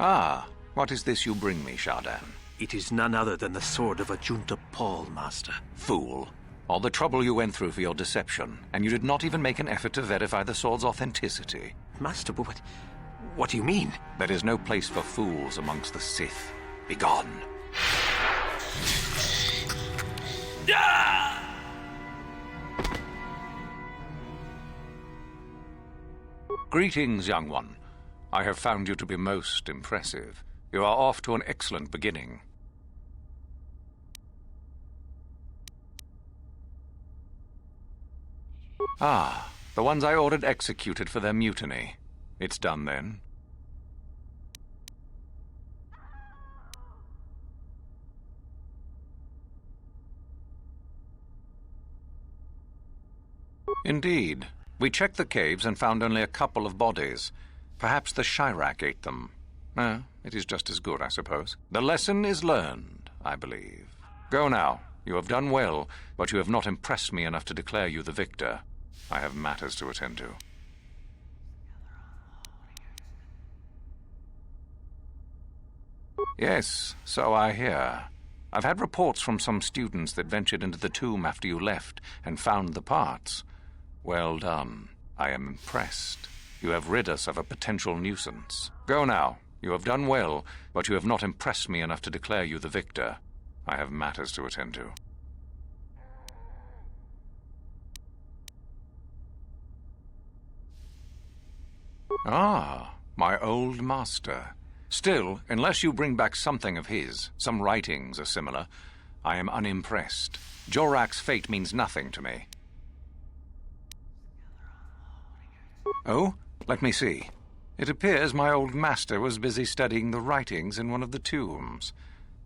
Ah, what is this you bring me, Shardan? It is none other than the sword of Ajunta Paul, Master. Fool. All the trouble you went through for your deception, and you did not even make an effort to verify the sword's authenticity. Master, but what do you mean? There is no place for fools amongst the Sith. Begone. Greetings, young one. I have found you to be most impressive. You are off to an excellent beginning. Ah, the ones I ordered executed for their mutiny. It's done then. Indeed. We checked the caves and found only a couple of bodies. Perhaps the Chirac ate them. It is just as good, I suppose. The lesson is learned, I believe. Go now. You have done well, but you have not impressed me enough to declare you the victor. I have matters to attend to. Yes, so I hear. I've had reports from some students that ventured into the tomb after you left and found the parts. Well done. I am impressed. You have rid us of a potential nuisance. Go now. You have done well, but you have not impressed me enough to declare you the victor. I have matters to attend to. Ah, my old master. Still, unless you bring back something of his, some writings or similar, I am unimpressed. Jorak's fate means nothing to me. Oh, let me see. It appears my old master was busy studying the writings in one of the tombs.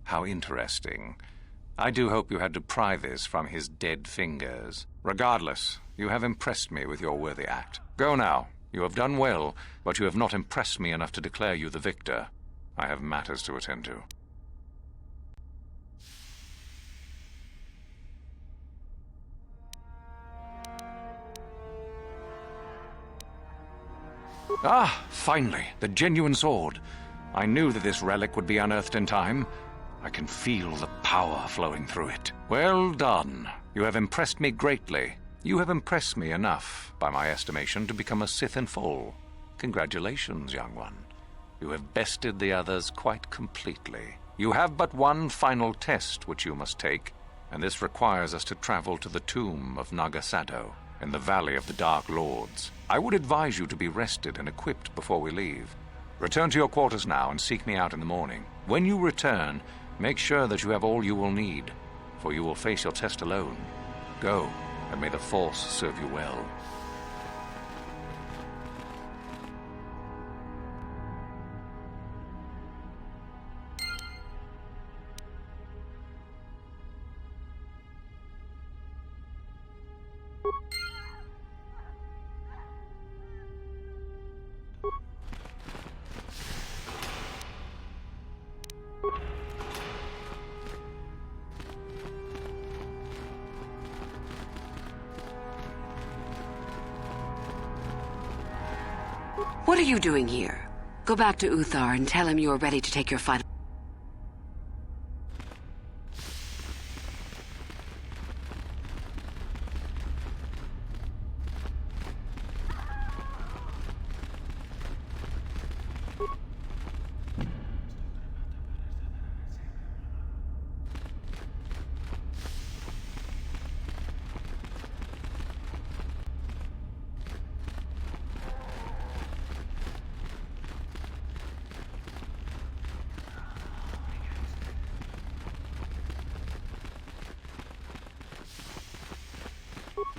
How interesting. I do hope you had to pry this from his dead fingers. Regardless, you have impressed me with your worthy act. Go now. You have done well, but you have not impressed me enough to declare you the victor. I have matters to attend to. Ah, finally, the genuine sword. I knew that this relic would be unearthed in time. I can feel the power flowing through it. Well done. You have impressed me greatly. You have impressed me enough, by my estimation, to become a Sith in full. Congratulations, young one. You have bested the others quite completely. You have but one final test which you must take, and this requires us to travel to the tomb of Nagasado, in the Valley of the Dark Lords. I would advise you to be rested and equipped before we leave. Return to your quarters now and seek me out in the morning. When you return, make sure that you have all you will need, for you will face your test alone. Go, and may the Force serve you well. What are you doing here? Go back to Uthar and tell him you are ready to take your final...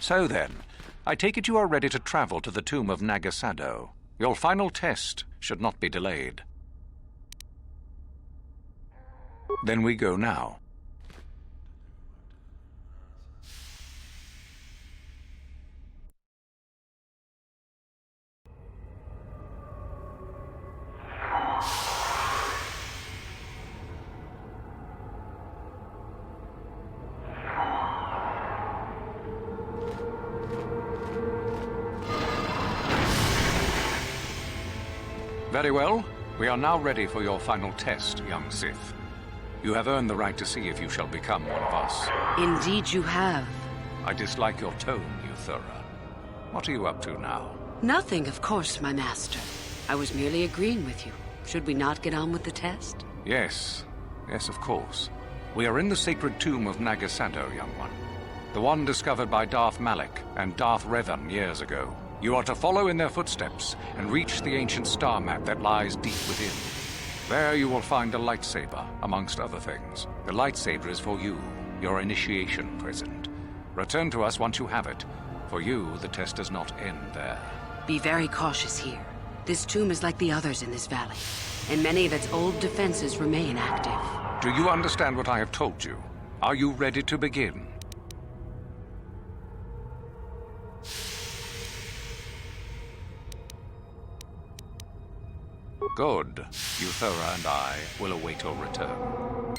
So then, I take it you are ready to travel to the tomb of Nagasado. Your final test should not be delayed. Then we go now. Very well. We are now ready for your final test, young Sith. You have earned the right to see if you shall become one of us. Indeed you have. I dislike your tone, Euthura. What are you up to now? Nothing, of course, my master. I was merely agreeing with you. Should we not get on with the test? Yes. Yes, of course. We are in the sacred tomb of Nagasado, young one. The one discovered by Darth Malak and Darth Revan years ago. You are to follow in their footsteps and reach the ancient star map that lies deep within. There you will find a lightsaber, amongst other things. The lightsaber is for you, your initiation present. Return to us once you have it. For you, the test does not end there. Be very cautious here. This tomb is like the others in this valley, and many of its old defenses remain active. Do you understand what I have told you? Are you ready to begin? Good. Euthura and I will await your return.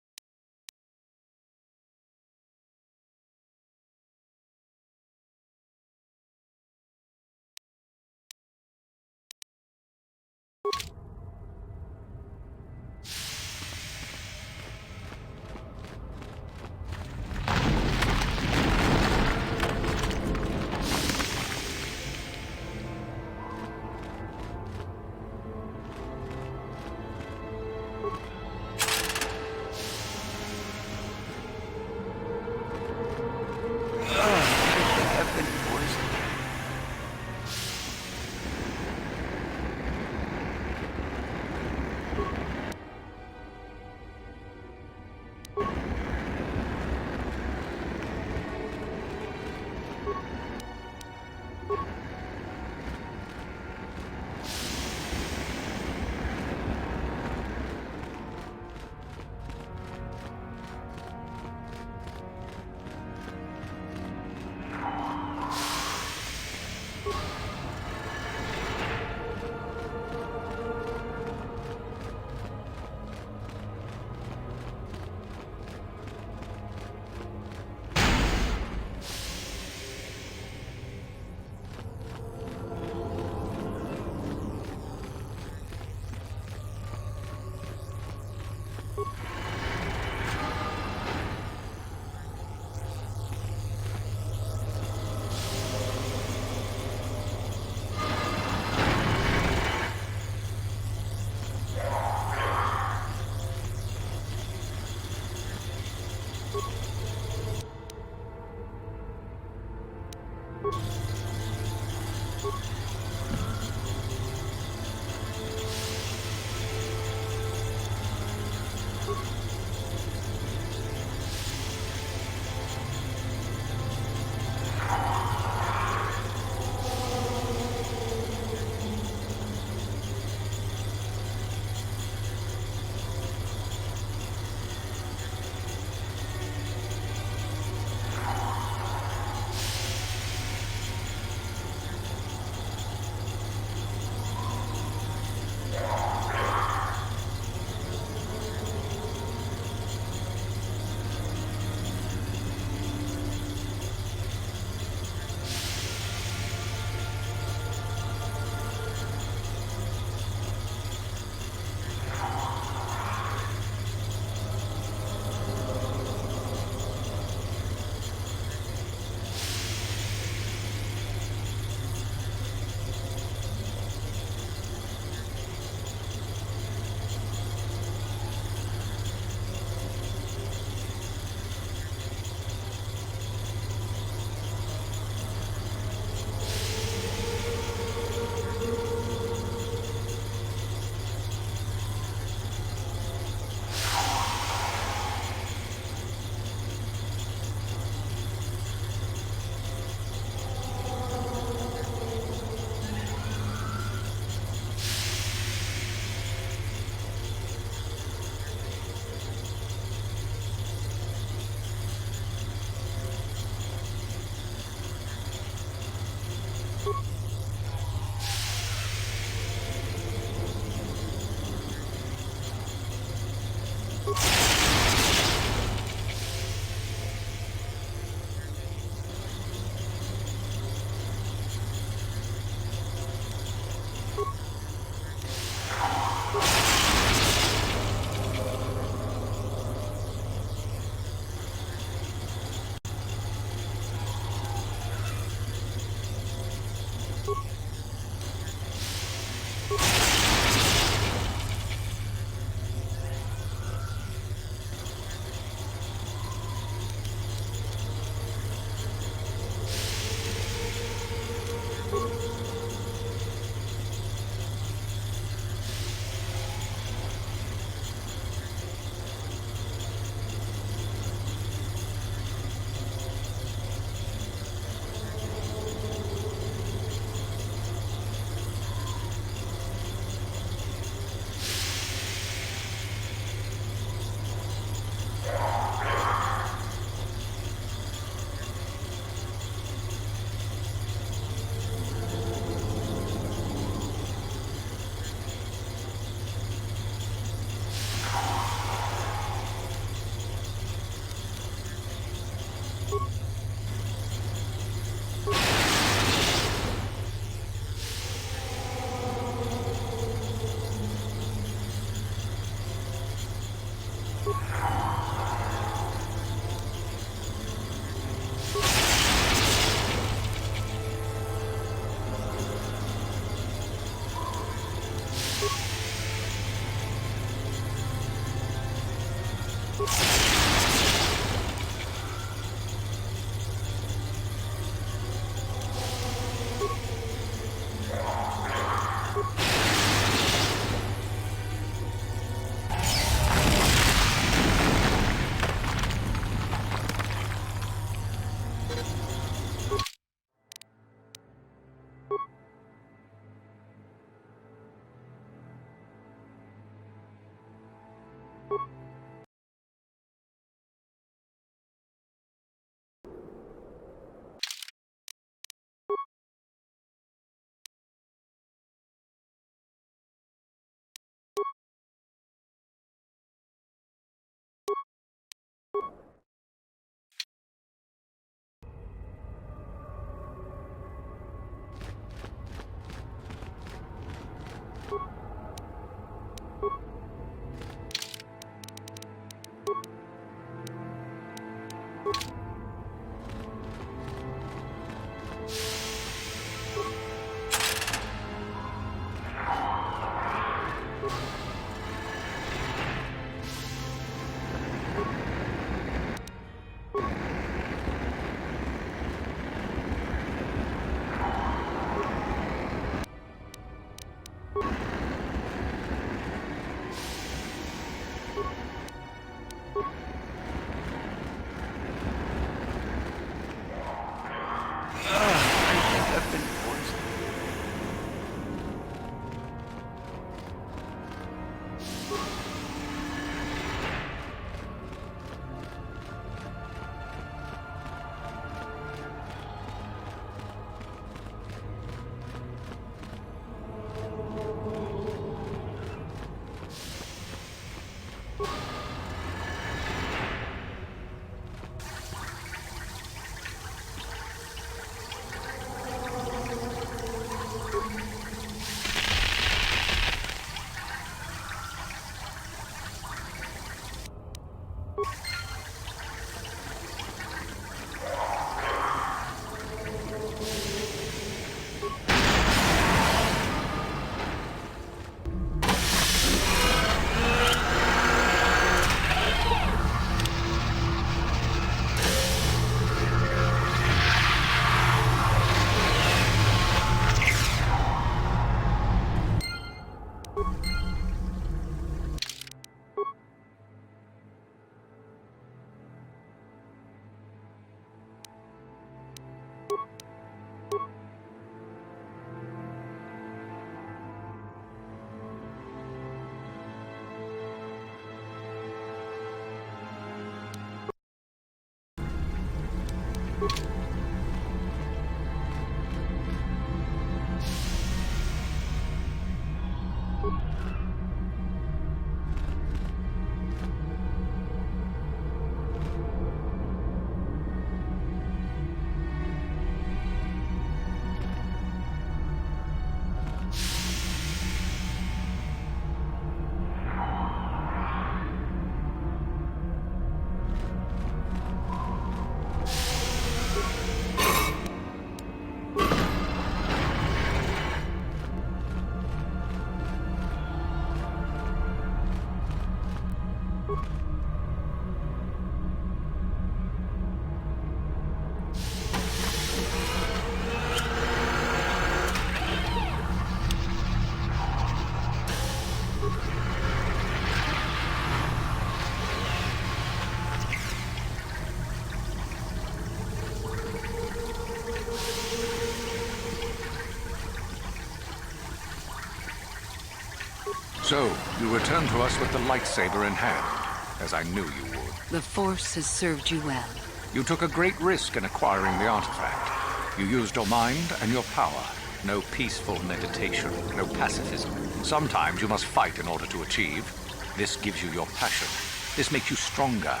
So, you return to us with the lightsaber in hand, as I knew you would. The Force has served you well. You took a great risk in acquiring the artifact. You used your mind and your power. No peaceful meditation, no pacifism. Sometimes you must fight in order to achieve. This gives you your passion. This makes you stronger.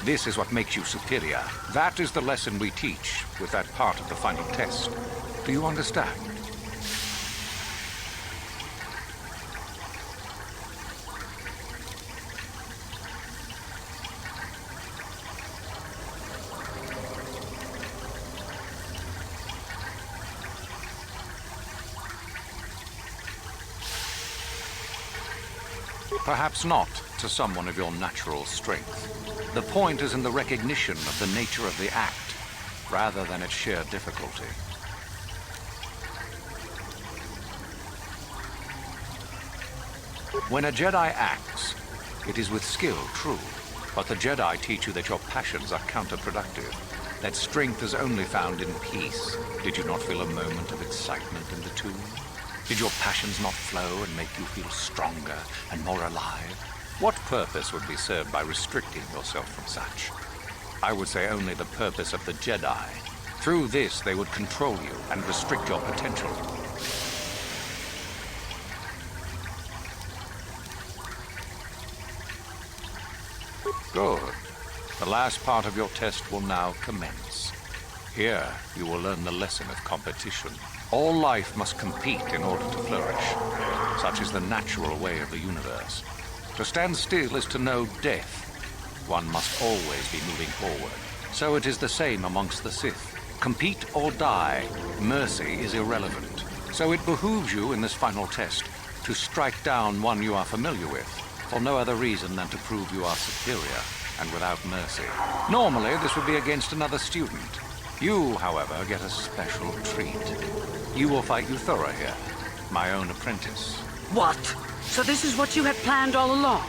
This is what makes you superior. That is the lesson we teach with that part of the final test. Do you understand? Perhaps not to someone of your natural strength. The point is in the recognition of the nature of the act, rather than its sheer difficulty. When a Jedi acts, it is with skill, true, but the Jedi teach you that your passions are counterproductive, that strength is only found in peace. Did you not feel a moment of excitement in the tomb? Did your passions not flow and make you feel stronger and more alive? What purpose would be served by restricting yourself from such? I would say only the purpose of the Jedi. Through this, they would control you and restrict your potential. Good. The last part of your test will now commence. Here, you will learn the lesson of competition. All life must compete in order to flourish. Such is the natural way of the universe. To stand still is to know death. One must always be moving forward. So it is the same amongst the Sith. Compete or die. Mercy is irrelevant. So it behooves you in this final test to strike down one you are familiar with, for no other reason than to prove you are superior and without mercy. Normally, this would be against another student. You, however, get a special treat. You will fight Euthura here, my own apprentice. What? So this is what you had planned all along?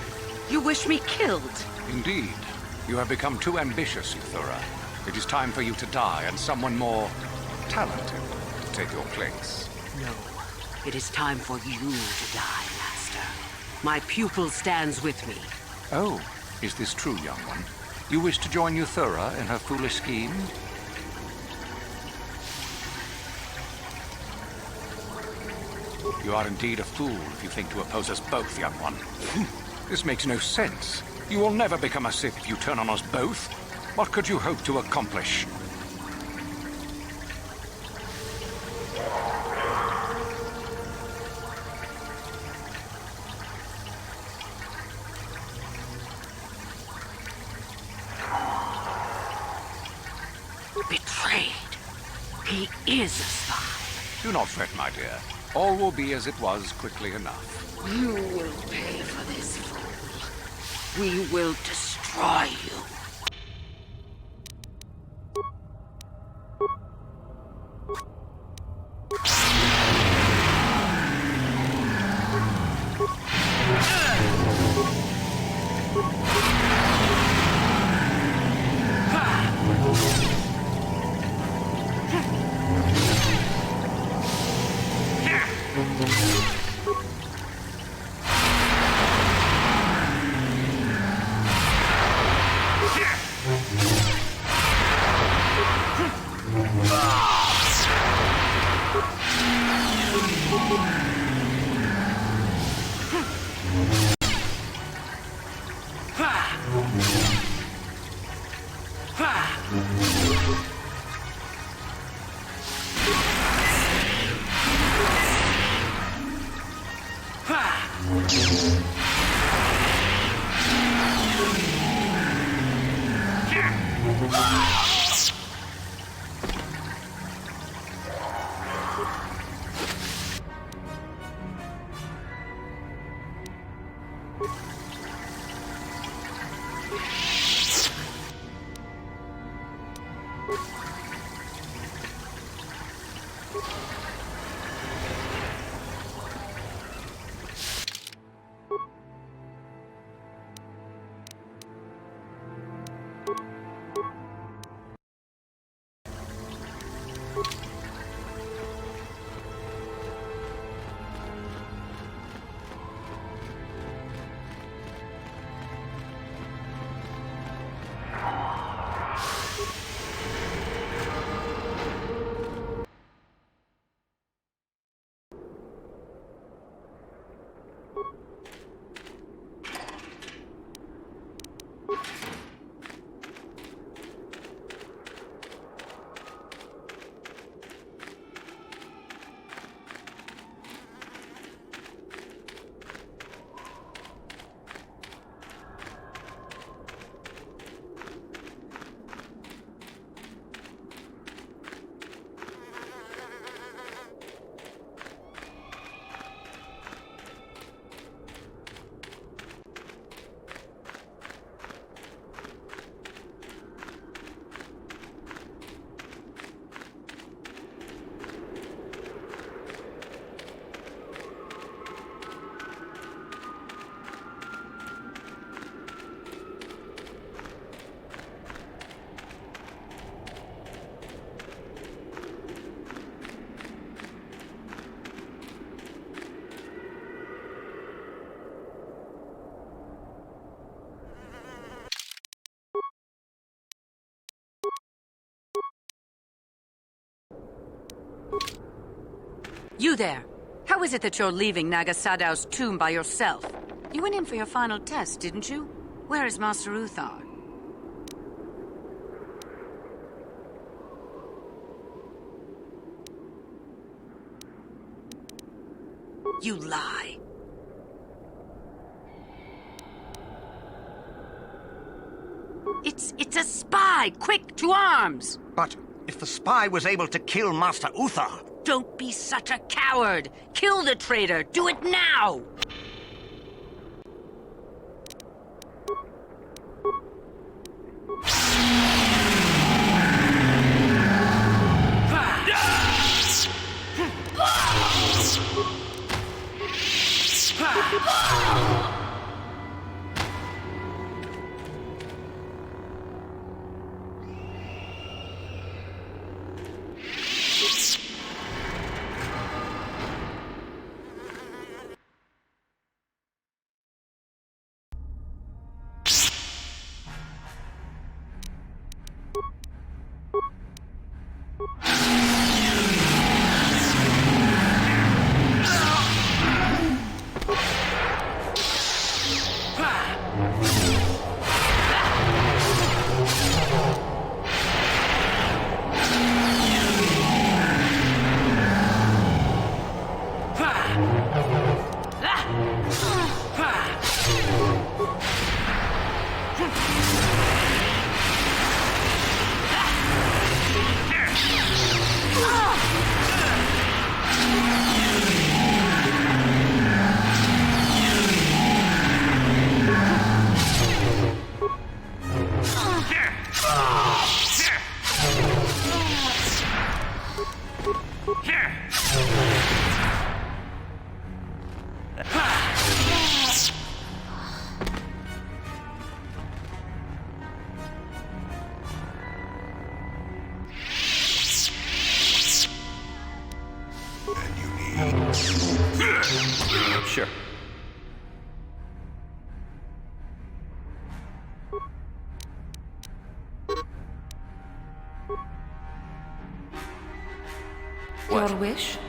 You wish me killed? Indeed. You have become too ambitious, Euthura. It is time for you to die, and someone more talented to take your place. No. It is time for you to die, Master. My pupil stands with me. Oh, is this true, young one? You wish to join Euthura in her foolish scheme? You are indeed a fool if you think to oppose us both, young one. This makes no sense. You will never become a Sith if you turn on us both. What could you hope to accomplish? Betrayed. He is a spy. Do not fret, my dear. All will be as it was quickly enough. You will pay for this, fool. We will destroy you. You there! How is it that you're leaving Nagasadow's tomb by yourself? You went in for your final test, didn't you? Where is Master Uthar? You lie. It's a spy! Quick, to arms! But if the spy was able to kill Master Uthar... Don't be such a coward! Kill the traitor! Do it now! Sure. Your wish?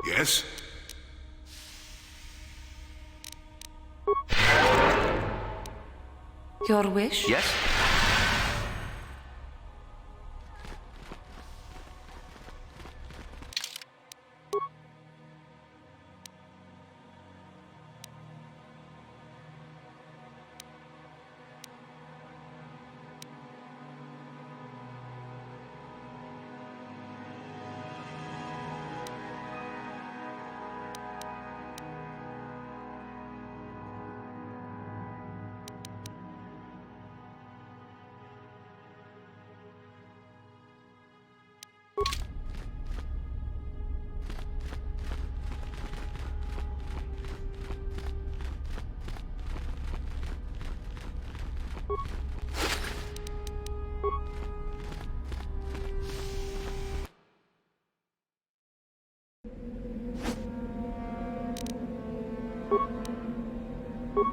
Yes? Your wish? Yes?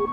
You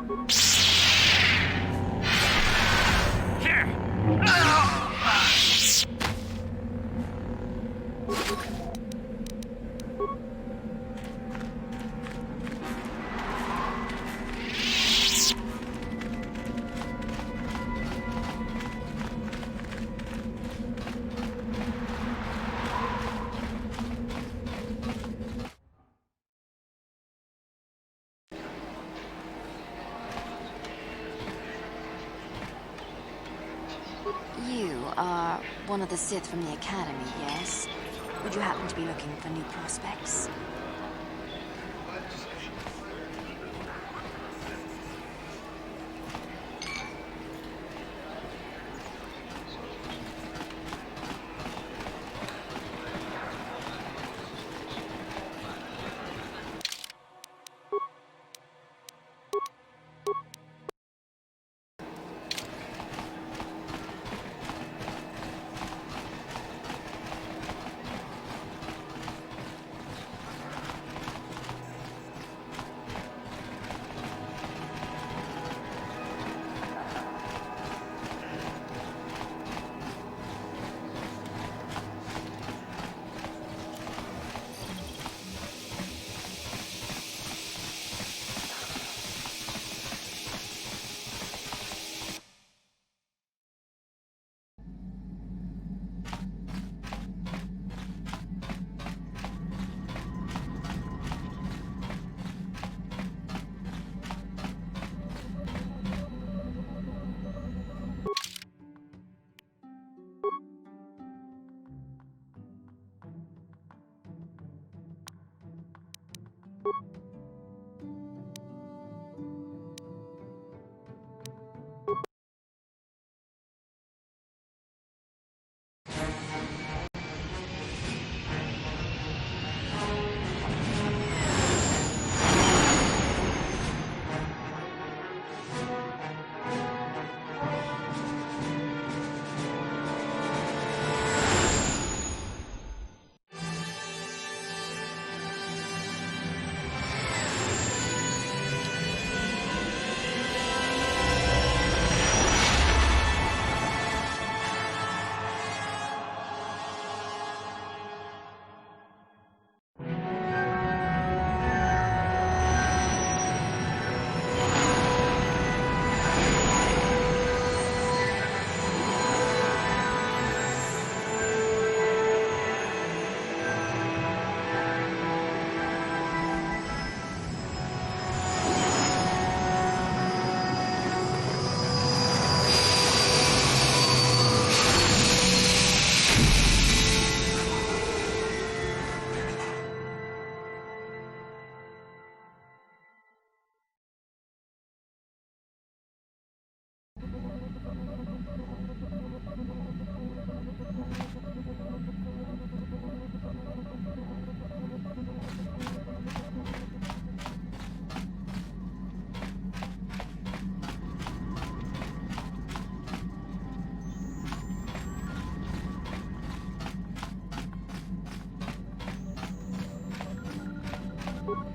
are one of the Sith from the Academy, yes? Would you happen to be looking for new prospects?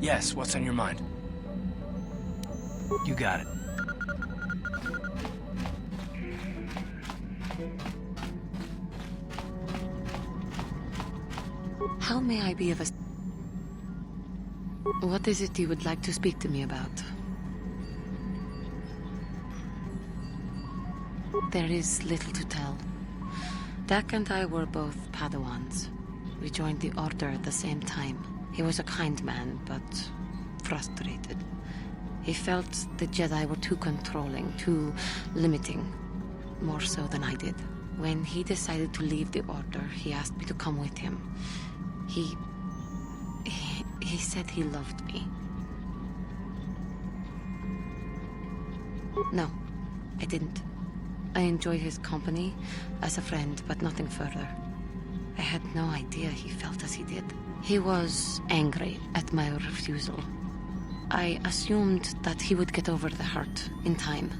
Yes, what's on your mind? You got it. How may I be of a... What is it you would like to speak to me about? There is little to tell. Dak and I were both Padawans. We joined the Order at the same time. He was a kind man, but frustrated. He felt the Jedi were too controlling, too limiting, more so than I did. When he decided to leave the Order, he asked me to come with him. He said he loved me. No, I didn't. I enjoyed his company as a friend, but nothing further. I had no idea he felt as he did. He was angry at my refusal. I assumed that he would get over the hurt in time.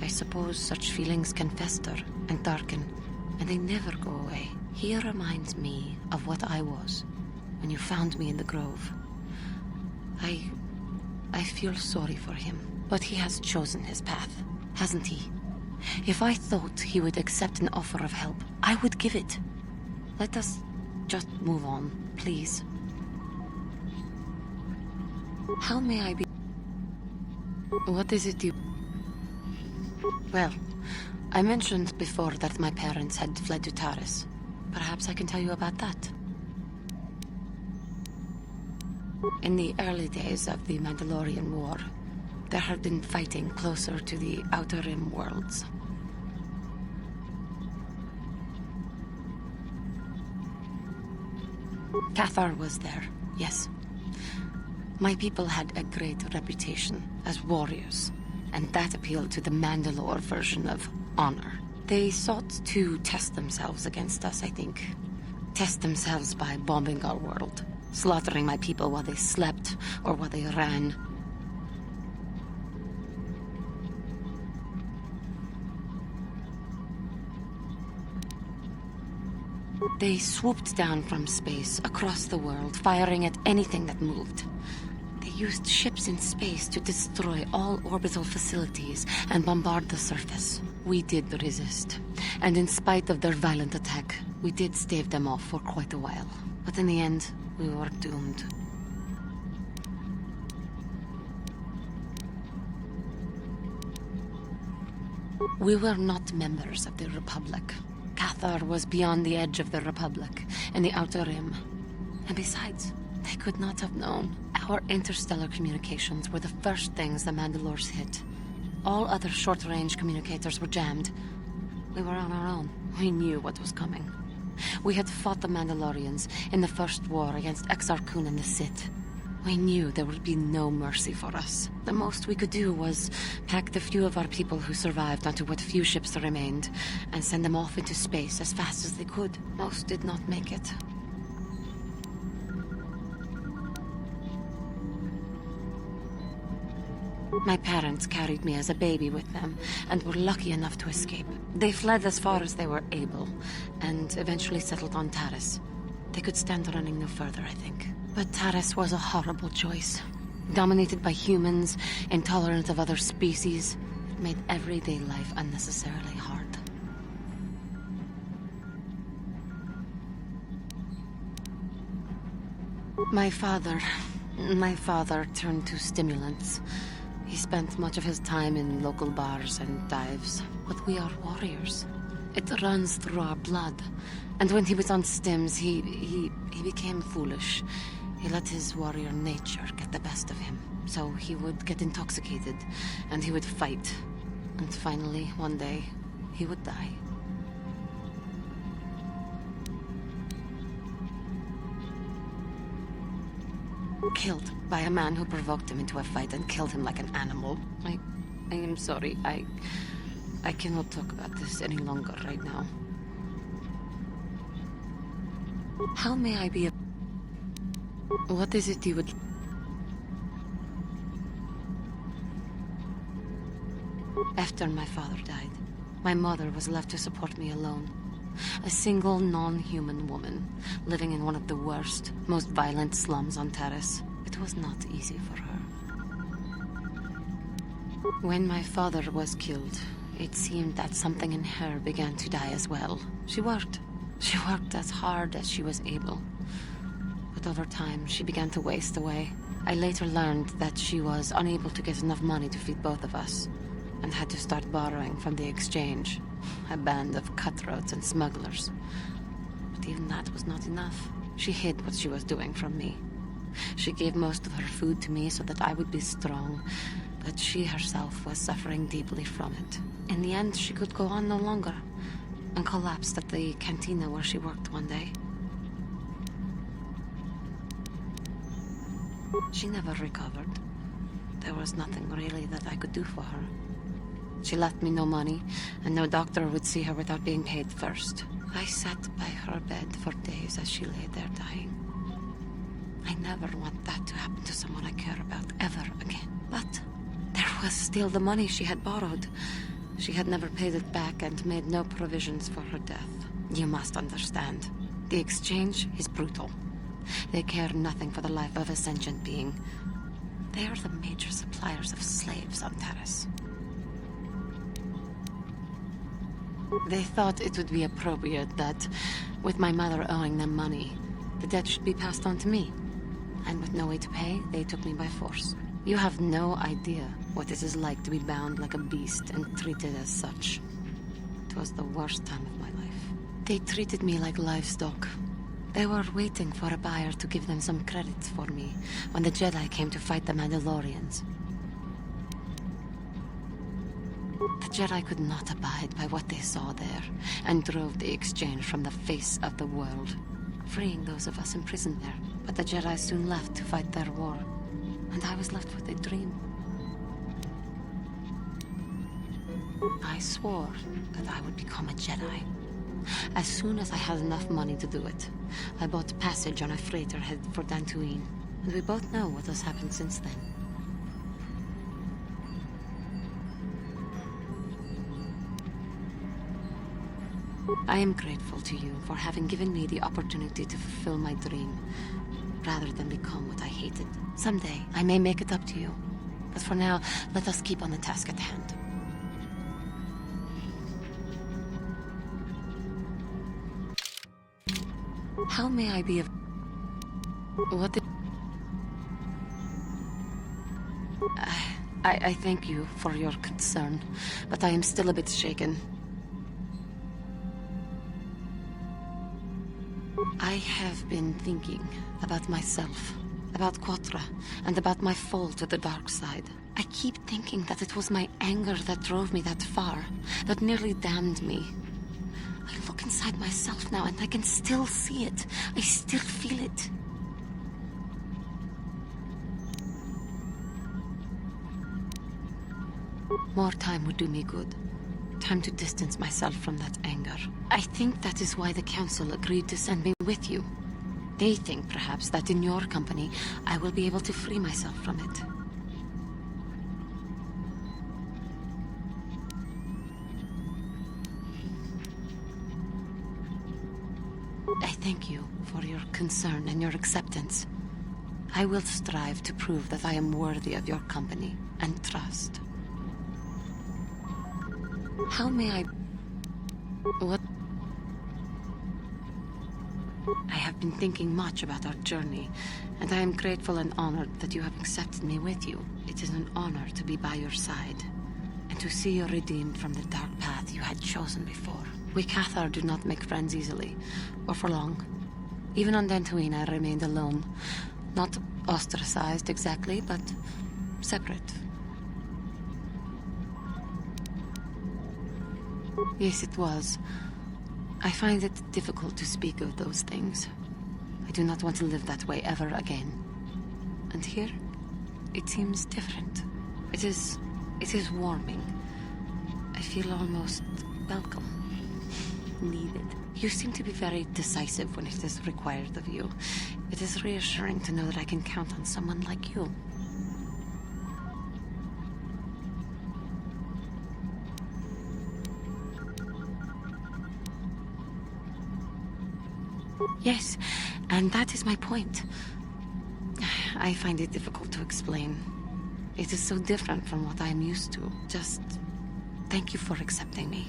I suppose such feelings can fester and darken, and they never go away. He reminds me of what I was when you found me in the grove. I feel sorry for him. But he has chosen his path, hasn't he? If I thought he would accept an offer of help, I would give it. Let us just move on, please. How may I be... What is it you... Well, I mentioned before that my parents had fled to Taris. Perhaps I can tell you about that. In the early days of the Mandalorian War, there had been fighting closer to the Outer Rim worlds. Cathar was there, yes. My people had a great reputation as warriors, and that appealed to the Mandalore version of honor. They sought to test themselves against us, I think. Test themselves by bombing our world, slaughtering my people while they slept or while they ran. They swooped down from space, across the world, firing at anything that moved. They used ships in space to destroy all orbital facilities and bombard the surface. We did resist, and in spite of their violent attack, we did stave them off for quite a while. But in the end, we were doomed. We were not members of the Republic. Cathar was beyond the edge of the Republic, in the Outer Rim. And besides, they could not have known. Our interstellar communications were the first things the Mandalores hit. All other short-range communicators were jammed. We were on our own. We knew what was coming. We had fought the Mandalorians in the first war against Exar Kun and the Sith. We knew there would be no mercy for us. The most we could do was pack the few of our people who survived onto what few ships remained and send them off into space as fast as they could. Most did not make it. My parents carried me as a baby with them and were lucky enough to escape. They fled as far as they were able and eventually settled on Taris. They could stand running no further, I think. But Taris was a horrible choice. Dominated by humans, intolerant of other species, it made everyday life unnecessarily hard. My father turned to stimulants. He spent much of his time in local bars and dives. But we are warriors. It runs through our blood. And when he was on stims, he became foolish. He let his warrior nature get the best of him. So he would get intoxicated, and he would fight. And finally, one day, he would die. Killed by a man who provoked him into a fight and killed him like an animal. I am sorry. I cannot talk about this any longer right now. How may I be a... What is it you would... After my father died, my mother was left to support me alone. A single non-human woman, living in one of the worst, most violent slums on Taris. It was not easy for her. When my father was killed, it seemed that something in her began to die as well. She worked. She worked as hard as she was able. But over time, she began to waste away. I later learned that she was unable to get enough money to feed both of us, and had to start borrowing from the exchange, a band of cutthroats and smugglers. But even that was not enough. She hid what she was doing from me. She gave most of her food to me so that I would be strong, but she herself was suffering deeply from it. In the end, she could go on no longer, and collapsed at the cantina where she worked one day. She never recovered. There was nothing really that I could do for her. She left me no money, and no doctor would see her without being paid first. I sat by her bed for days as she lay there dying. I never want that to happen to someone I care about ever again. But there was still the money she had borrowed. She had never paid it back and made no provisions for her death. You must understand. The exchange is brutal. They care nothing for the life of a sentient being. They are the major suppliers of slaves on Taris. They thought it would be appropriate that, with my mother owing them money, the debt should be passed on to me. And with no way to pay, they took me by force. You have no idea what it is like to be bound like a beast and treated as such. It was the worst time of my life. They treated me like livestock. They were waiting for a buyer to give them some credits for me when the Jedi came to fight the Mandalorians. The Jedi could not abide by what they saw there, and drove the exchange from the face of the world, freeing those of us imprisoned there. But the Jedi soon left to fight their war, and I was left with a dream. I swore that I would become a Jedi. As soon as I had enough money to do it, I bought passage on a freighter headed for Dantooine, and we both know what has happened since then. I am grateful to you for having given me the opportunity to fulfill my dream, rather than become what I hated. Someday, I may make it up to you. But for now, let us keep on the task at hand. How may I be of... What did... I thank you for your concern, but I am still a bit shaken. I have been thinking about myself, about Quatra, and about my fall to the dark side. I keep thinking that it was my anger that drove me that far, that nearly damned me. I look inside myself now, and I can still see it. I still feel it. More time would do me good. Time to distance myself from that anger. I think that is why the Council agreed to send me with you. They think, perhaps, that in your company, I will be able to free myself from it. I thank you for your concern and your acceptance. I will strive to prove that I am worthy of your company and trust. How may I... What... I have been thinking much about our journey, and I am grateful and honored that you have accepted me with you. It is an honor to be by your side, and to see you redeemed from the dark path you had chosen before. We Cathar do not make friends easily, or for long. Even on Dantooine I remained alone. Not ostracized exactly, but separate. Yes, it was. I find it difficult to speak of those things. I do not want to live that way ever again. And here, it seems different. It is warming. I feel almost welcome. Needed. You seem to be very decisive when it is required of you. It is reassuring to know that I can count on someone like you. Yes, and that is my point. I find it difficult to explain. It is so different from what I am used to. Just thank you for accepting me.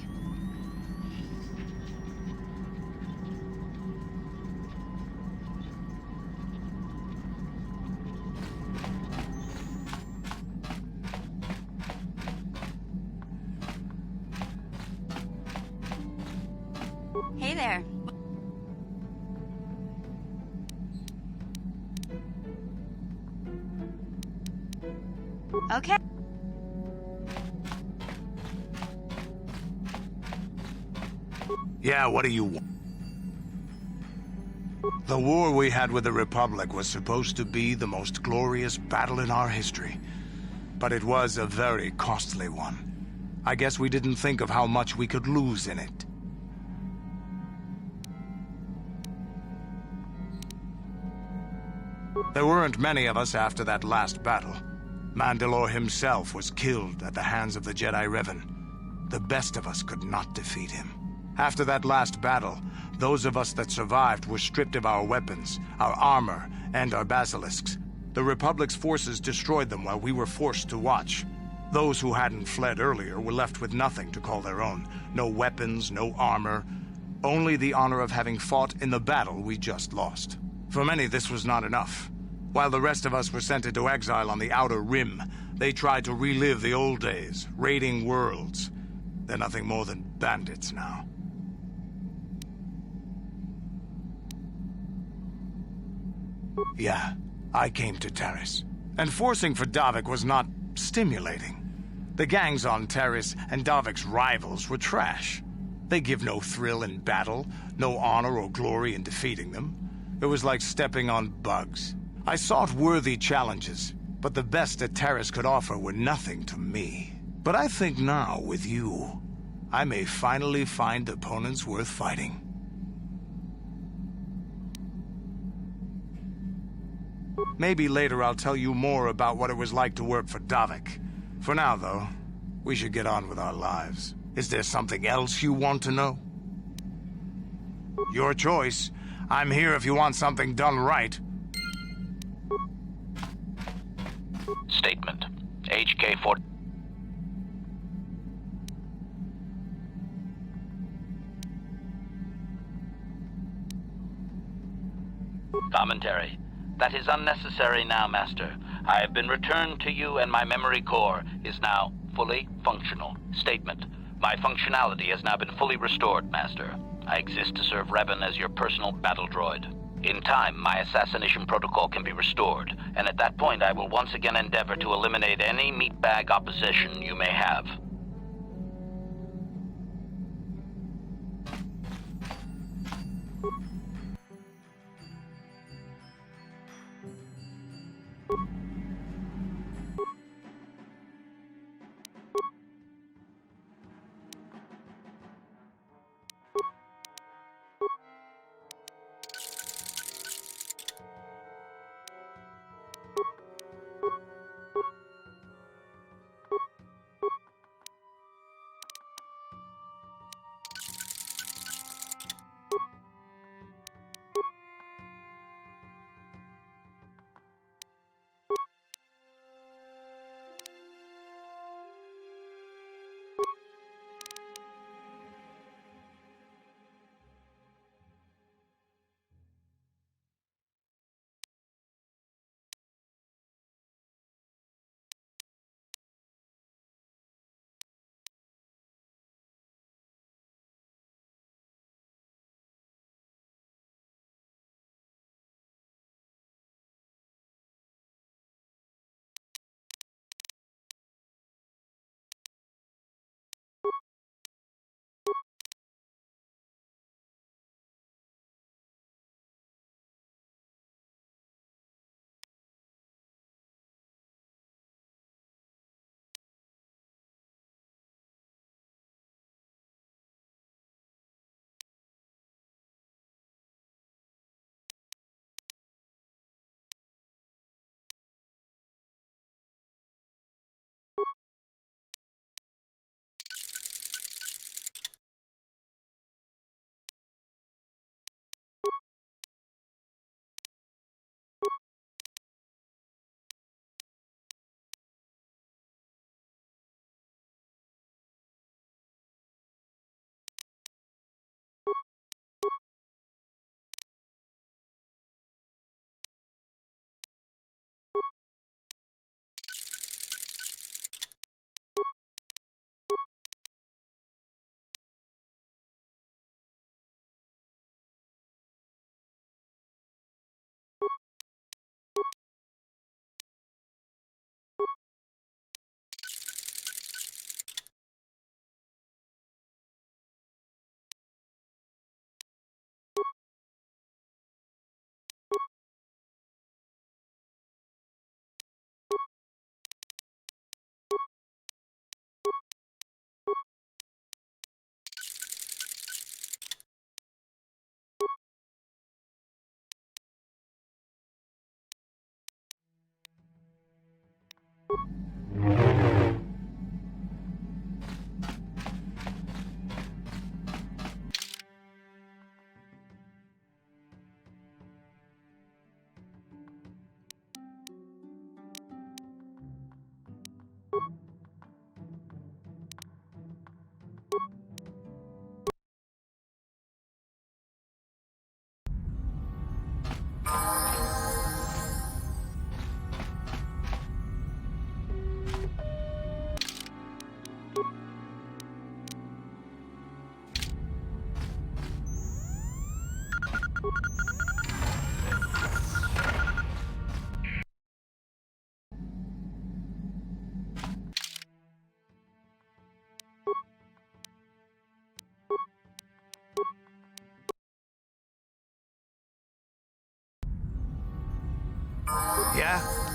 Hey there. Okay. Yeah, what do you want? The war we had with the Republic was supposed to be the most glorious battle in our history. But it was a very costly one. I guess we didn't think of how much we could lose in it. There weren't many of us after that last battle. Mandalore himself was killed at the hands of the Jedi Revan. The best of us could not defeat him. After that last battle, those of us that survived were stripped of our weapons, our armor, and our basilisks. The Republic's forces destroyed them while we were forced to watch. Those who hadn't fled earlier were left with nothing to call their own. No weapons, no armor. Only the honor of having fought in the battle we just lost. For many, this was not enough. While the rest of us were sent into exile on the Outer Rim, they tried to relive the old days, raiding worlds. They're nothing more than bandits now. Yeah, I came to Terrace. And forcing for Davik was not stimulating. The gangs on Terrace and Davik's rivals were trash. They give no thrill in battle, no honor or glory in defeating them. It was like stepping on bugs. I sought worthy challenges, but the best that Terrace could offer were nothing to me. But I think now, with you, I may finally find opponents worth fighting. Maybe later I'll tell you more about what it was like to work for Davik. For now, though, we should get on with our lives. Is there something else you want to know? Your choice. I'm here if you want something done right. Statement. HK-4... Commentary. That is unnecessary now, Master. I have been returned to you and my memory core is now fully functional. Statement. My functionality has now been fully restored, Master. I exist to serve Revan as your personal battle droid. In time, my assassination protocol can be restored, and at that point I will once again endeavor to eliminate any meatbag opposition you may have. Yeah?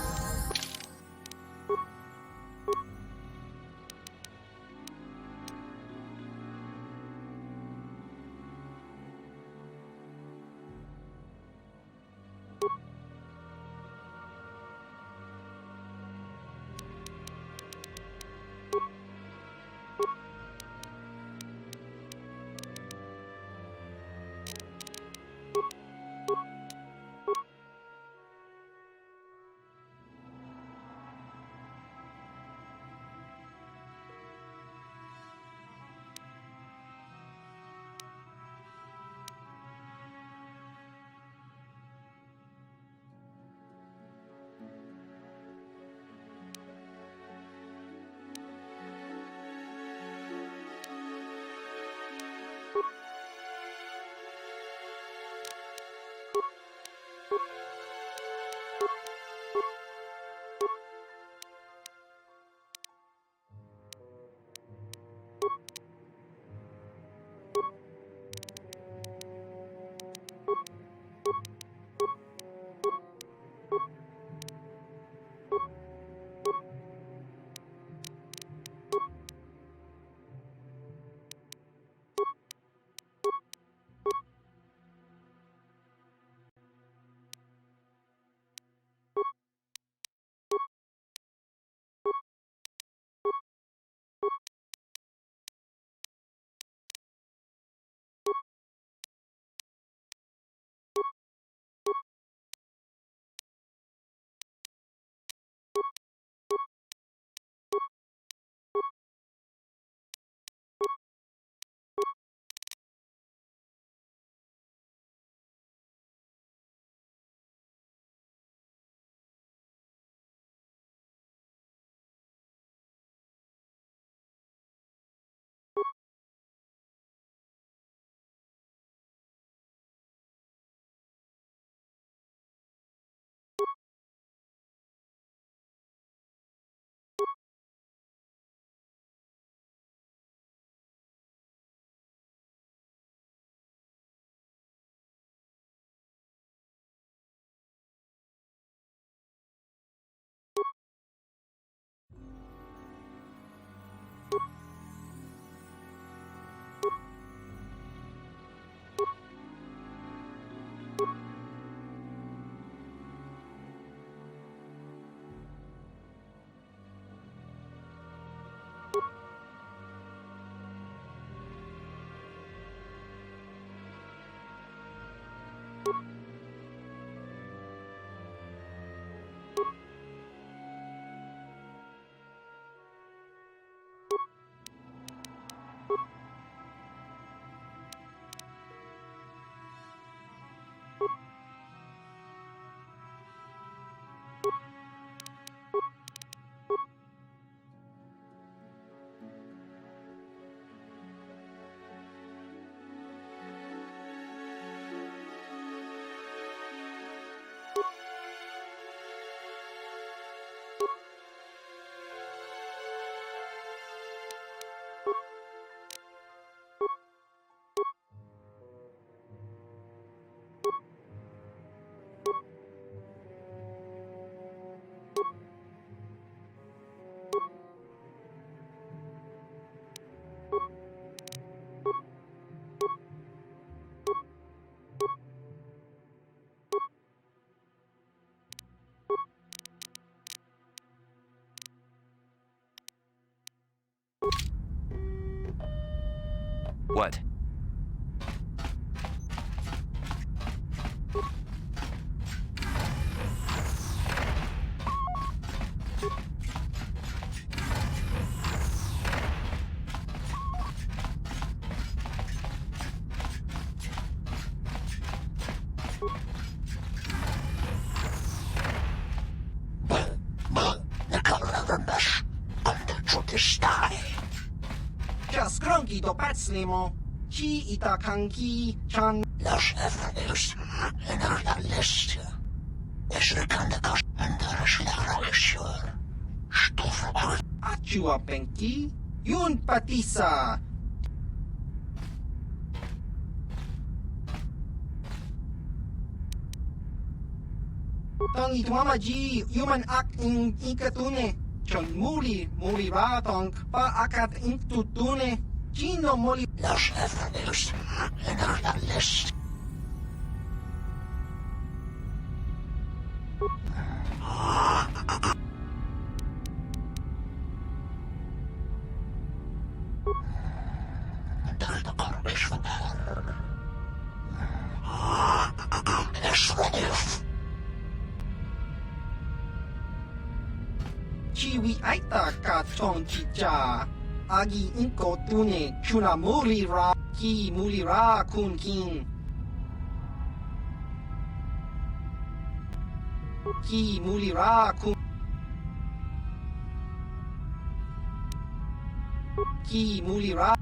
What? Patsnemo, Chi Itakanki, Chan. Los Evangelios en la liste. Es el candidato en la religión. Stufe Achua Penki, Yun Patisa. Tong itwama ji, human ak in ikatune. Chon muri ra tong pa akat in tutune. Chino moli. Los Evangelios en la liste. Chiwi aita ka chon chicha. Agi inko tune chuna muri ra ki muri ra kun kin. Ki muri ra kun. Ki muri ra.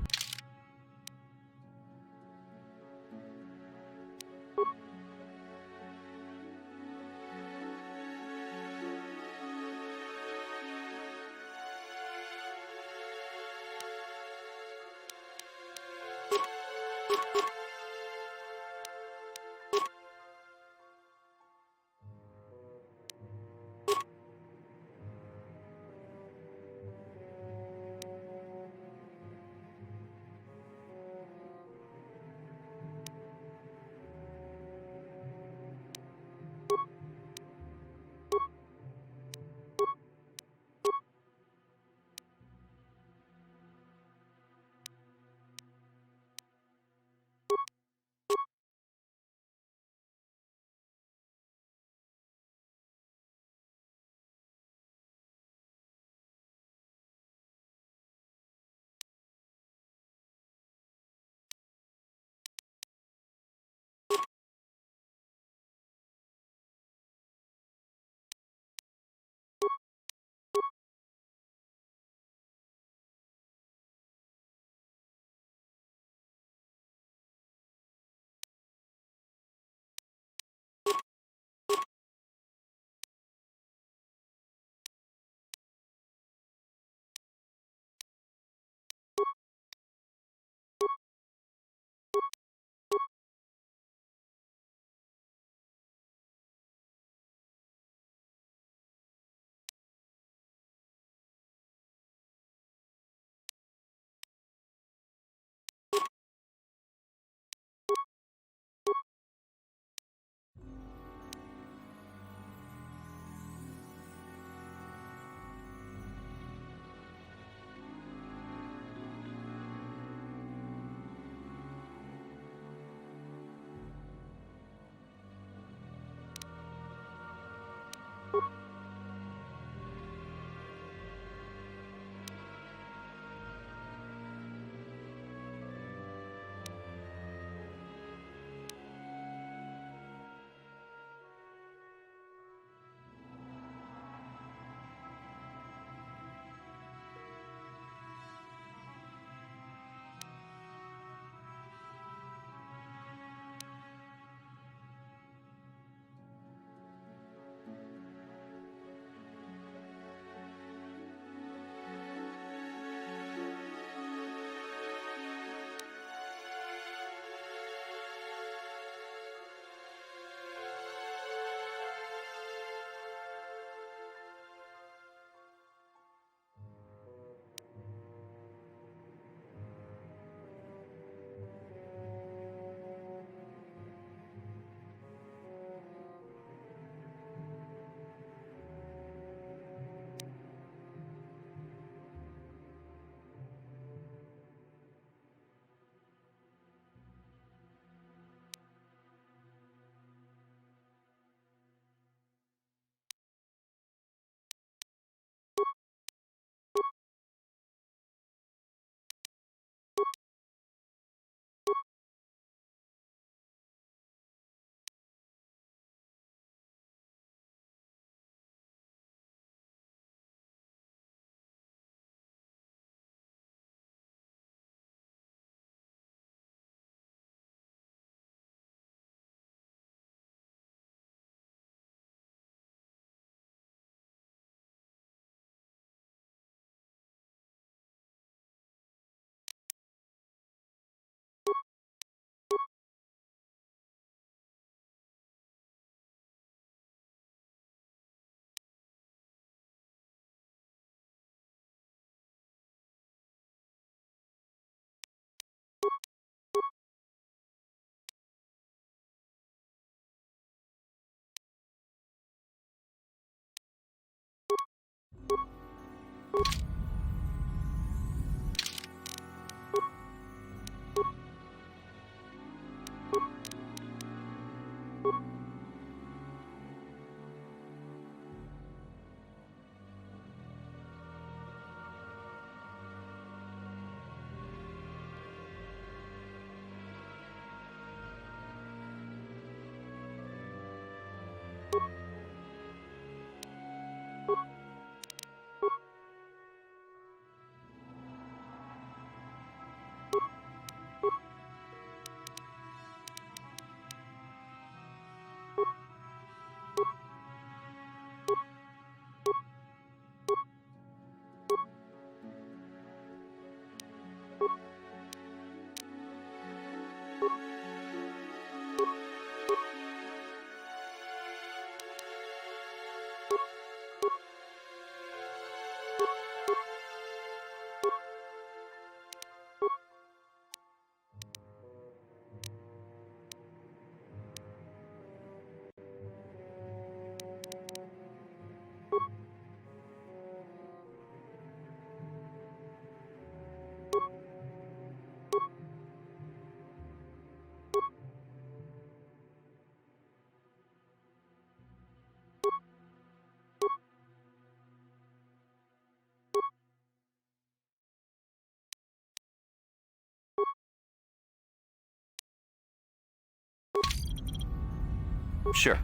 Sure.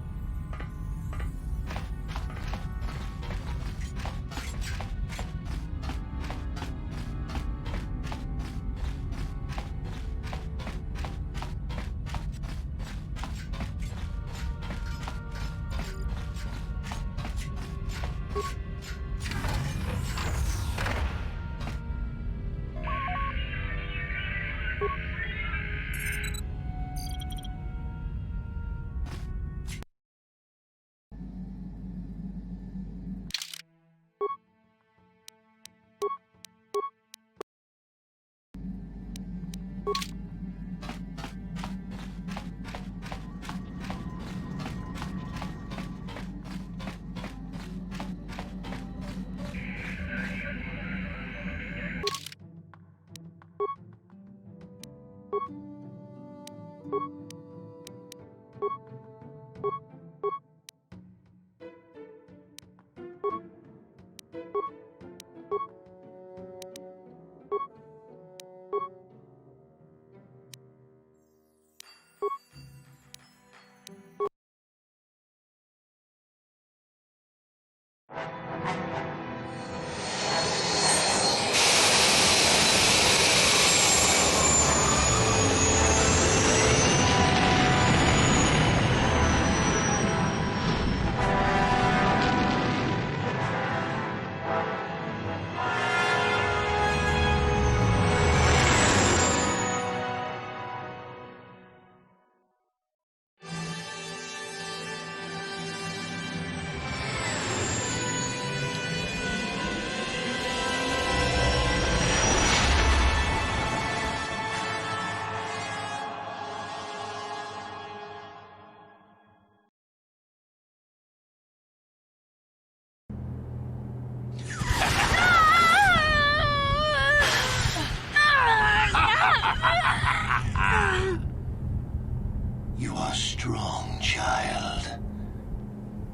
You are strong, child.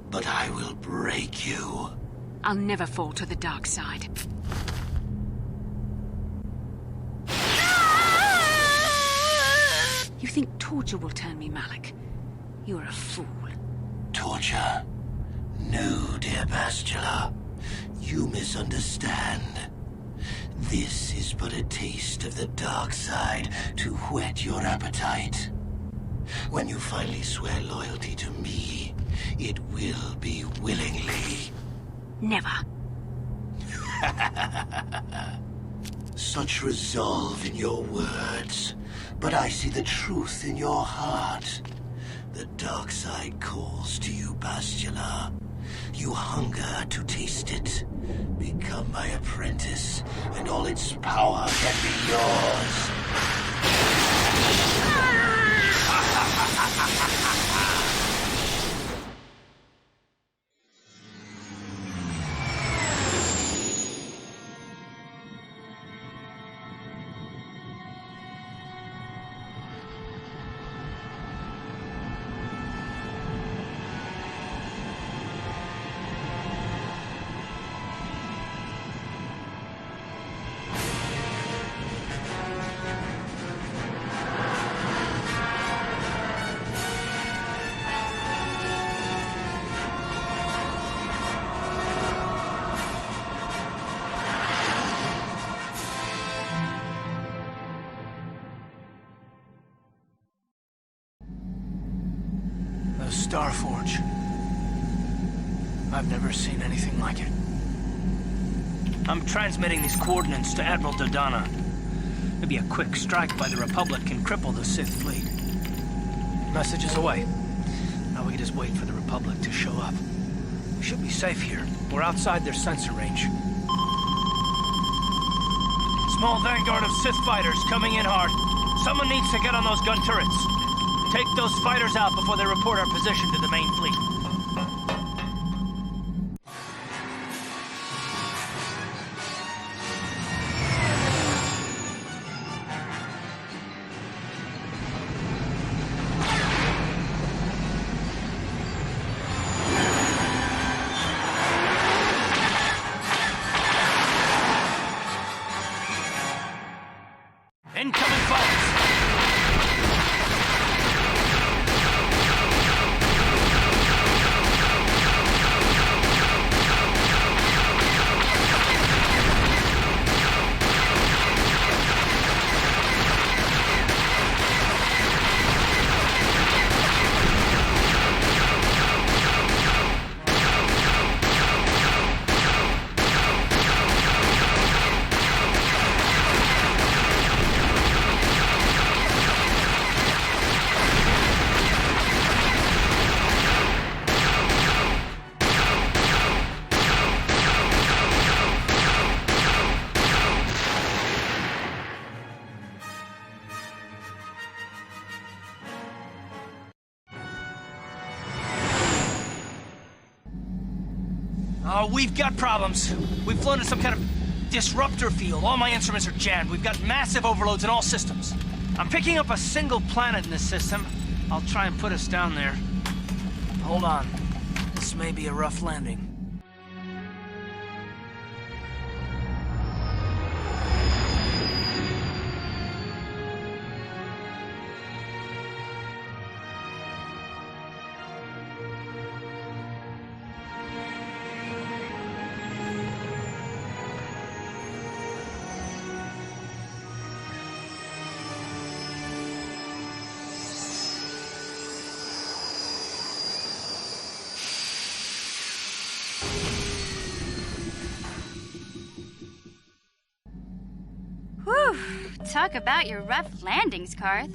But I will break you. I'll never fall to the dark side. You think torture will turn me, Malik? You're a fool. Torture? No, dear Bastila. You misunderstand. This is but a taste of the dark side to whet your appetite. When you finally swear loyalty to me, it will be willingly. Never. Such resolve in your words, but I see the truth in your heart. The dark side calls to you, Bastila. You hunger to taste it. Become my apprentice, and all its power can be yours. The Starforge. I've never seen anything like it. I'm transmitting these coordinates to Admiral Dodana. Maybe a quick strike by the Republic can cripple the Sith fleet. Message is away. Now we can just wait for the Republic to show up. We should be safe here. We're outside their sensor range. Small vanguard of Sith fighters coming in hard. Someone needs to get on those gun turrets. Take those fighters out before they report our position to the main fleet. Incoming fighters! Oh, we've got problems. We've flown in some kind of disruptor field. All my instruments are jammed. We've got massive overloads in all systems. I'm picking up a single planet in this system. I'll try and put us down there. Hold on. This may be a rough landing. Whew! Talk about your rough landings, Karth.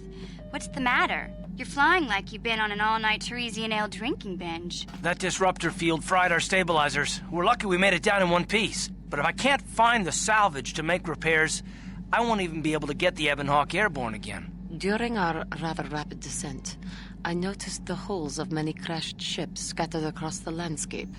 What's the matter? You're flying like you've been on an all-night Teresian ale drinking binge. That disruptor field fried our stabilizers. We're lucky we made it down in one piece. But if I can't find the salvage to make repairs, I won't even be able to get the Ebon Hawk airborne again. During our rather rapid descent, I noticed the hulls of many crashed ships scattered across the landscape.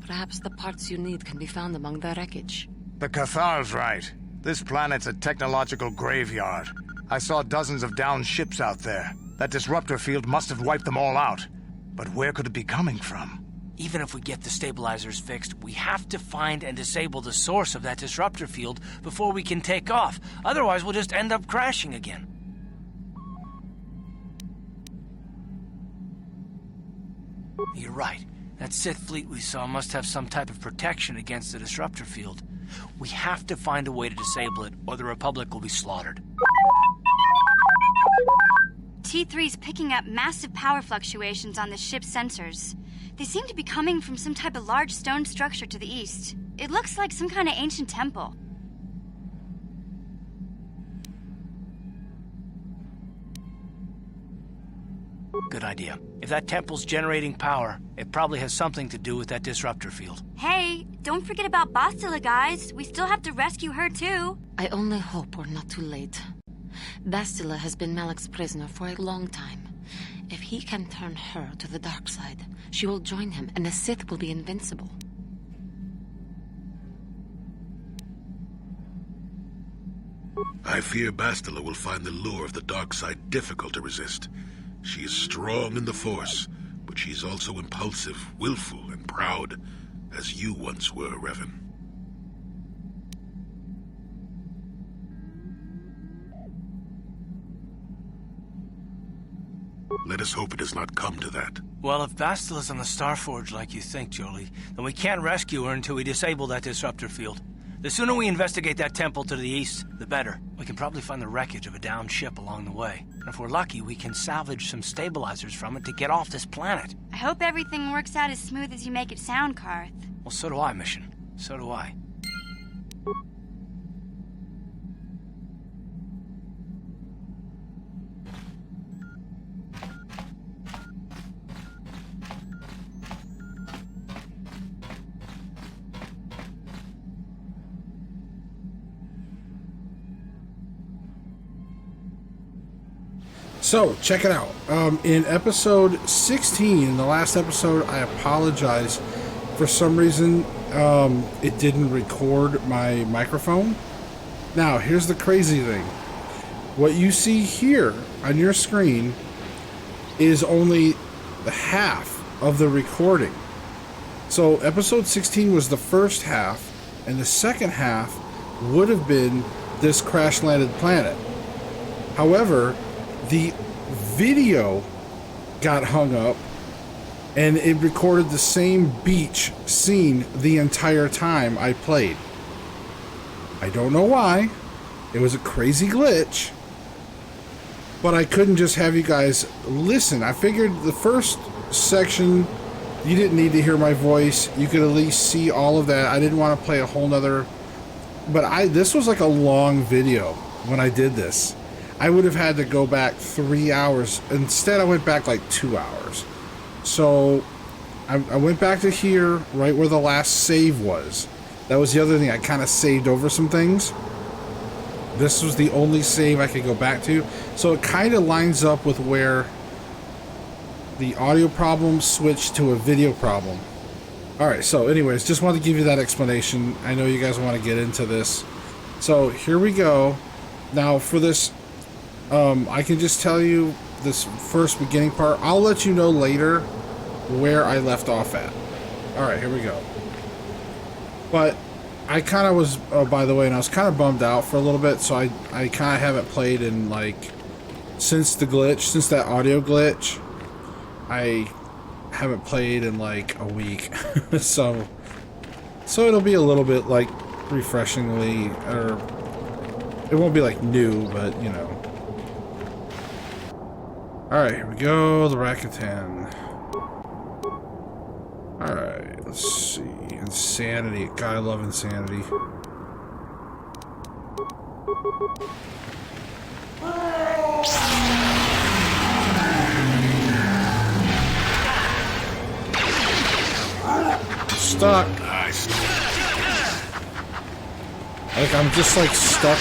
Perhaps the parts you need can be found among the wreckage. The Cathar's right. This planet's a technological graveyard. I saw dozens of downed ships out there. That disruptor field must have wiped them all out. But where could it be coming from? Even if we get the stabilizers fixed, we have to find and disable the source of that disruptor field before we can take off. Otherwise, we'll just end up crashing again. You're right. That Sith fleet we saw must have some type of protection against the disruptor field. We have to find a way to disable it, or the Republic will be slaughtered. T3's picking up massive power fluctuations on the ship's sensors. They seem to be coming from some type of large stone structure to the east. It looks like some kind of ancient temple. Good idea. If that temple's generating power, it probably has something to do with that disruptor field. Hey, don't forget about Bastila, guys. We still have to rescue her, too. I only hope we're not too late. Bastila has been Malak's prisoner for a long time. If he can turn her to the dark side, she will join him, and the Sith will be invincible. I fear Bastila will find the lure of the dark side difficult to resist. She is strong in the Force, but she's also impulsive, willful, and proud, as you once were, Revan. Let us hope it does not come to that. Well, if Bastila's on the Starforge like you think, Jolie, then we can't rescue her until we disable that disruptor field. The sooner we investigate that temple to the east, the better. We can probably find the wreckage of a downed ship along the way. And if we're lucky, we can salvage some stabilizers from it to get off this planet. I hope everything works out as smooth as you make it sound, Karth. Well, so do I, Mission. So do I. So, check it out. In episode 16, in the last episode, I apologize. For some reason, it didn't record my microphone. Now, here's the crazy thing. What you see here on your screen is only the half of the recording. So, episode 16 was the first half, and the second half would have been this crash-landed planet. However, the video got hung up and it recorded the same beach scene the entire time I played. I don't know why. It was a crazy glitch. But I couldn't just have you guys listen. I figured the first section, you didn't need to hear my voice. You could at least see all of that. I didn't want to play a whole nother... But this was like a long video when I did this. I would have had to go back 3 hours. Instead, I went back like 2 hours. So, I went back to here, right where the last save was. That was the other thing. I kind of saved over some things. This was the only save I could go back to. So, it kind of lines up with where the audio problem switched to a video problem. Alright, so anyways, just wanted to give you that explanation. I know you guys want to get into this. So, here we go. Now, for this... I can just tell you this first beginning part. I'll let you know later where I left off at. Alright, here we go. But I kind of was, by the way, and I was kind of bummed out for a little bit, so I kind of haven't played in, like, since the glitch, since that audio glitch, I haven't played in, like, a week. so it'll be a little bit, like, refreshingly, or it won't be, like, new, but, you know. Alright, here we go, the Rakuten. Alright, let's see. Insanity. God, I love Insanity. Stuck. Nice. Like, I'm just, like, stuck.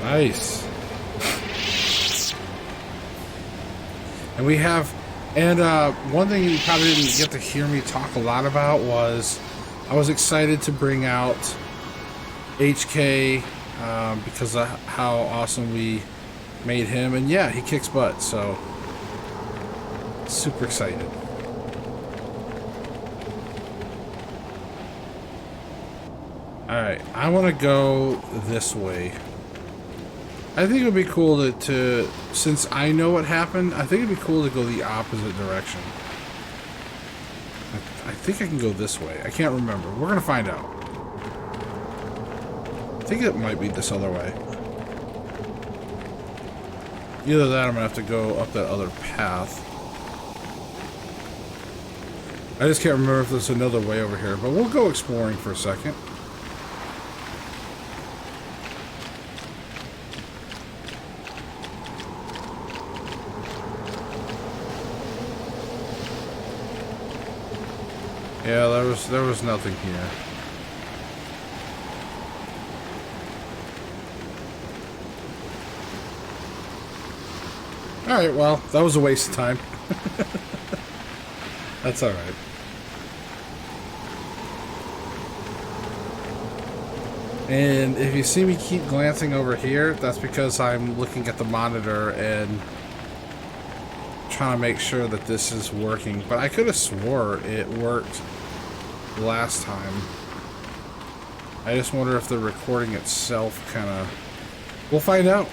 Nice. And we have, and one thing you probably didn't get to hear me talk a lot about was I was excited to bring out HK because of how awesome we made him, and yeah, he kicks butt, so super excited. Alright, I want to go this way. I think it would be cool to, since I know what happened, I think it would be cool to go the opposite direction. I think I can go this way. I can't remember. We're going to find out. I think it might be this other way. Either that or I'm going to have to go up that other path. I just can't remember if there's another way over here, but we'll go exploring for a second. Yeah, there was nothing here. Alright, well, that was a waste of time. That's alright. And if you see me keep glancing over here, that's because I'm looking at the monitor and trying to make sure that this is working. But I could have swore it worked last time. I just wonder if the recording itself kind of... We'll find out.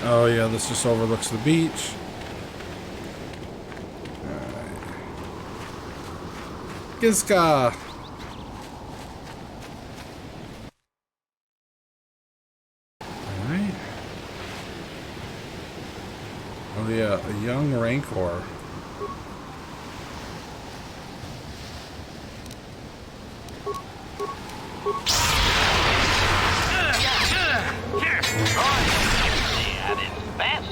Oh yeah, this just overlooks the beach. Alright. Gizka! Alright. Oh yeah, a young Rancor. At its best.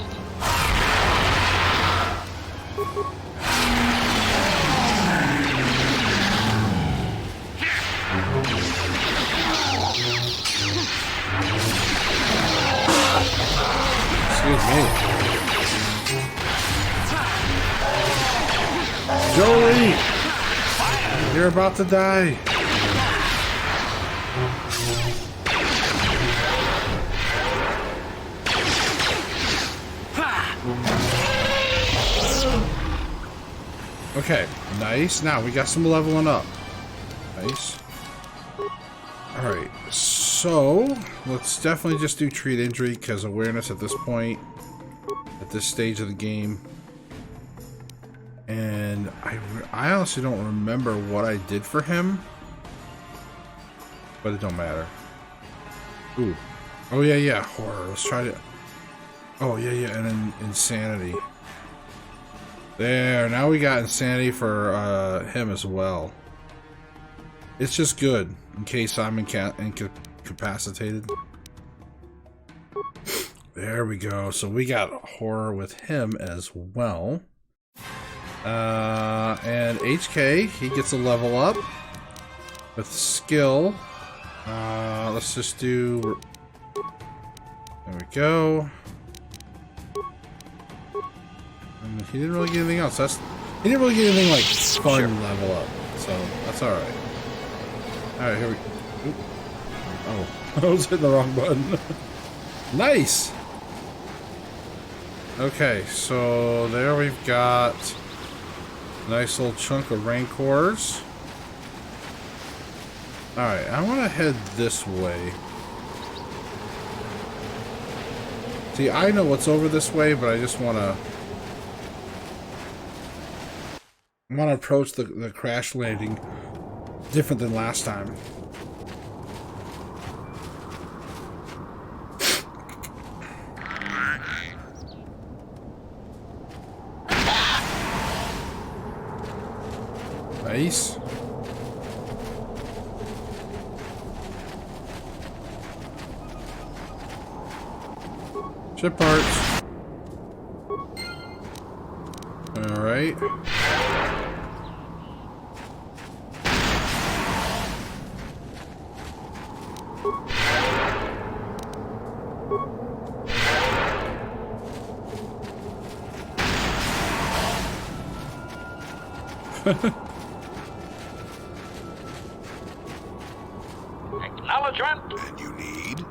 Excuse me. Jolie! You're about to die. Okay, nice. Now we got some leveling up. Nice. Alright, so let's definitely just do treat injury because awareness at this point, at this stage of the game. And I honestly don't remember what I did for him, but it don't matter. Ooh. Oh, yeah, horror. Let's try to... Oh, yeah, and then insanity. There, now we got insanity for him as well. It's just good in case I'm incapacitated. There we go. So we got horror with him as well. And HK, he gets a level up with skill. Let's just do... There we go. And he didn't really get anything else. He didn't really get anything like fun level up, so that's all right. All right, here we. Oop. Oh, I was hitting the wrong button. Nice. Okay, so there we've got a nice little chunk of RANCORS. All right, I want to head this way. See, I know what's over this way, but I just want to approach the crash landing different than last time. Nice. Ship parts. All right. Acknowledgement. And you need?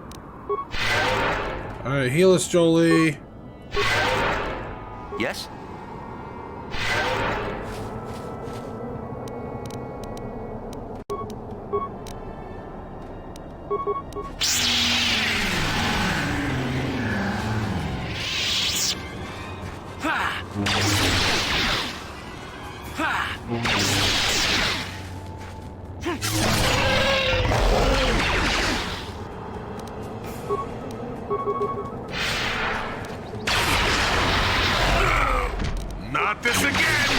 Alright, heal us, Jolie. Yes? Not this again!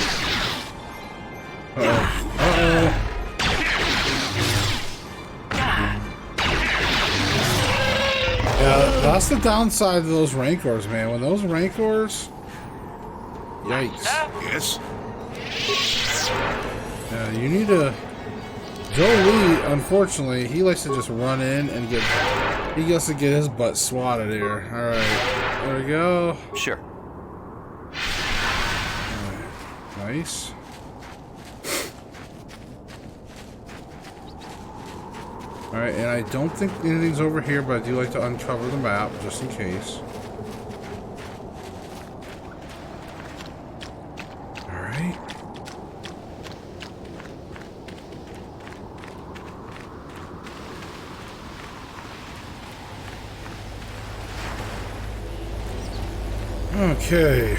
Yeah, that's the downside of those RANCORS, man. When those RANCORs... Yikes. Yes? Yeah, you need to... Jolie, unfortunately, he likes to just run in and get... He gets to get his butt swatted here. Alright, there we go. Sure. Right. Nice. Alright, and I don't think anything's over here, but I do like to uncover the map, just in case. Alright. Okay.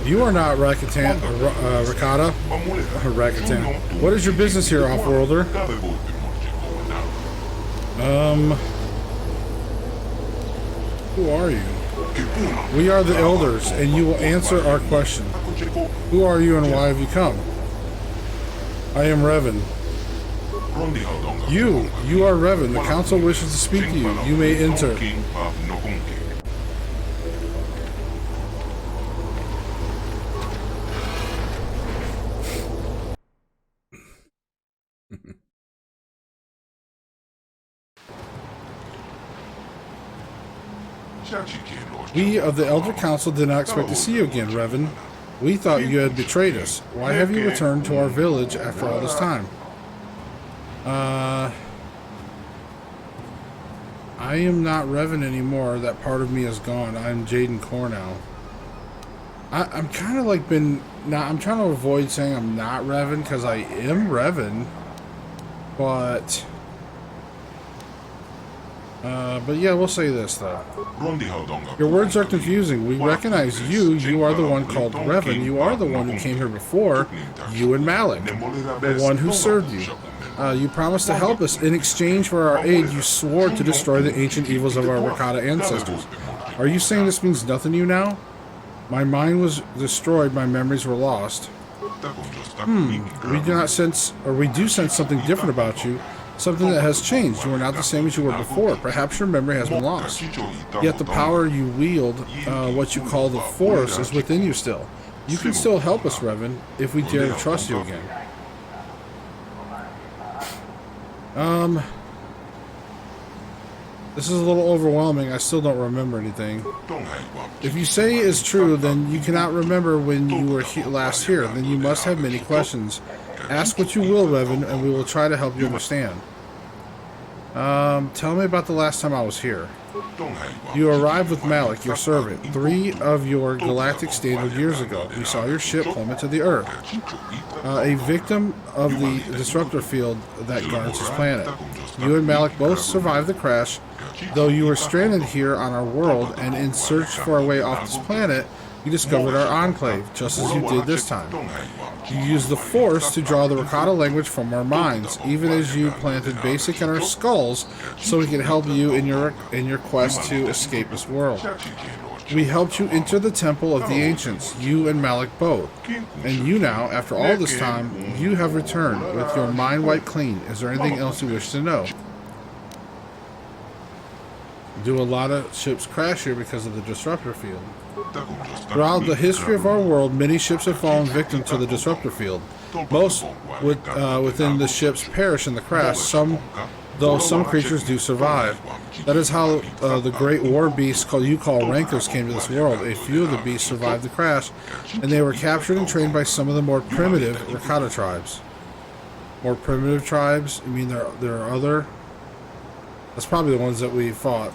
You are not Rakatan, Rakata. Rakatan. What is your business here, off-worlder? Who are you? We are the elders, and you will answer our question. Who are you and why have you come? I am Revan. You are Revan. The council wishes to speak to you. You may enter. We of the Elder Council did not expect to see you again, Revan. We thought you had betrayed us. Why have you returned to our village after all this time? I am not Revan anymore. That part of me is gone. I'm Jaden Core now. I'm kind of like I'm trying to avoid saying I'm not Revan because I am Revan. But yeah, we'll say this though. Your words are confusing. We recognize you. You are the one called Revan. You are the one who came here before. You and Malik, the one who served you. You promised to help us. In exchange for our aid, you swore to destroy the ancient evils of our Rakata ancestors. Are you saying this means nothing to you now? My mind was destroyed. My memories were lost. We do sense something different about you. Something that has changed. You are not the same as you were before. Perhaps your memory has been lost. Yet the power you wield, what you call the Force, is within you still. You can still help us, Revan, if we dare to trust you again. This is a little overwhelming. I still don't remember anything. If you say it is true, then you cannot remember when you were last here. Then you must have many questions. Ask what you will, Revan, and we will try to help you understand. Tell me about the last time I was here. You arrived with Malik, your servant, 3 of your galactic standard years ago. We saw your ship plummet to the Earth, a victim of the disruptor field that guards his planet. You and Malik both survived the crash, though you were stranded here on our world, and in search for a way off this planet, you discovered our enclave, just as you did this time. You used the Force to draw the Rakata language from our minds, even as you planted basic in our skulls, so we could help you in your quest to escape this world. We helped you enter the Temple of the Ancients, you and Malik both. And you now, after all this time, you have returned with your mind wiped clean. Is there anything else you wish to know? Do a lot of ships crash here because of the disruptor field? Throughout the history of our world, many ships have fallen victim to the disruptor field. Most within the ships perish in the crash, though some creatures do survive. That is how the great war beasts you call RANCORS came to this world. A few of the beasts survived the crash, and they were captured and trained by some of the more primitive Rakata tribes. More primitive tribes? You mean there are other? That's probably the ones that we fought.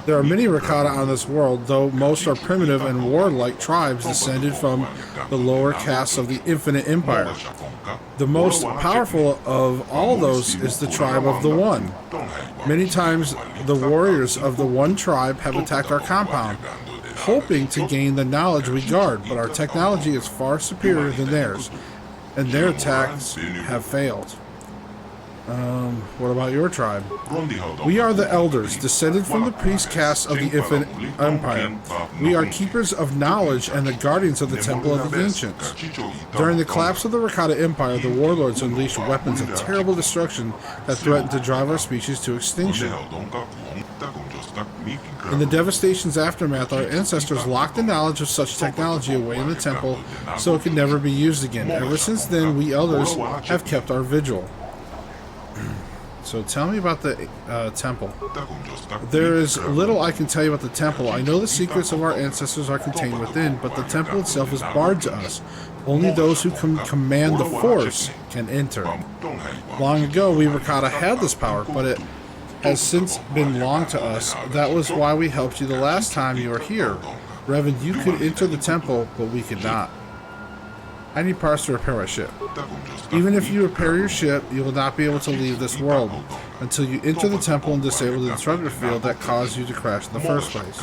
There are many Rakata on this world, though most are primitive and warlike tribes descended from the lower castes of the Infinite Empire. The most powerful of all those is the tribe of the One. Many times, the warriors of the One tribe have attacked our compound, hoping to gain the knowledge we guard, but our technology is far superior than theirs, and their attacks have failed. What about your tribe? We are the elders, descended from the priest caste of the Infinite Empire. We are keepers of knowledge and the guardians of the Temple of the Ancients. During the collapse of the Rakata Empire, the warlords unleashed weapons of terrible destruction that threatened to drive our species to extinction. In the devastation's aftermath, our ancestors locked the knowledge of such technology away in the temple so it could never be used again. Ever since then, we elders have kept our vigil. So tell me about the temple. There is little I can tell you about the temple. I know the secrets of our ancestors are contained within, but the temple itself is barred to us. Only those who can command the Force can enter. Long ago, we Rakata had this power, but it has since been long to us. That was why we helped you the last time you were here. Revan, you could enter the temple, but we could not. I need parts to repair my ship. Even if you repair your ship, you will not be able to leave this world until you enter the temple and disable the disruptor field that caused you to crash in the first place.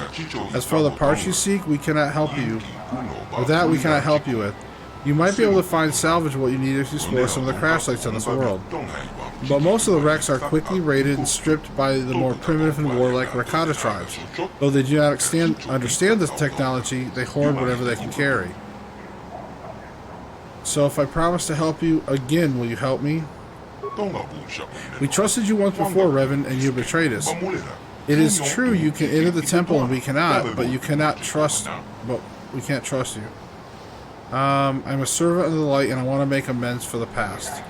As for the parts you seek, we cannot help you. Or that we cannot help you with. You might be able to find salvage what you need if you explore some of the crash sites on this world. but most of the wrecks are quickly raided and stripped by the more primitive and warlike Rakata tribes. Though they do not understand this technology, they hoard whatever they can carry. So if I promise to help you again, will you help me? We trusted you once before, Revan, and you betrayed us. It is true you can enter the temple and we cannot, but you cannot trust. But we can't trust you. I'm a servant of the light, and I want to make amends for the past.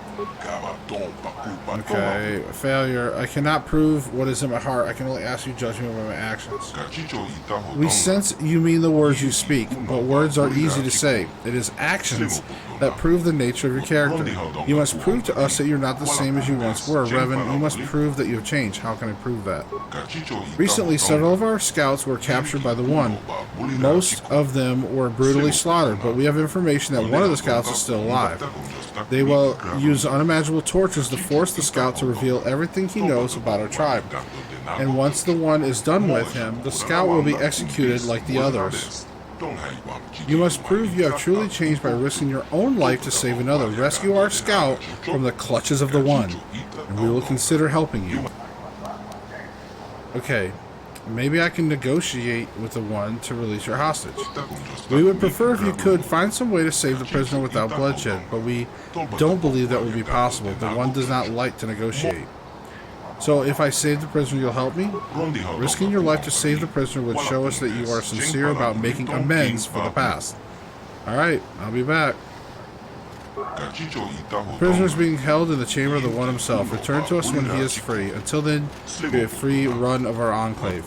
Okay, failure. I cannot prove what is in my heart. I can only ask you to judge me by my actions. We sense you mean the words you speak, but words are easy to say. It is actions that prove the nature of your character. You must prove to us that you're not the same as you once were, Revan. You must prove that you have changed. How can I prove that? Recently, several of our scouts were captured by the One. Most of them were brutally slaughtered, but we have information that one of the scouts is still alive. They will use unimaginable tortures to force the scout to reveal everything he knows about our tribe. And once the One is done with him, the scout will be executed like the others. You must prove you have truly changed by risking your own life to save another. Rescue our scout from the clutches of the One, and we will consider helping you. Okay, maybe I can negotiate with the One to release your hostage. We would prefer if you could find some way to save the prisoner without bloodshed, but we don't believe that will be possible. The One does not like to negotiate. So if I save the prisoner, you'll help me? Risking your life to save the prisoner would show us that you are sincere about making amends for the past. Alright, I'll be back. The prisoner is being held in the chamber of the One himself. Return to us when he is free. Until then, be a free run of our enclave.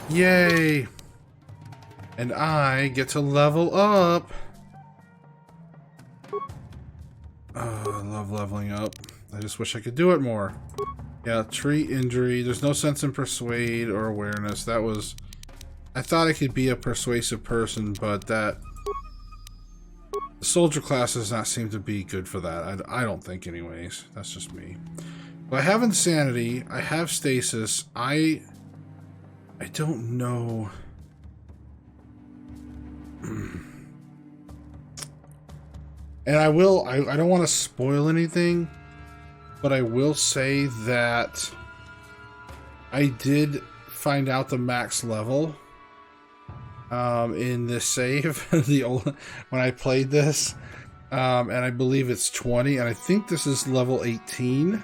Yay! And I get to level up. Oh, I love leveling up. I just wish I could do it more. Yeah, treat injury. There's no sense in persuade or awareness. That was... I thought I could be a persuasive person, but that... The soldier class does not seem to be good for that. I don't think anyways. That's just me. But I have insanity. I have stasis. I don't know... And I don't want to spoil anything, but I will say that I did find out the max level in this save when I played this, and I believe it's 20, and I think this is level 18,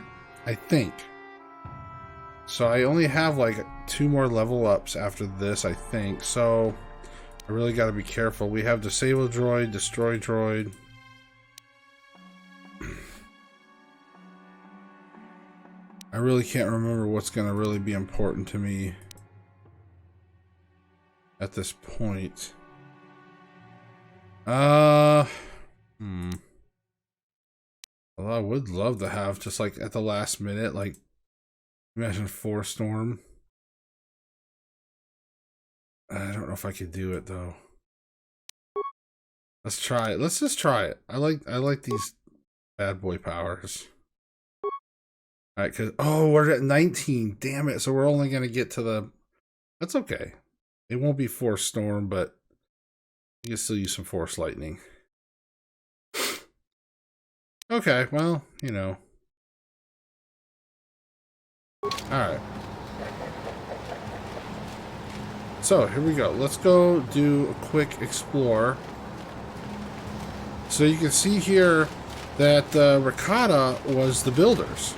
I think. So I only have like 2 more level ups after this, I think, so I really got to be careful. We have disable droid, destroy droid. I really can't remember what's going to really be important to me at this point. Well, I would love to have just like at the last minute, like imagine Force Storm. I don't know if I could do it though. Let's try it. Let's just try it. I like these bad boy powers. Alright, because... Oh, we're at 19. Damn it. So we're only going to get to the... That's okay. It won't be Force Storm, but you can still use some Force Lightning. Okay, well, you know. Alright. So, here we go. Let's go do a quick explore. So you can see here that Rakata was the builders.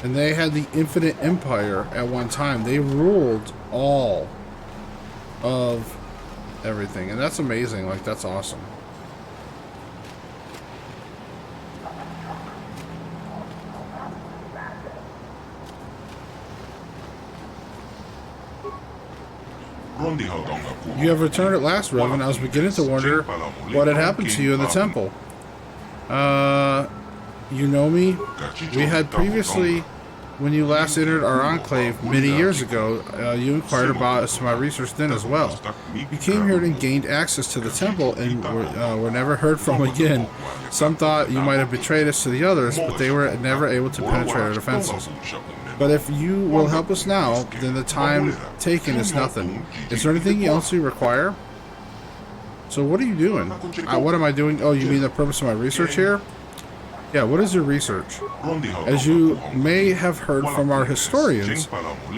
And they had the Infinite Empire at one time. They ruled all of everything. And that's amazing. Like, that's awesome. You have returned at last, Revan. I was beginning to wonder what had happened to you in the temple. You know me? We had previously, when you last entered our enclave many years ago, you inquired about us to my research then as well. You came here and gained access to the temple and were never heard from again. Some thought you might have betrayed us to the others, but they were never able to penetrate our defenses. But if you will help us now, then the time taken is nothing. Is there anything else you require? So what are you doing? What am I doing? Oh, you mean the purpose of my research here? Yeah, what is your research? As you may have heard from our historians,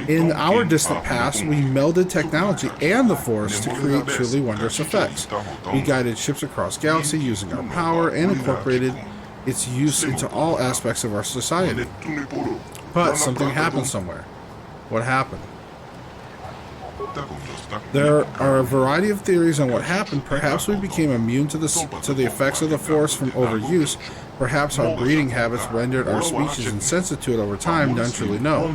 in our distant past, we melded technology and the Force to create truly wondrous effects. We guided ships across galaxy using our power and incorporated its use into all aspects of our society. But something happened somewhere. What happened? There are a variety of theories on what happened. Perhaps we became immune to the effects of the Force from overuse. Perhaps our breeding habits rendered our species insensitive to it over time. None truly know.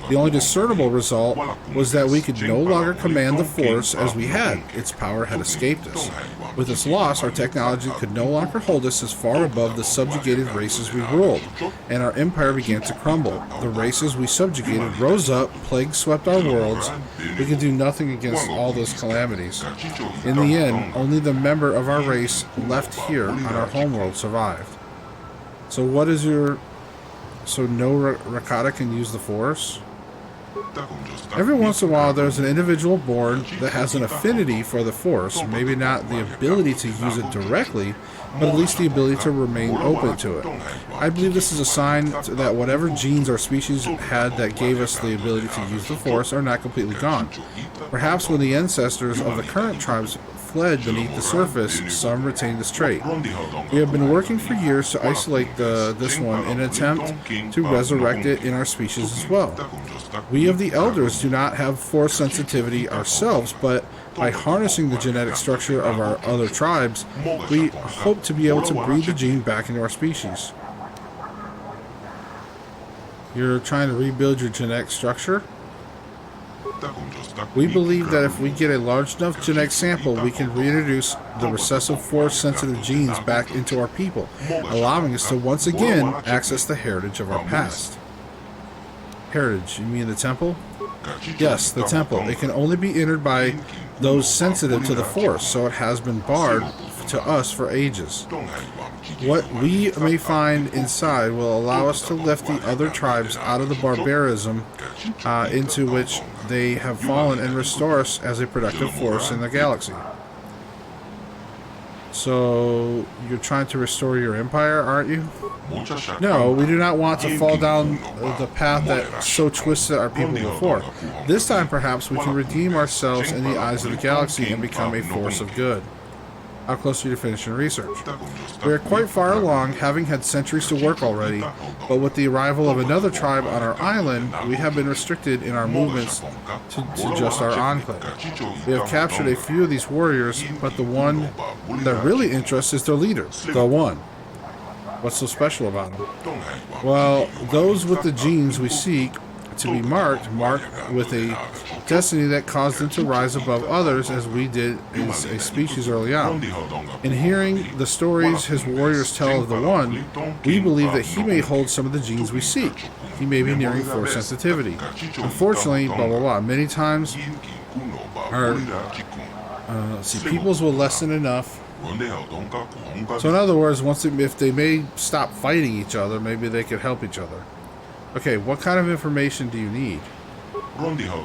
The only discernible result was that we could no longer command the Force as we had. Its power had escaped us. With its loss, our technology could no longer hold us as far above the subjugated races we ruled, and our empire began to crumble. The races we subjugated rose up, plague swept our worlds. We could do nothing against all those calamities. In the end, only the member of our race left here on our homeworld survived. So what is your... So no Rakata can use the Force? Every once in a while there's an individual born that has an affinity for the Force, maybe not the ability to use it directly, but at least the ability to remain open to it. I believe this is a sign that whatever genes our species had that gave us the ability to use the Force are not completely gone. Perhaps when the ancestors of the current tribes fled beneath the surface, some retained this trait. We have been working for years to isolate this one in an attempt to resurrect it in our species as well. We of the Elders do not have Force sensitivity ourselves, but by harnessing the genetic structure of our other tribes, we hope to be able to breed the gene back into our species. You're trying to rebuild your genetic structure? We believe that if we get a large enough genetic sample, we can reintroduce the recessive Force-sensitive genes back into our people, allowing us to once again access the heritage of our past. Heritage, you mean the temple? Yes, the temple. It can only be entered by those sensitive to the Force, so it has been barred to us for ages. What we may find inside will allow us to lift the other tribes out of the barbarism into which they have fallen and restore us as a productive force in the galaxy. So, you're trying to restore your empire, aren't you? No, we do not want to fall down the path that so twisted our people before. This time, perhaps, we can redeem ourselves in the eyes of the galaxy and become a force of good. How close are you to finishing research? We are quite far along, having had centuries to work already, but with the arrival of another tribe on our island, we have been restricted in our movements to just our enclave. We have captured a few of these warriors, but the one that really interests is their leader, the One. What's so special about him? Well, those with the genes we seek to be marked with a destiny that caused them to rise above others as we did as a species early on. In hearing the stories his warriors tell of the One, we believe that he may hold some of the genes we seek. He may be nearing Force sensitivity. Unfortunately, blah blah blah, many times our peoples will lessen enough. So in other words, if they may stop fighting each other, maybe they could help each other. Okay, what kind of information do you need?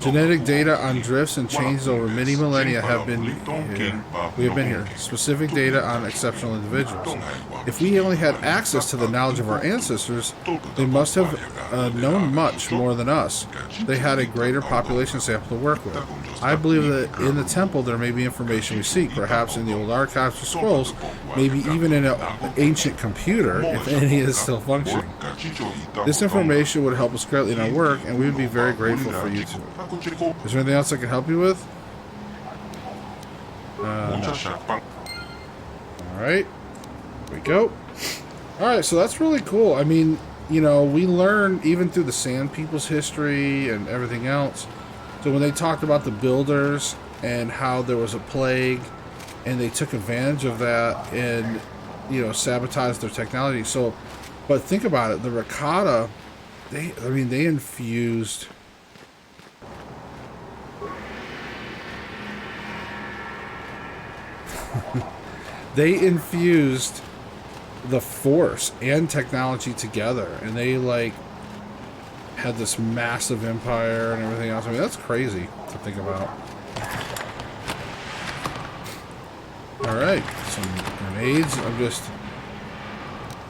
Genetic data on drifts and changes over many millennia have been here. We have been here. Specific data on exceptional individuals. If we only had access to the knowledge of our ancestors, they must have known much more than us. They had a greater population sample to work with. I believe that in the temple there may be information we seek, perhaps in the old archives or scrolls, maybe even in an ancient computer, if any is still functioning. This information would help us greatly in our work, and we would be very grateful for you. Is there anything else I can help you with? No. Alright. Here we go. Alright, so that's really cool. I mean, you know, we learn even through the Sand People's history and everything else. So when they talked about the builders and how there was a plague and they took advantage of that and, you know, sabotaged their technology. So, but think about it. The Rakata, they infused... They infused the Force and technology together, and they like had this massive empire and everything else. I mean, that's crazy to think about. Alright, some grenades. I'm just...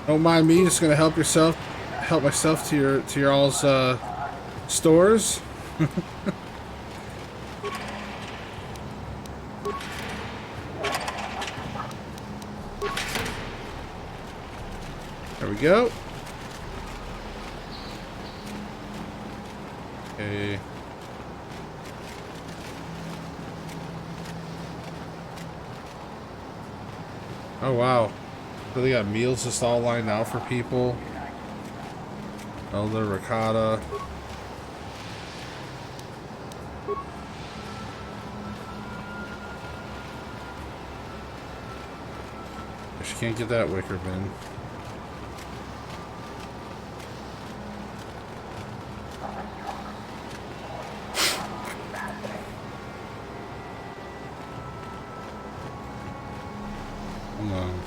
Don't mind me, just gonna help myself to your all's stores. There we go. Okay. Oh wow. So they got meals just all lined out for people. Elder ricotta. She can't get that wicker bin. Hold on.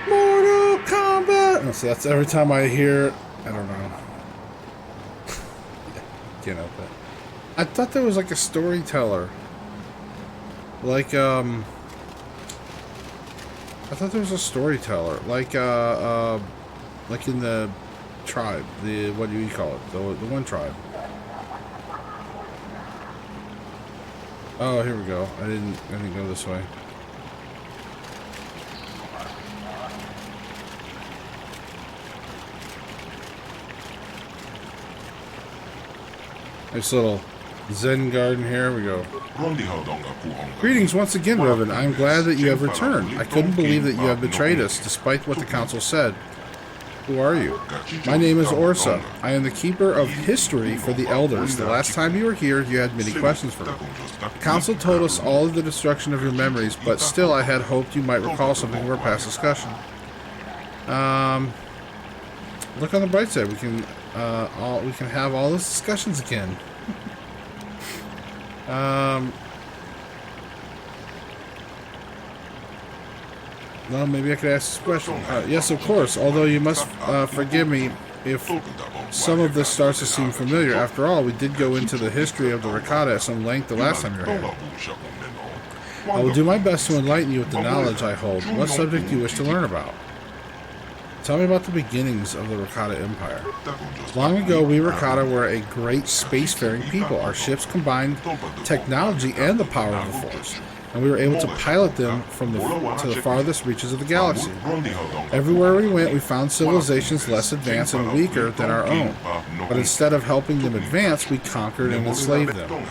Mortal Kombat! Oh, see, that's every time I hear... I don't know. Can't help it. I thought there was like a storyteller. Like, I thought there was a storyteller. Like in the tribe. The, what do you call it? The one tribe. Oh, here we go. I didn't go this way. Nice little Zen garden here. We go. Greetings once again, Reverend. I am glad that you have returned. I couldn't believe that you have betrayed us, despite what the council said. Who are you? My name is Orsa. I am the keeper of history for the elders. The last time you were here, you had many questions for me. The council told us all of the destruction of your memories, but still I had hoped you might recall something from our past discussion. Look on the bright side. We can have all those discussions again. Well, maybe I could ask this question. Yes, of course, although you must forgive me if some of this starts to seem familiar. After all, we did go into the history of the ricotta at some length the last time you were here. I will do my best to enlighten you with the knowledge I hold. What subject do you wish to learn about? Tell me about the beginnings of the Ricotta Empire. Long ago, we Ricotta were a great spacefaring people. Our ships combined technology and the power of the Force, and we were able to pilot them to the farthest reaches of the galaxy. Everywhere we went, we found civilizations less advanced and weaker than our own, but instead of helping them advance, we conquered and enslaved them.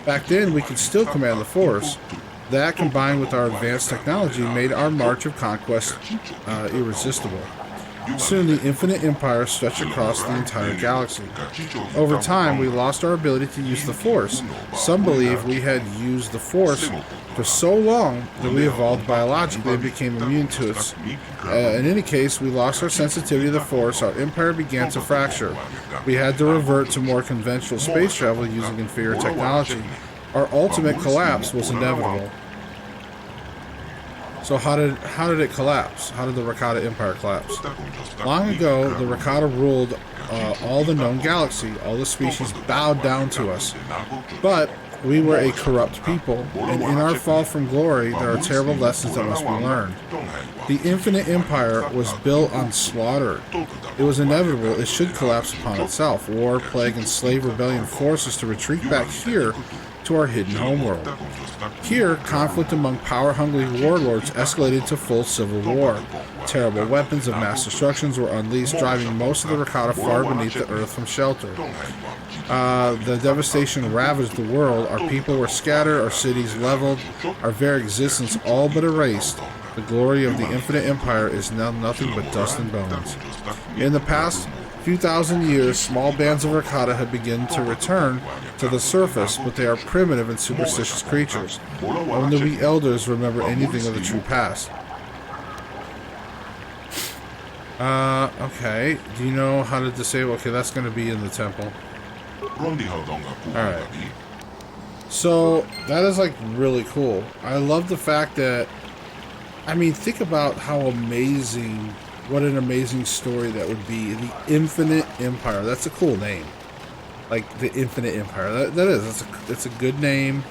Back then, we could still command the Force. That, combined with our advanced technology, made our march of conquest irresistible. Soon, the Infinite Empire stretched across the entire galaxy. Over time, we lost our ability to use the Force. Some believe we had used the Force for so long that we evolved biologically and became immune to it. In any case, we lost our sensitivity to the Force. Our empire began to fracture. We had to revert to more conventional space travel using inferior technology. Our ultimate collapse was inevitable. So how did it collapse? How did the Ricotta Empire collapse? Long ago, the Ricotta ruled all the known galaxy. All the species bowed down to us. But we were a corrupt people, and in our fall from glory, there are terrible lessons that must be learned. The Infinite Empire was built on slaughter. It was inevitable it should collapse upon itself. War, plague, and slave rebellion forced us to retreat back here to our hidden homeworld. Here, conflict among power-hungry warlords escalated to full civil war. Terrible weapons of mass destruction were unleashed, driving most of the Ricotta far beneath the earth from shelter. The devastation ravaged the world. Our people were scattered, our cities leveled, our very existence all but erased. The glory of the Infinite Empire is now nothing but dust and bones. In the past few thousand years, small bands of Ricotta have begun to return to the surface, but they are primitive and superstitious creatures. Only we elders remember anything of the true past. Okay. Do you know how to disable? Okay, that's going to be in the temple. Alright. So, that is like really cool. I love the fact that, I mean, think about how amazing what an amazing story that would be. The Infinite Empire. That's a cool name. Like, the Infinite Empire. That is. It's a good name.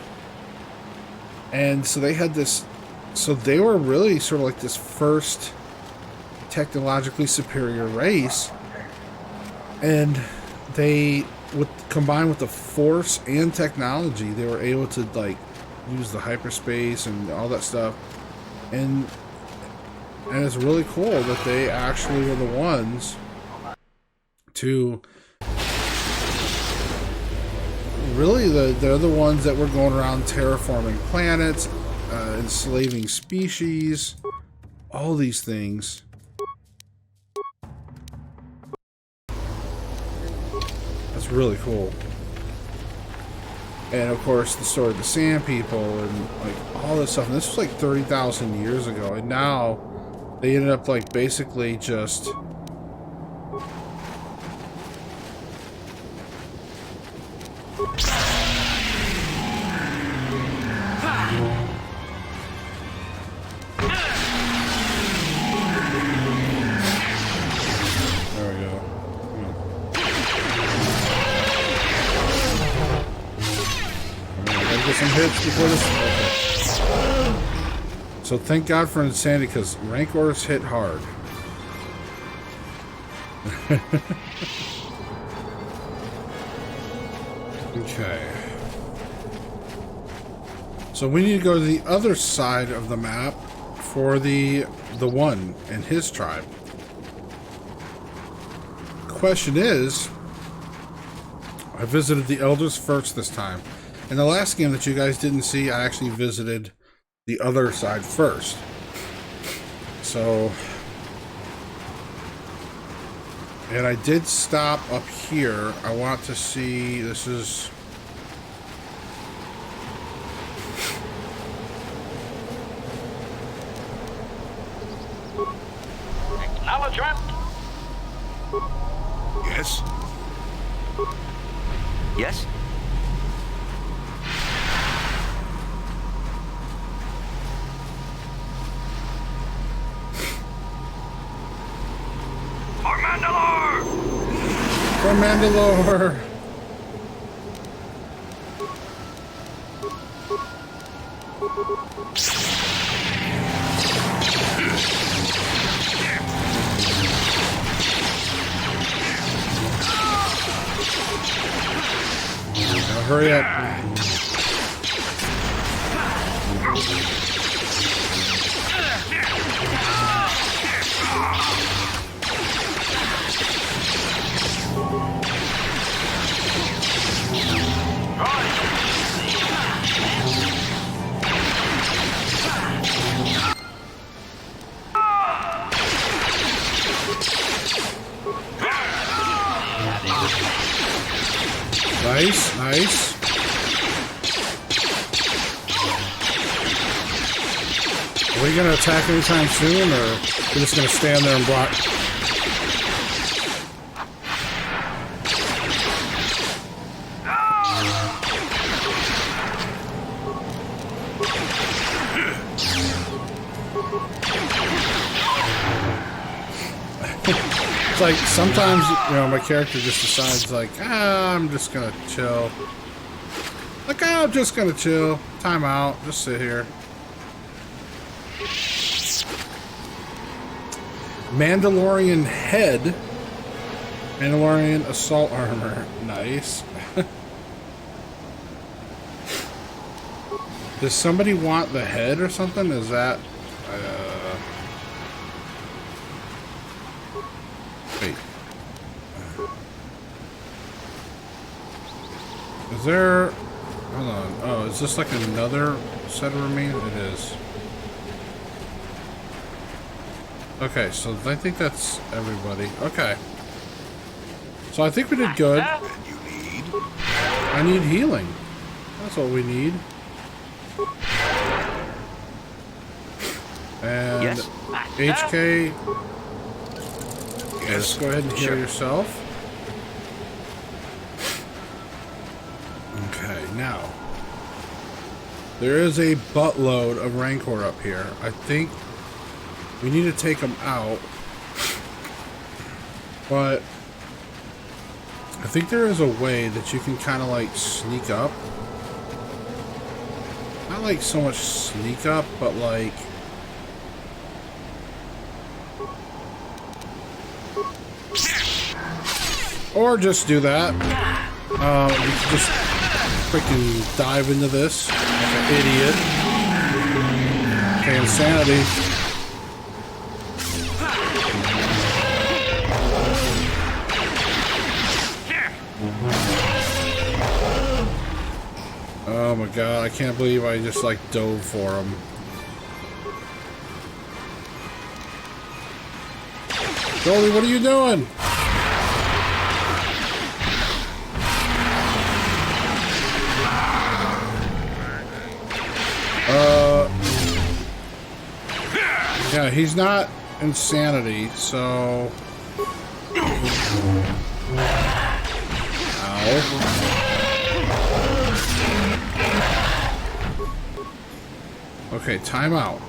And so they had this... So they were really sort of like this first technologically superior race. And they, combined with the Force and technology, they were able to, like, use the hyperspace and all that stuff. And it's really cool that they actually were the ones to... Really, they're the ones that were going around terraforming planets, enslaving species, all these things. That's really cool. And of course, the story of the Sand People and like all this stuff. And this was like 30,000 years ago, and now they ended up like basically just. Some hits before this. Okay. So thank God for insanity, because Rancors hit hard. Okay. So we need to go to the other side of the map for the one and his tribe. Question is, I visited the Elders first this time. In the last game that you guys didn't see, I actually visited the other side first. So, and I did stop up here. I want to see, this is... Acknowledgement. Yes? Yes? For Mandalore! Now hurry up. Nice, nice. Are we gonna attack anytime soon, or we're just gonna stand there and block? It's like sometimes, you know, my character just decides like, I'm just gonna chill. Like, I'm just gonna chill. Time out. Just sit here. Mandalorian head. Mandalorian assault armor. Nice. Does somebody want the head or something? Is that... Wait. Is there... Hold on. Oh, is this like another set of remains? It is. Okay, so I think that's everybody. Okay. So I think we did good. I need healing. That's what we need. And yes. HK, yes, go ahead and heal yourself. Okay, now there is a buttload of Rancor up here. I think we need to take them out. But I think there is a way that you can kind of like sneak up. Not like so much sneak up, but like or just do that. You can just freaking dive into this like an idiot. Okay, insanity. Oh my god, I can't believe I just like dove for him. Jolie, what are you doing? Yeah, he's not insanity, so... Ow. Okay, time out.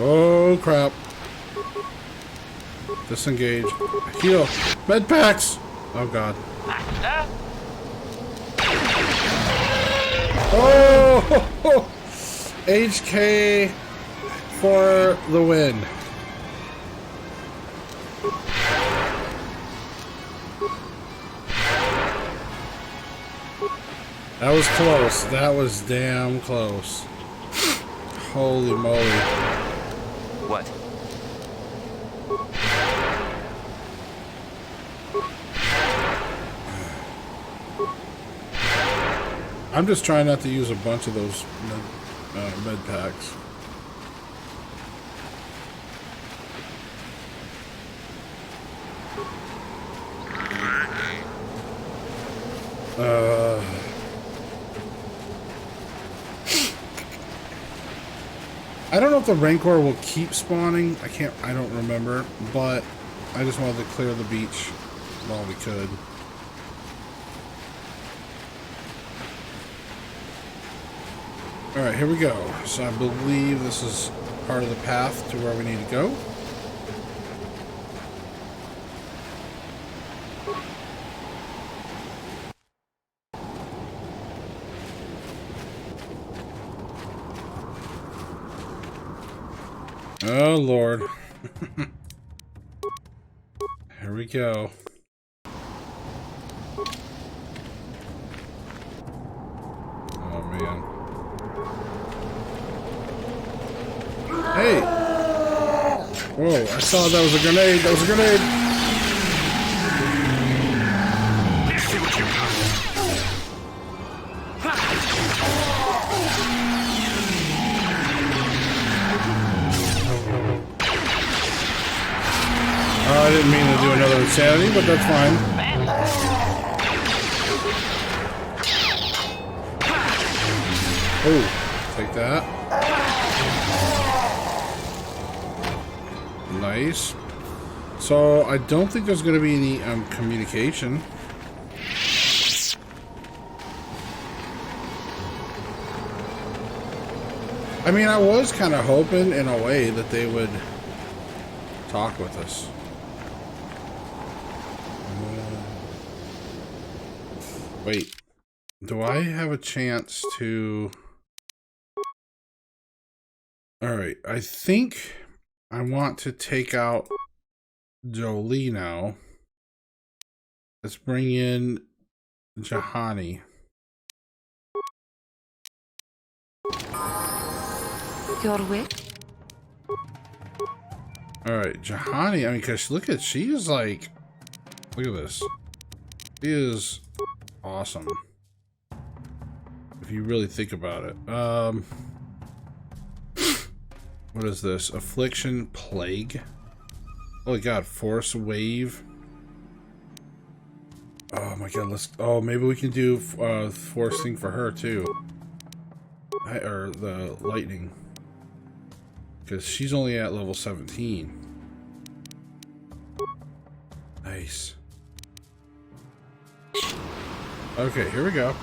Oh crap. Disengage. Heal. Med packs! Oh god. Oh! HK for the win. That was close. That was damn close. Holy moly. What? I'm just trying not to use a bunch of those med packs. I don't know if the Rancor will keep spawning. I don't remember, but I just wanted to clear the beach while we could. Alright, here we go. So I believe this is part of the path to where we need to go. Oh, Lord. Here we go. Oh, man. Hey! Whoa, I saw that was a grenade. That was a grenade! Let's see what you got. I didn't mean to do another insanity, but that's fine. Oh, take that. Nice. So, I don't think there's going to be any communication. I mean, I was kind of hoping, in a way, that they would talk with us. Wait, do I have a chance to... Alright, I think I want to take out Jolie now. Let's bring in Jahani. Your way? Alright, Jahani, I mean, because look at, she is like... Look at this. She is awesome. If you really think about it. What is this? Affliction, Plague. Oh my god, Force Wave. Oh my god, let's... Oh, maybe we can do Force thing for her too. Or the Lightning. Because she's only at level 17. Nice. Okay, here we go.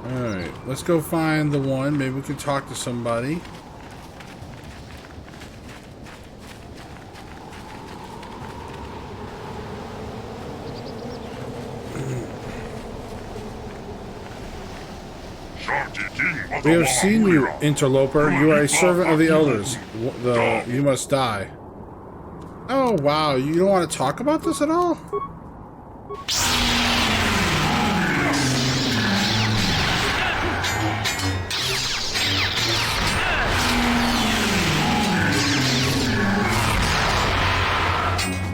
Alright, let's go find the one. Maybe we can talk to somebody. We have seen you, interloper. You are a servant of the elders. You must die. Oh, wow. You don't want to talk about this at all?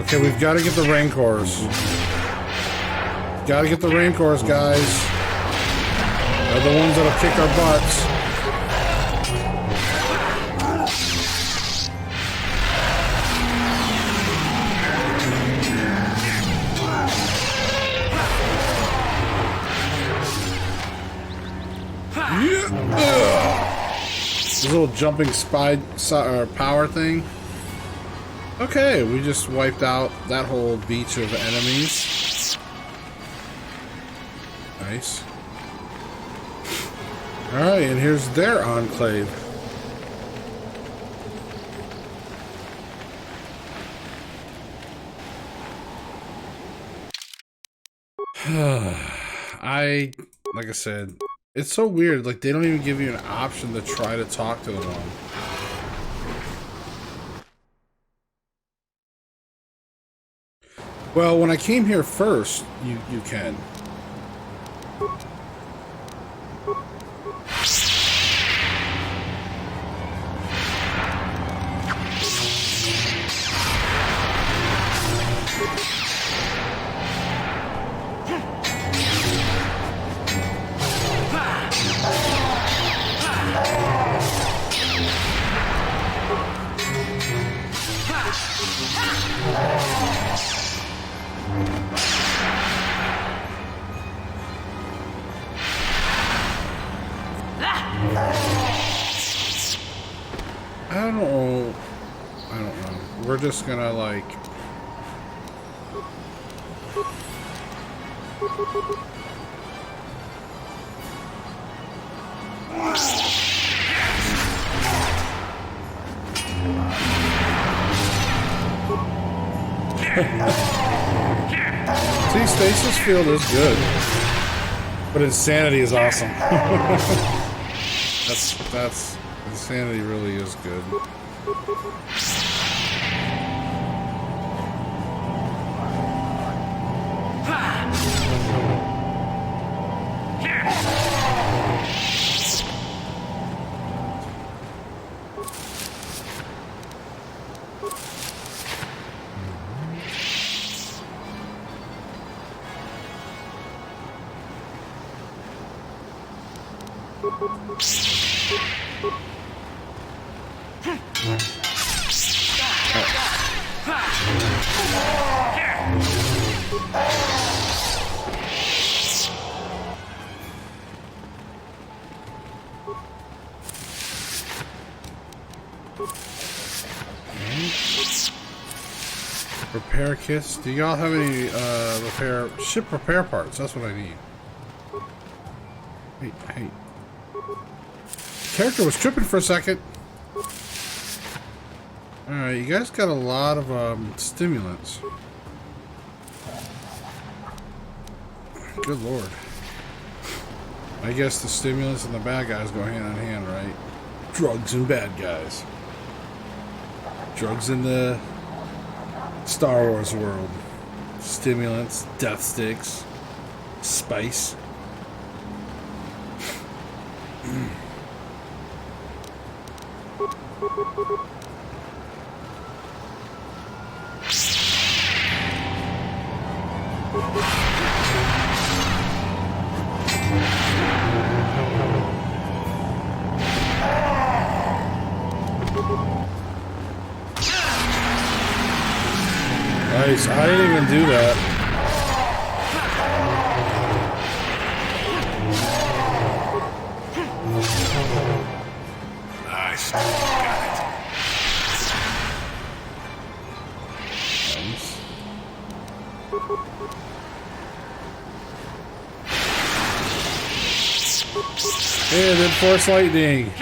Okay, we've got to get the RANCORS. Got to get the RANCORs, guys. They're the ones that'll kick our butts. This little jumping power thing. Okay, we just wiped out that whole beach of enemies. Nice. Alright, and here's their enclave. Like I said, it's so weird. Like, they don't even give you an option to try to talk to the one. Well, when I came here first, you can. I don't know. We're just gonna like... See, stasis field is good, but insanity is awesome. that's insanity really is good. Repair kits. Do y'all have any ship repair parts? That's what I need. Hey. Character was tripping for a second. Alright, you guys got a lot of stimulants. Good lord. I guess the stimulants and the bad guys go hand in hand, right? Drugs and bad guys. Drugs in the Star Wars world. Stimulants, death sticks, spice. Nice, I didn't even do that. Nice. Got it. Nice. Hey, then force lightning.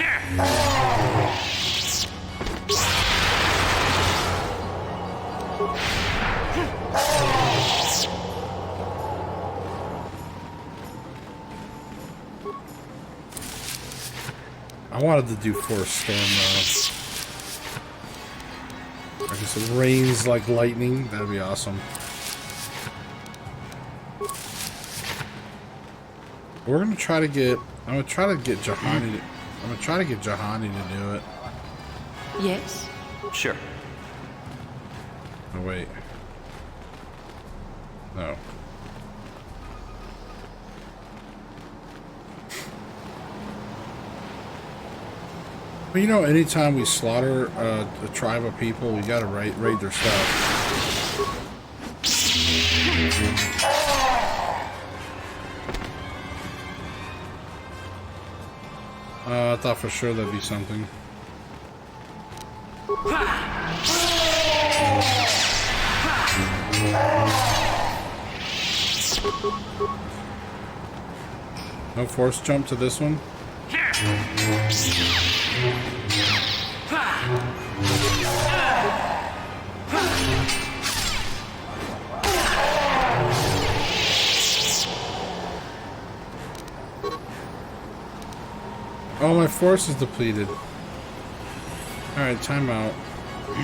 I wanted to do force storm though. I guess it rains like lightning. That'd be awesome. We're gonna try to get. I'm gonna try to get Jahani. I'm gonna try to get Jahani to do it. Yes. Sure. Oh wait. No. But you know, anytime we slaughter a tribe of people, we gotta raid their stuff. I thought for sure that'd be something. No force jump to this one? Oh, my force is depleted. Alright, time out. Let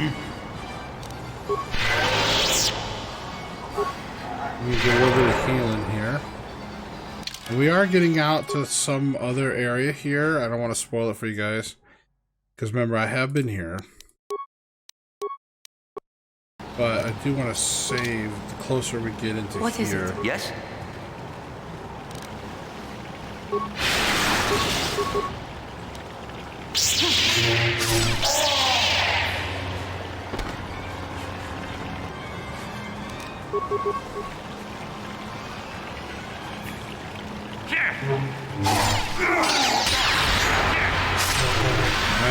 me get a little bit of healing here. And we are getting out to some other area here. I don't want to spoil it for you guys. Because remember, I have been here. But I do want to save the closer we get into What here. is it? Yes?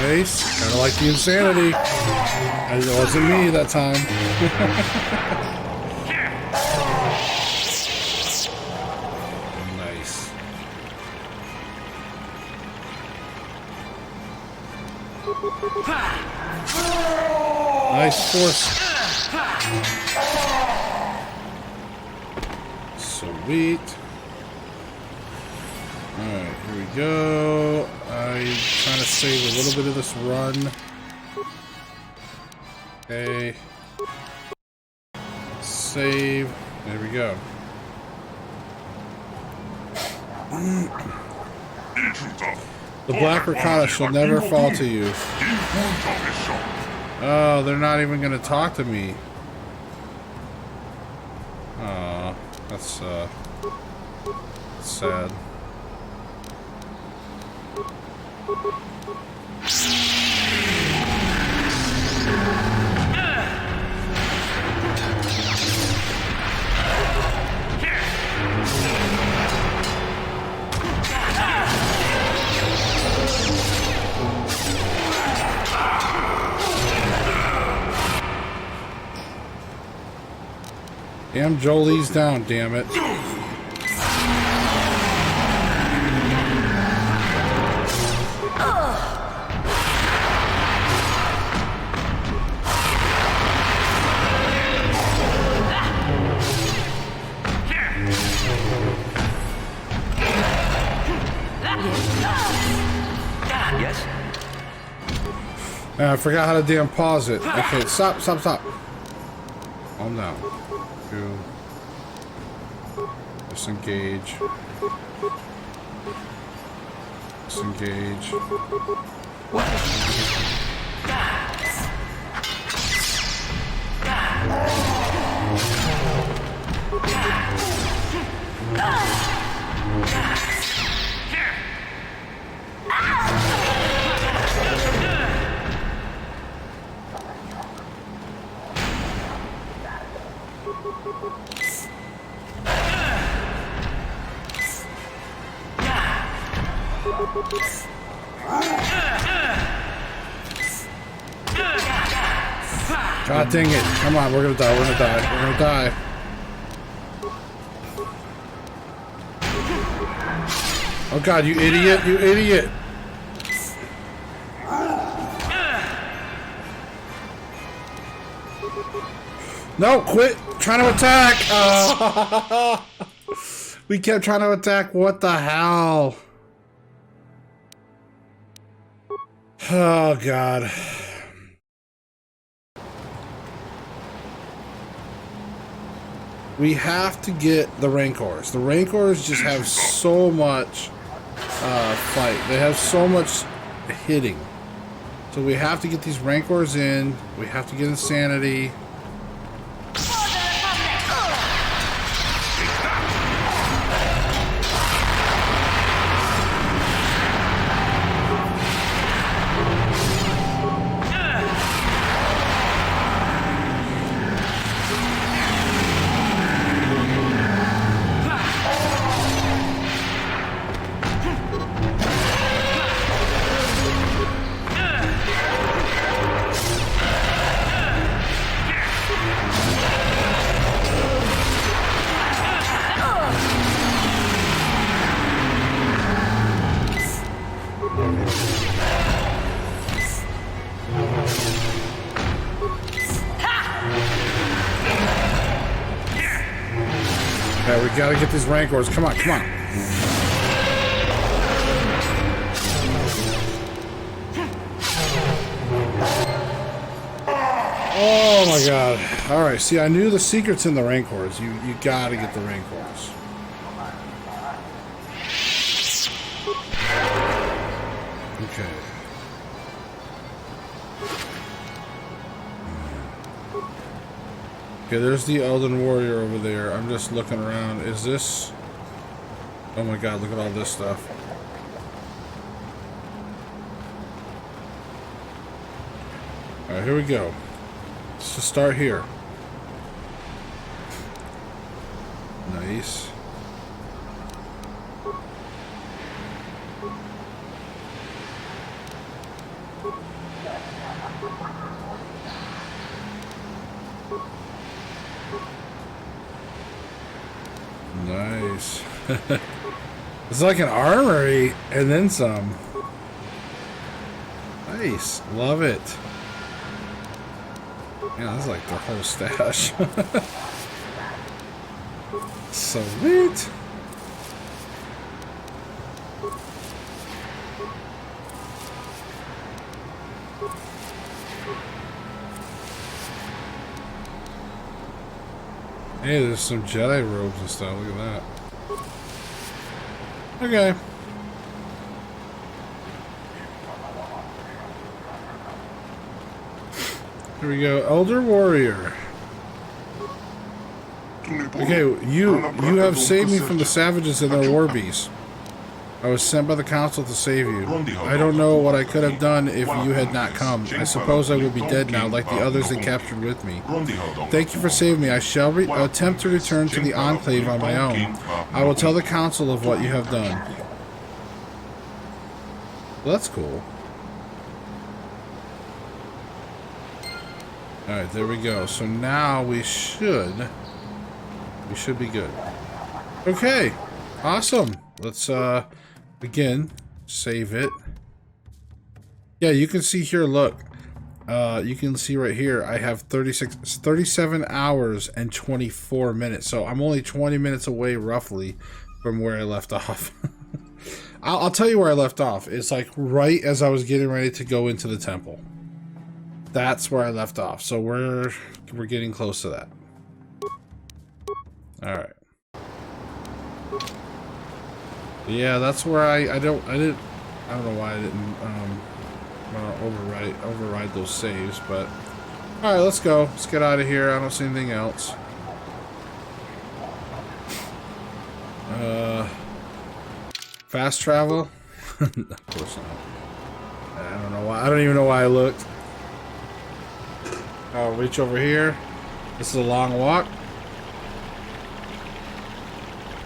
Nice. Kind of like the insanity. And it wasn't me that time. Nice. Nice force. Sweet. Alright, here we go. I'm trying to save a little bit of this run. Okay. Save. There we go. The Black Ricotta shall never fall to you. Oh, they're not even going to talk to me. Aw, that's sad. Damn, Jolie's down, damn it. Yes? I forgot how to damn pause it. Okay, stop. Calm down. Disengage. Disengage. What? God dang it. Come on, we're gonna die, we're gonna die, we're gonna die. Oh god, you idiot, you idiot! No, quit trying to attack! Oh. We kept trying to attack, what the hell? Oh god. We have to get the RANCORS. The RANCORs just have so much fight. They have so much hitting. So we have to get these RANCORs in. We have to get insanity. Okay, we gotta get these RANCORs. Come on, come on. Oh my god. Alright, see, I knew the secret's in the RANCORs. You gotta get the RANCORs. Okay. Okay, there's the Elden Warrior over there. I'm just looking around. Is this... Oh my god, look at all this stuff. Alright, here we go. Let's just start here. Nice. Nice. It's like an armory and then some. Nice. Love it. Yeah, that's like their whole stash. Sweet. Hey, there's some Jedi robes and stuff. Look at that. Okay. Here we go. Elder Warrior. Okay, you have saved me from the savages and their war beasts. I was sent by the council to save you. I don't know what I could have done if you had not come. I suppose I would be dead now, like the others they captured with me. Thank you for saving me. I shall attempt to return to the Enclave on my own. I will tell the council of what you have done. Well, that's cool. Alright, there we go. So now we should be good. Okay. Awesome. Let's again save it. Yeah, you can see here, look. You can see right here I have 37 hours and 24 minutes. So I'm only 20 minutes away roughly from where I left off. I'll tell you where I left off. It's like right as I was getting ready to go into the temple. That's where I left off. So we're getting close to that. All right. Yeah, that's where I don't know why I didn't override those saves, but all right, let's go. Let's get out of here. I don't see anything else. Fast travel? Of course not. I don't know why. I don't even know why I looked. I'll reach over here. This is a long walk.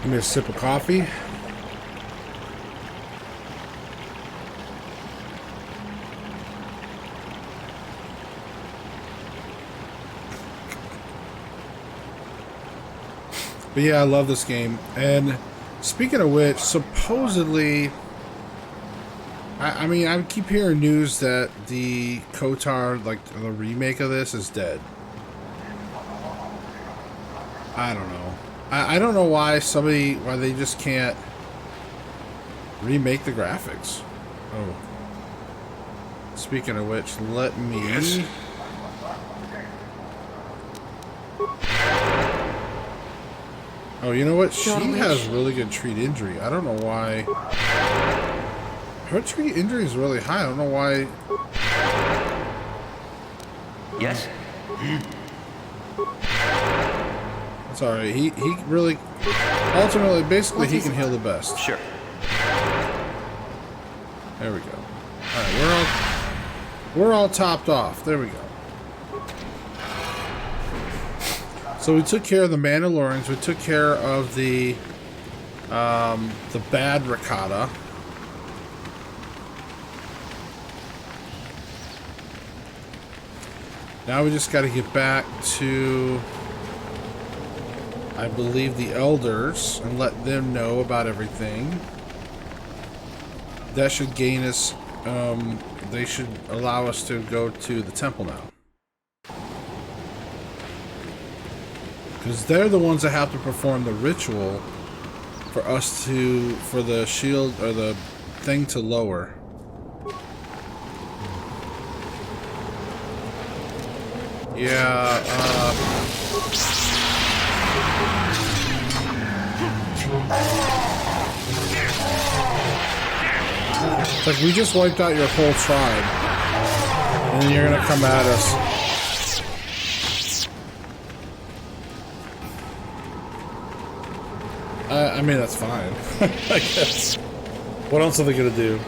Give me a sip of coffee. But yeah, I love this game. And speaking of which, supposedly, I mean, I keep hearing news that the KOTOR, like the remake of this, is dead. I don't know. I don't know why they just can't remake the graphics. Oh. Speaking of which, let me... Yes. Oh, you know what? She has really good treat injury. I don't know why. Her treat injury is really high. I don't know why. Yes? It's alright. He really... Ultimately, basically, he can heal the best. Sure. There we go. Alright, we're all topped off. There we go. So we took care of the Mandalorians. We took care of the bad ricotta. Now we just got to get back to, I believe, the elders and let them know about everything. That should gain us, they should allow us to go to the temple now. Because they're the ones that have to perform the ritual for us to, for the shield or the thing to lower. Yeah, it's like we just wiped out your whole tribe, and then you're gonna come at us. I mean, that's fine. I guess. What else are they gonna do?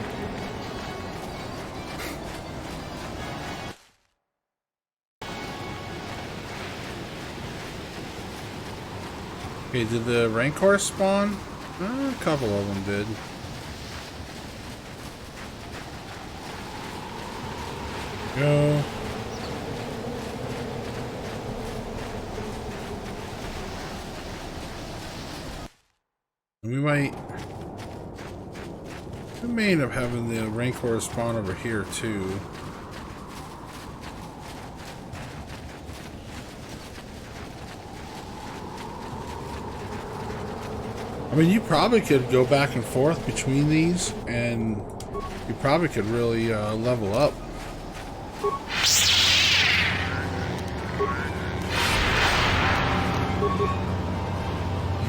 Okay, did the RANCORS spawn? A couple of them did. Go. We may end up having the RANCORS spawn over here too. I mean, you probably could go back and forth between these, and you probably could really level up.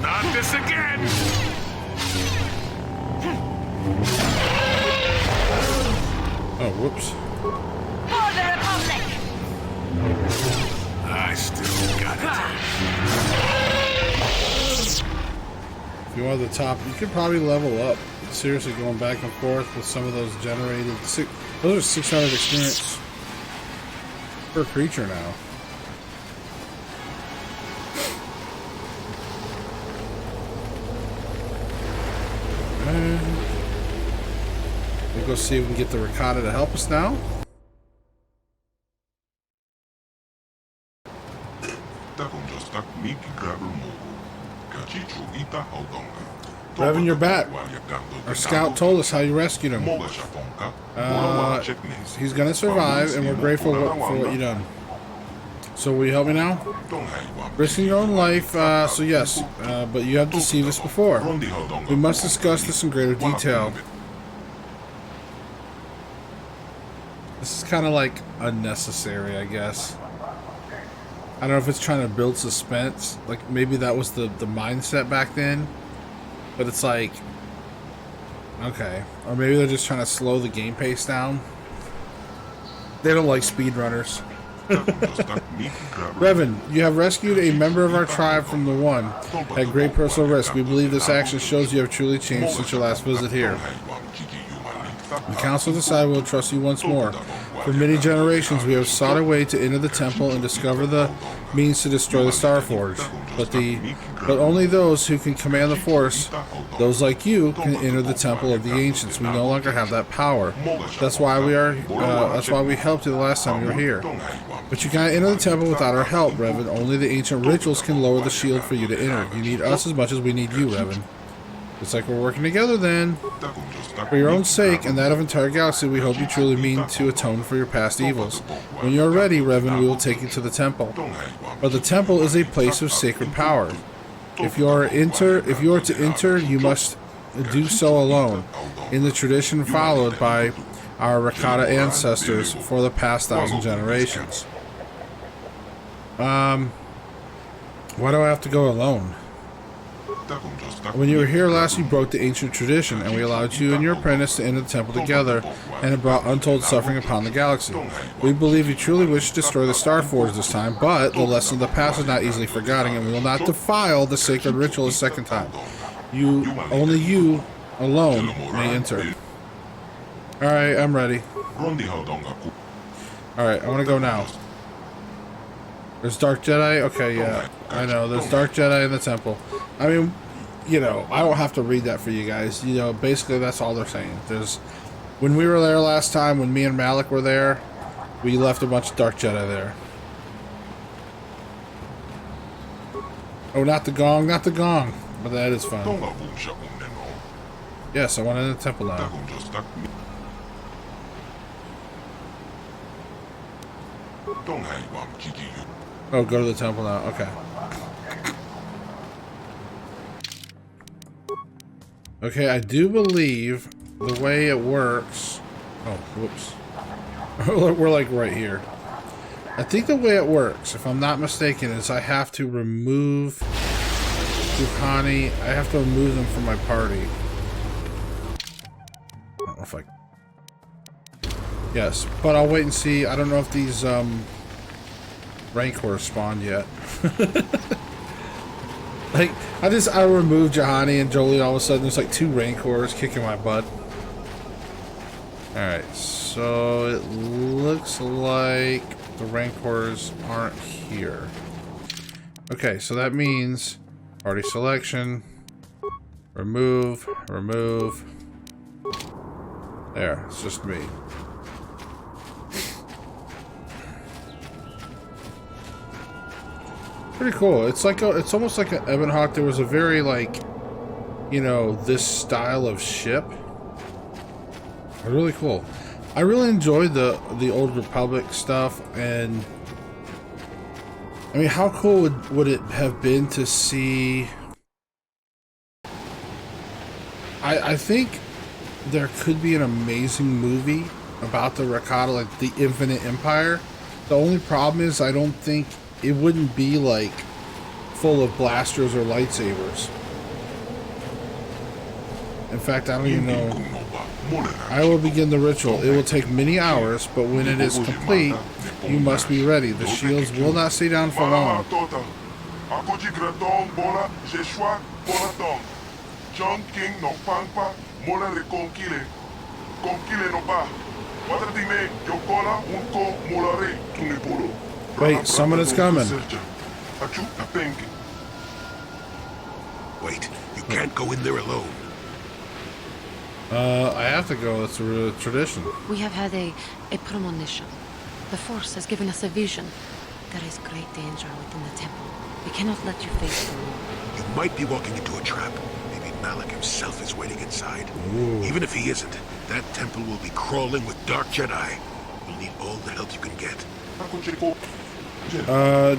Not this again! Oh, whoops. For the Republic! I still got it. If you want the top, you could probably level up. Seriously, going back and forth with some of those generated... Those are 600 experience per creature now. We'll go see if we can get the ricotta to help us now. Revan, you're back. Our scout told us how you rescued him. He's gonna survive, and we're grateful for what you've done. So will you help me now? Risking your own life, so yes, but you have deceived us before. We must discuss this in greater detail. This is kind of like unnecessary, I guess. I don't know if it's trying to build suspense. Like, maybe that was the mindset back then. But it's like... Okay. Or maybe they're just trying to slow the game pace down. They don't like speedrunners. Revan, you have rescued a member of our tribe from the One at great personal risk. We believe this action shows you have truly changed since your last visit here. The council decided we'll trust you once more. For many generations, we have sought a way to enter the temple and discover the means to destroy the Starforge. But only those who can command the Force, those like you, can enter the temple of the ancients. We no longer have that power. That's why we helped you the last time you were here. But you can't enter the temple without our help, Revan. Only the ancient rituals can lower the shield for you to enter. You need us as much as we need you, Revan. Looks like we're working together then. For your own sake and that of entire galaxy, we hope you truly mean to atone for your past evils. When you are ready, Revan, we will take you to the temple. But the temple is a place of sacred power. If you are to enter, you must do so alone, in the tradition followed by our Rakata ancestors for the past 1,000 generations. Why do I have to go alone? When you were here last, you broke the ancient tradition, and we allowed you and your apprentice to enter the temple together, and it brought untold suffering upon the galaxy. We believe you truly wish to destroy the Starforge this time, but the lesson of the past is not easily forgotten, and we will not defile the sacred ritual a second time. Only you alone may enter. Alright, I'm ready. Alright, I want to go now. There's Dark Jedi? Okay, yeah. I know, there's Dark Jedi in the temple. I mean, you know, I don't have to read that for you guys. You know, basically that's all they're saying. When we were there last time, when me and Malik were there, we left a bunch of Dark Jedi there. Oh, not the gong, not the gong. But that is fun. Yes, I want to enter the temple now. Oh, go to the temple now. Okay. Okay, I do believe the way it works... Oh, whoops. We're like right here. I think the way it works, if I'm not mistaken, is I have to remove Juhani. I have to remove them from my party. I don't know if I... Yes, but I'll wait and see. I don't know if these RANCORS spawned yet. Like, I removed Juhani and Jolie, all of a sudden there's like 2 RANCORS kicking my butt. Alright, so it looks like the RANCORS aren't here. Okay, so that means party selection, remove. There, it's just me. Pretty cool. It's like it's almost like an Ebon Hawk. There was a very like, you know, this style of ship. Really cool. I really enjoyed the Old Republic stuff, and I mean, how cool would it have been to see? I think there could be an amazing movie about the Rakata, like the Infinite Empire. The only problem is I don't think it wouldn't be like full of blasters or lightsabers. In fact, I don't even know. I will begin the ritual. It will take many hours, but when it is complete, you must be ready. The shields will not stay down for long. Wait, someone is coming. Wait, you can't go in there alone. I have to go. It's a tradition. We have had a premonition. The Force has given us a vision. There is great danger within the temple. We cannot let you face it alone. You might be walking into a trap. Maybe Malik himself is waiting inside. Ooh. Even if he isn't, that temple will be crawling with Dark Jedi. You'll need all the help you can get.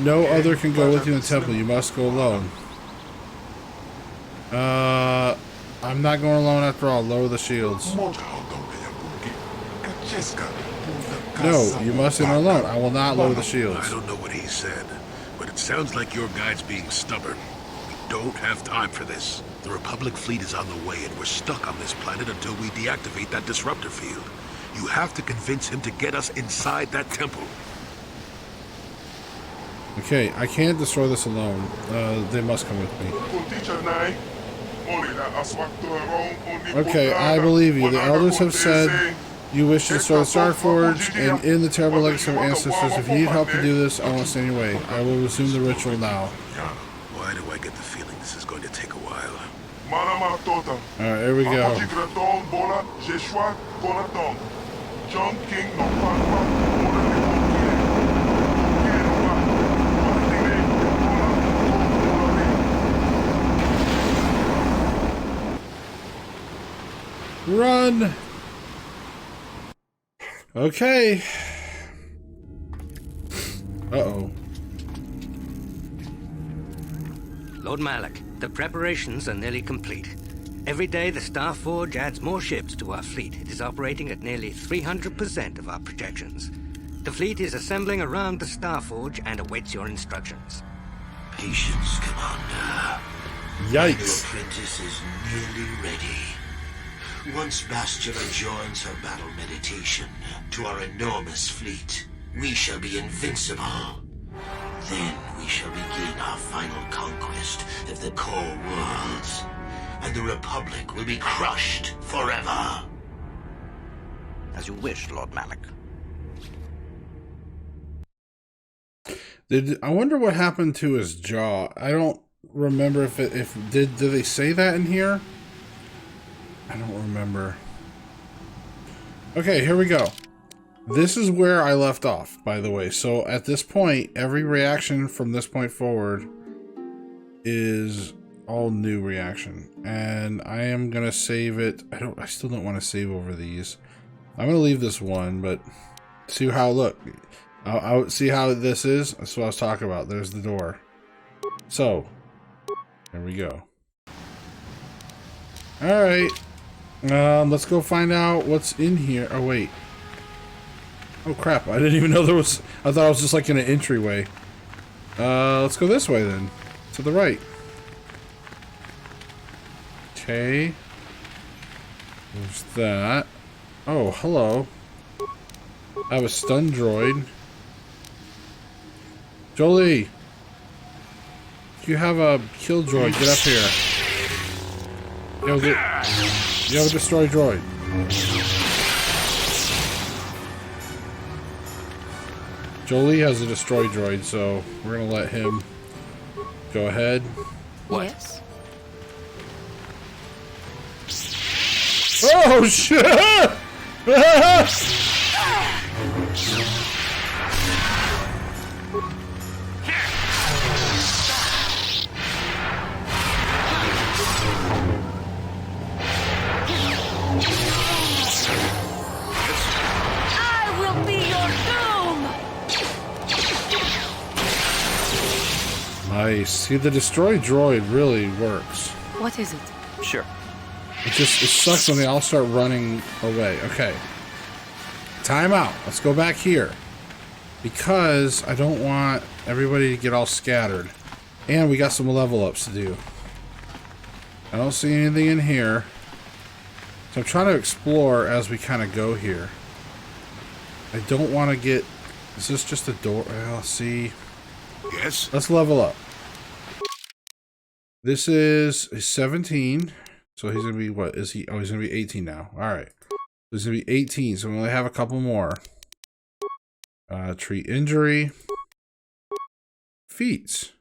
No other can go with you in the temple. You must go alone. I'm not going alone after all. Lower the shields. No, you must enter alone. I will not lower the shields. I don't know what he said, but it sounds like your guide's being stubborn. We don't have time for this. The Republic fleet is on the way, and we're stuck on this planet until we deactivate that disruptor field. You have to convince him to get us inside that temple. Okay, I can't destroy this alone. They must come with me. Okay, I believe you. The elders have said You wish to destroy the Starforge and end the terrible legacy of our ancestors. If you need help to do this, I won't stand in your way. I will resume the ritual now. Why do I get the feeling this is going to take a while? Alright, here we go. Run! Okay. Uh-oh. Lord Malak, the preparations are nearly complete. Every day the Starforge adds more ships to our fleet. It is operating at nearly 300% of our projections. The fleet is assembling around the Starforge and awaits your instructions. Patience, Commander. Yikes. Your apprentice is nearly ready. Once Bastila joins her battle meditation to our enormous fleet, we shall be invincible. Then we shall begin our final conquest of the core worlds, and the Republic will be crushed forever. As you wish, Lord Malak. I wonder what happened to his jaw. I don't remember did they say that in here? I don't remember. Okay, here we go. This is where I left off, by the way. So at this point, every reaction from this point forward is all new reaction. And I am gonna save it. I still don't want to save over these. I'm gonna leave this one, but see how I'll see how this is. That's what I was talking about. There's the door. So there we go. Alright. Let's go find out what's in here. Oh, wait. Oh, crap. I didn't even know there was... I thought I was just, like, in an entryway. Let's go this way, then. To the right. Okay. There's that. Oh, hello. I have a stun droid. Jolie! You have a kill droid. Get up here. You have a destroy droid. Jolie has a destroy droid, so we're gonna let him go ahead. What? Yes. Oh shit! Nice. See, the destroy droid really works. What is it? Sure. It sucks when they all start running away. Okay. Time out. Let's go back here. Because I don't want everybody to get all scattered. And we got some level ups to do. I don't see anything in here. So I'm trying to explore as we kind of go here. I don't want to get... Is this just a door? Well, see. Yes? Let's level up. This is 17. So he's going to be, what is he? Oh, he's going to be 18 now. Alright. He's going to be 18, so we only have a couple more. Treat injury. Feats.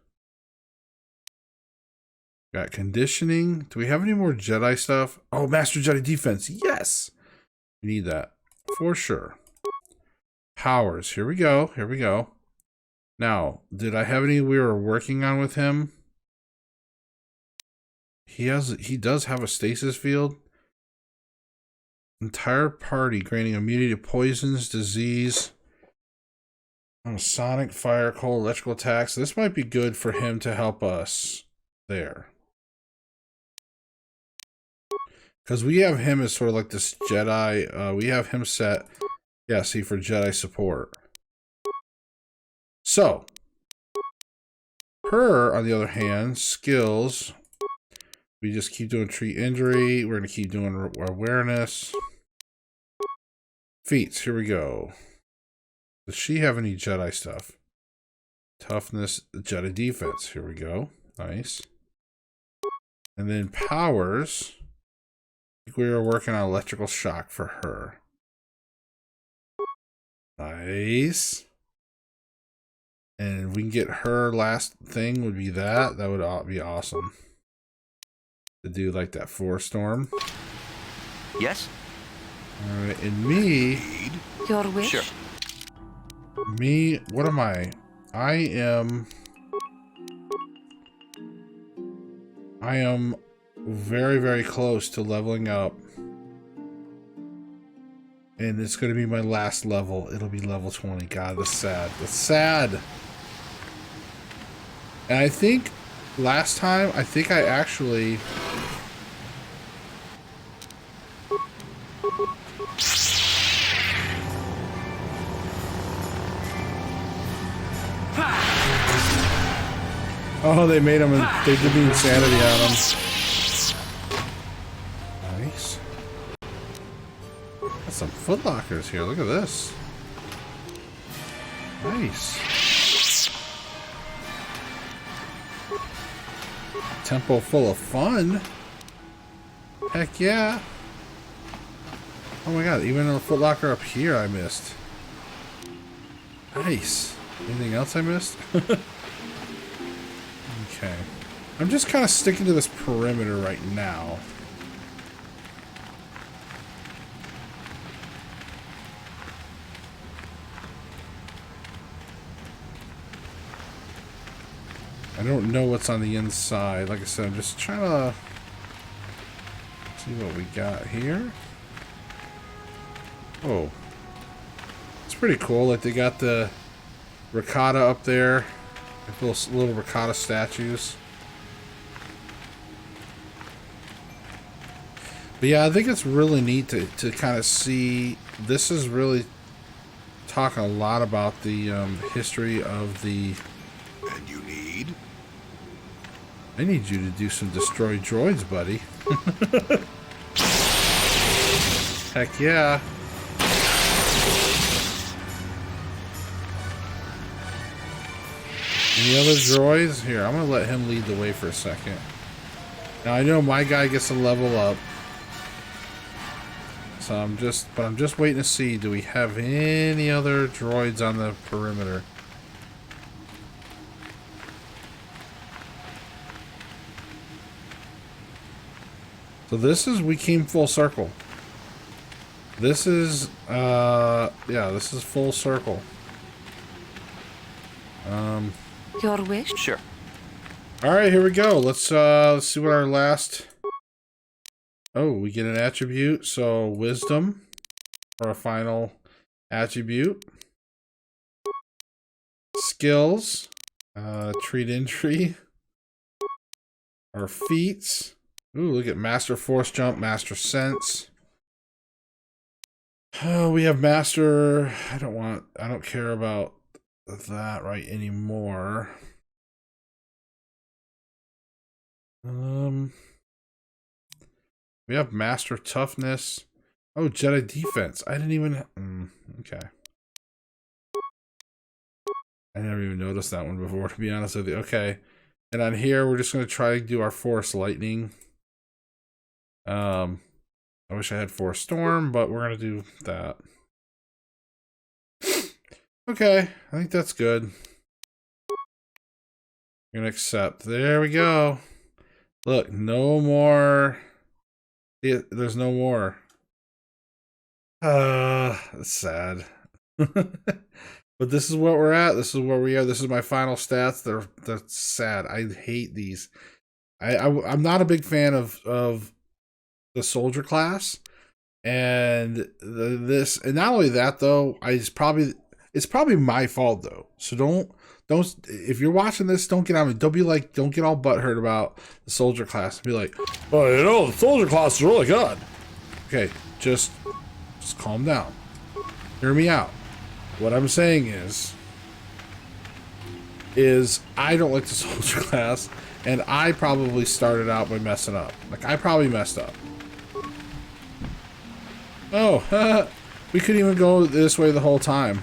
Got conditioning. Do we have any more Jedi stuff? Oh, Master Jedi Defense. Yes! We need that. For sure. Powers. Here we go. Here we go. Now, did I have any we were working on with him? He does have a stasis field. Entire party granting immunity to poisons, disease, sonic, fire, cold, electrical attacks. This might be good for him to help us there. Because we have him as sort of like this Jedi. We have him set, yeah, see, for Jedi support. So, her, on the other hand, skills. We just keep doing treat injury. We're going to keep doing awareness. Feats, here we go. Does she have any Jedi stuff? Toughness, Jedi defense. Here we go. Nice. And then powers. I think we were working on electrical shock for her. Nice. And if we can get her last thing would be that. That would be awesome. To do like that 4-storm. Yes? Alright, and me... Your wish? Sure. Me, what am I? I am very, very close to leveling up. And it's going to be my last level. It'll be level 20. God, that's sad. That's sad. And I think last time, I actually... Oh, they made him, they did the insanity on him. Nice. Got some footlockers here, look at this. Nice. Temple full of fun. Heck yeah. Oh my god, even a footlocker up here I missed. Nice. Anything else I missed? Okay. I'm just kind of sticking to this perimeter right now. I don't know what's on the inside. Like I said, I'm just trying to see what we got here. Oh. It's pretty cool. Like they got the ricotta up there. Little ricotta statues. But yeah, I think it's really neat to kind of see. This is really talking a lot about the history of the... And you need? I need you to do some destroy droids, buddy. Heck yeah. Any other droids? Here, I'm gonna let him lead the way for a second. Now I know my guy gets a level up. So I'm just waiting to see, do we have any other droids on the perimeter? So this is, we came full circle. This is, yeah, this is full circle. Your wish? Sure. Alright, here we go. Let's see what our last... Oh, we get an attribute. So, wisdom for our final attribute. Skills. Treat entry. Our feats. Ooh, look at Master Force Jump, Master Sense. Oh, we have Master... I don't care about that right anymore. We have Master Toughness. Oh, Jedi Defense. I didn't even... okay. I never even noticed that one before, to be honest with you. Okay. And on here, we're just going to try to do our Force Lightning. I wish I had Force Storm, but we're going to do that. Okay. I think that's good. I'm going to accept. There we go. Look, no more... There's no more. That's sad. But this is what we're at. This is where we are. This is my final stats. They're sad. I hate these. I'm not a big fan of the soldier class, and this. And not only that though, it's probably my fault though. So don't. If you're watching this, don't get on me. Don't get all butthurt about the soldier class. Be like, oh, you know, the soldier class is really good. Okay, just calm down. Hear me out. What I'm saying is I don't like the soldier class, and I probably started out by messing up. Like, I probably messed up. Oh, we couldn't even go this way the whole time.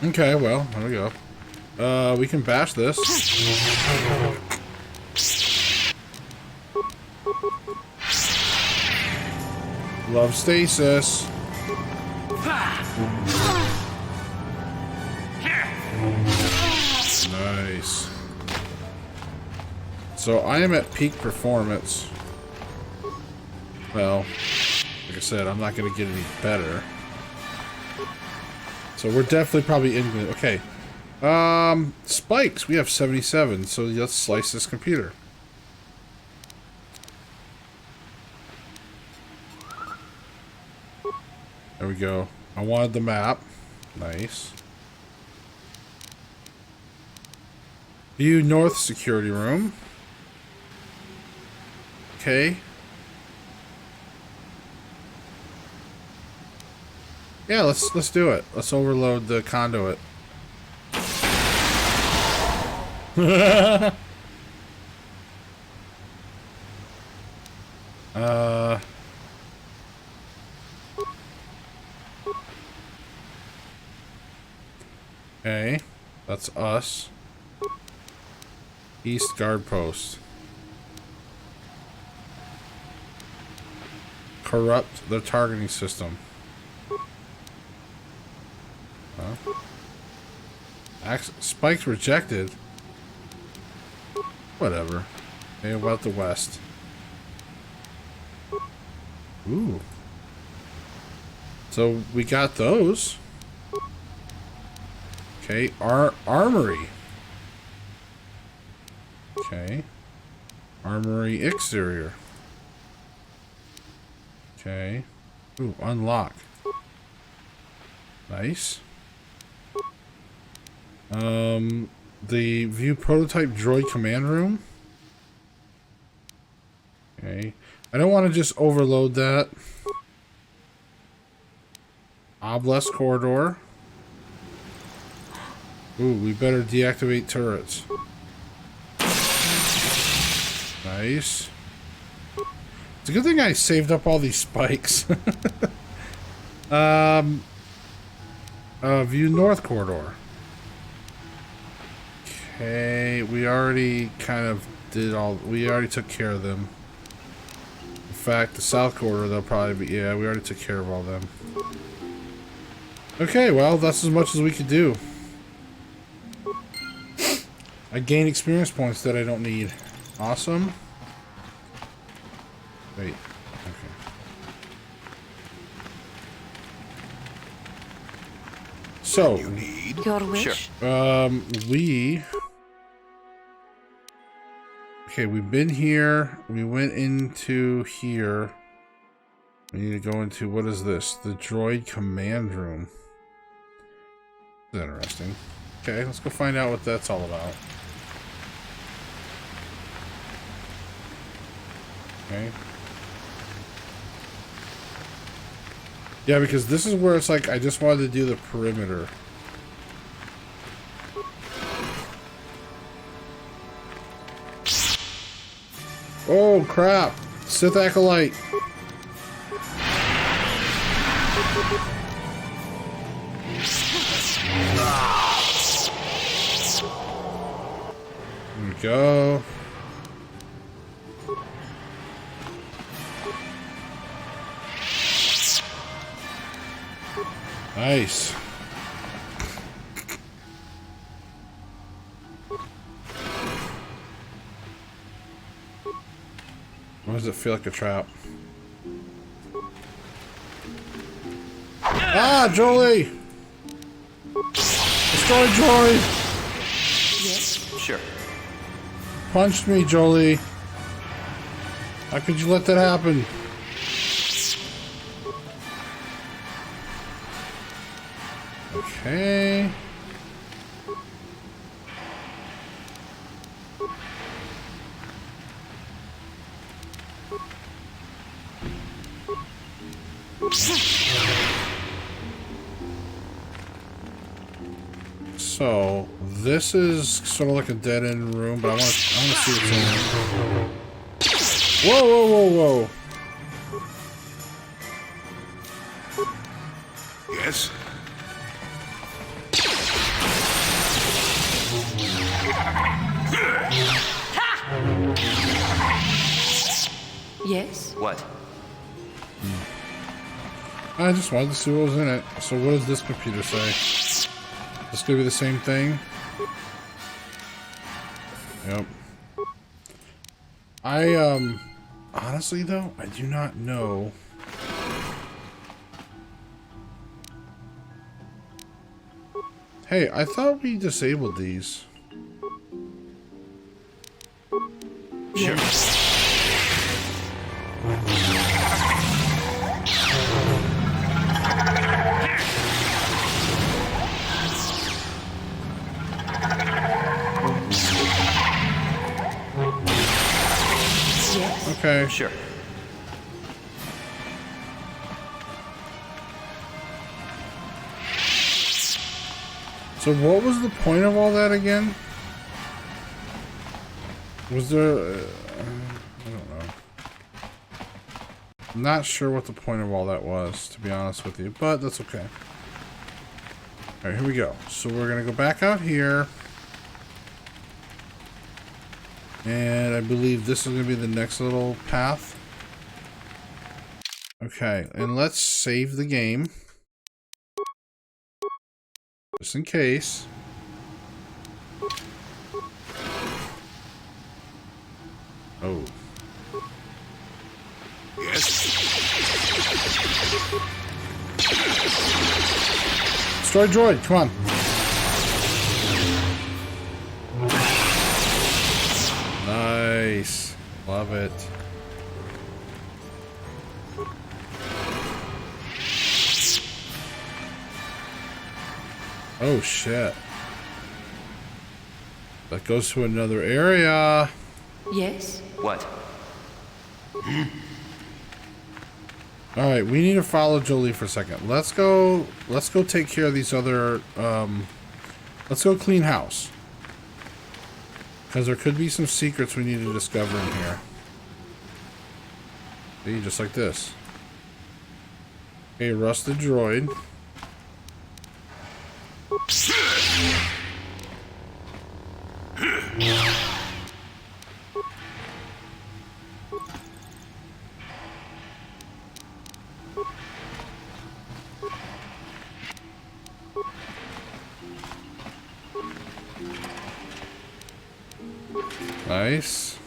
Okay, well, there we go. We can bash this. Love stasis. Nice. So I am at peak performance. Well, like I said, I'm not going to get any better. So we're definitely probably in. Okay. Spikes. We have 77. So let's slice this computer. There we go. I wanted the map. Nice. View north security room. Okay. Yeah, let's do it. Let's overload the conduit. Okay, that's us. East guard post. Corrupt the targeting system. Huh? Spikes rejected. Whatever. Hey, about the west? Ooh. So we got those. Okay, our armory. Okay. Armory exterior. Okay. Ooh, unlock. Nice. The view prototype droid command room. Okay. I don't want to just overload that. Obelisk corridor. Ooh, we better deactivate turrets. Nice. It's a good thing I saved up all these spikes. View north corridor. Okay, we already kind of did all. We already took care of them. In fact, the south corridor, they'll probably be. Yeah, we already took care of all them. Okay, well, that's as much as we could do. I gain experience points that I don't need. Awesome. Wait. Okay. So, You need your wish? we. Okay, we've been here. We went into here. We need to go into, what is this? The droid command room. That's interesting. Okay, let's go find out what that's all about. Okay. Yeah, because this is where it's like, I just wanted to do the perimeter. Oh, crap. Sith Acolyte. There we go. Nice. Why does it feel like a trap? Ah, Jolie! Destroy droid! Yes. Sure. Punched me, Jolie. How could you let that happen? Okay. So this is sort of like a dead end room, but I want to see what's in there. Whoa, whoa, whoa, whoa! Yes. Yes? What? I just wanted to see what was in it. So what does this computer say? This could be the same thing. Yep. Honestly though, I do not know. Hey, I thought we disabled these. Sure. Okay. Sure. So what was the point of all that again? Was there... I don't know. I'm not sure what the point of all that was, to be honest with you, but that's okay. Alright, here we go. So we're going to go back out here. And I believe this is going to be the next little path. Okay, and let's save the game. Just in case. Oh. Yes. Destroy droid, come on. Nice. Love it. Oh shit. That goes to another area. Yes. What? Alright, we need to follow Jolie for a second. Let's go take care of these other let's go clean house. Because there could be some secrets we need to discover in here. See, just like this. Okay, rusted droid. Nice.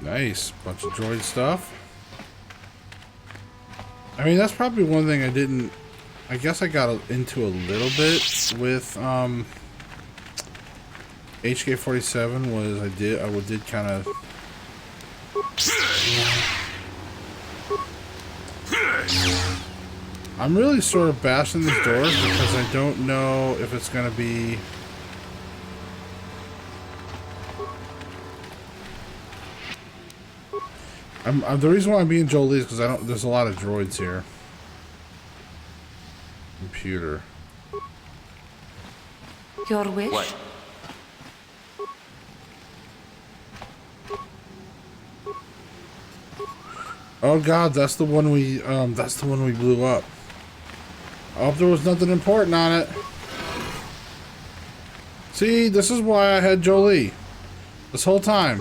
Nice. Bunch of droid stuff. I mean, that's probably one thing I didn't... I guess I got into a little bit with HK-47 was I did kind of... I'm really sort of bashing these doors because I don't know if it's going to be... the reason why I'm being Jolie is because there's a lot of droids here. Computer. Your wish? What? Oh god, that's the one we blew up. I hope there was nothing important on it. See, this is why I had Jolie. This whole time.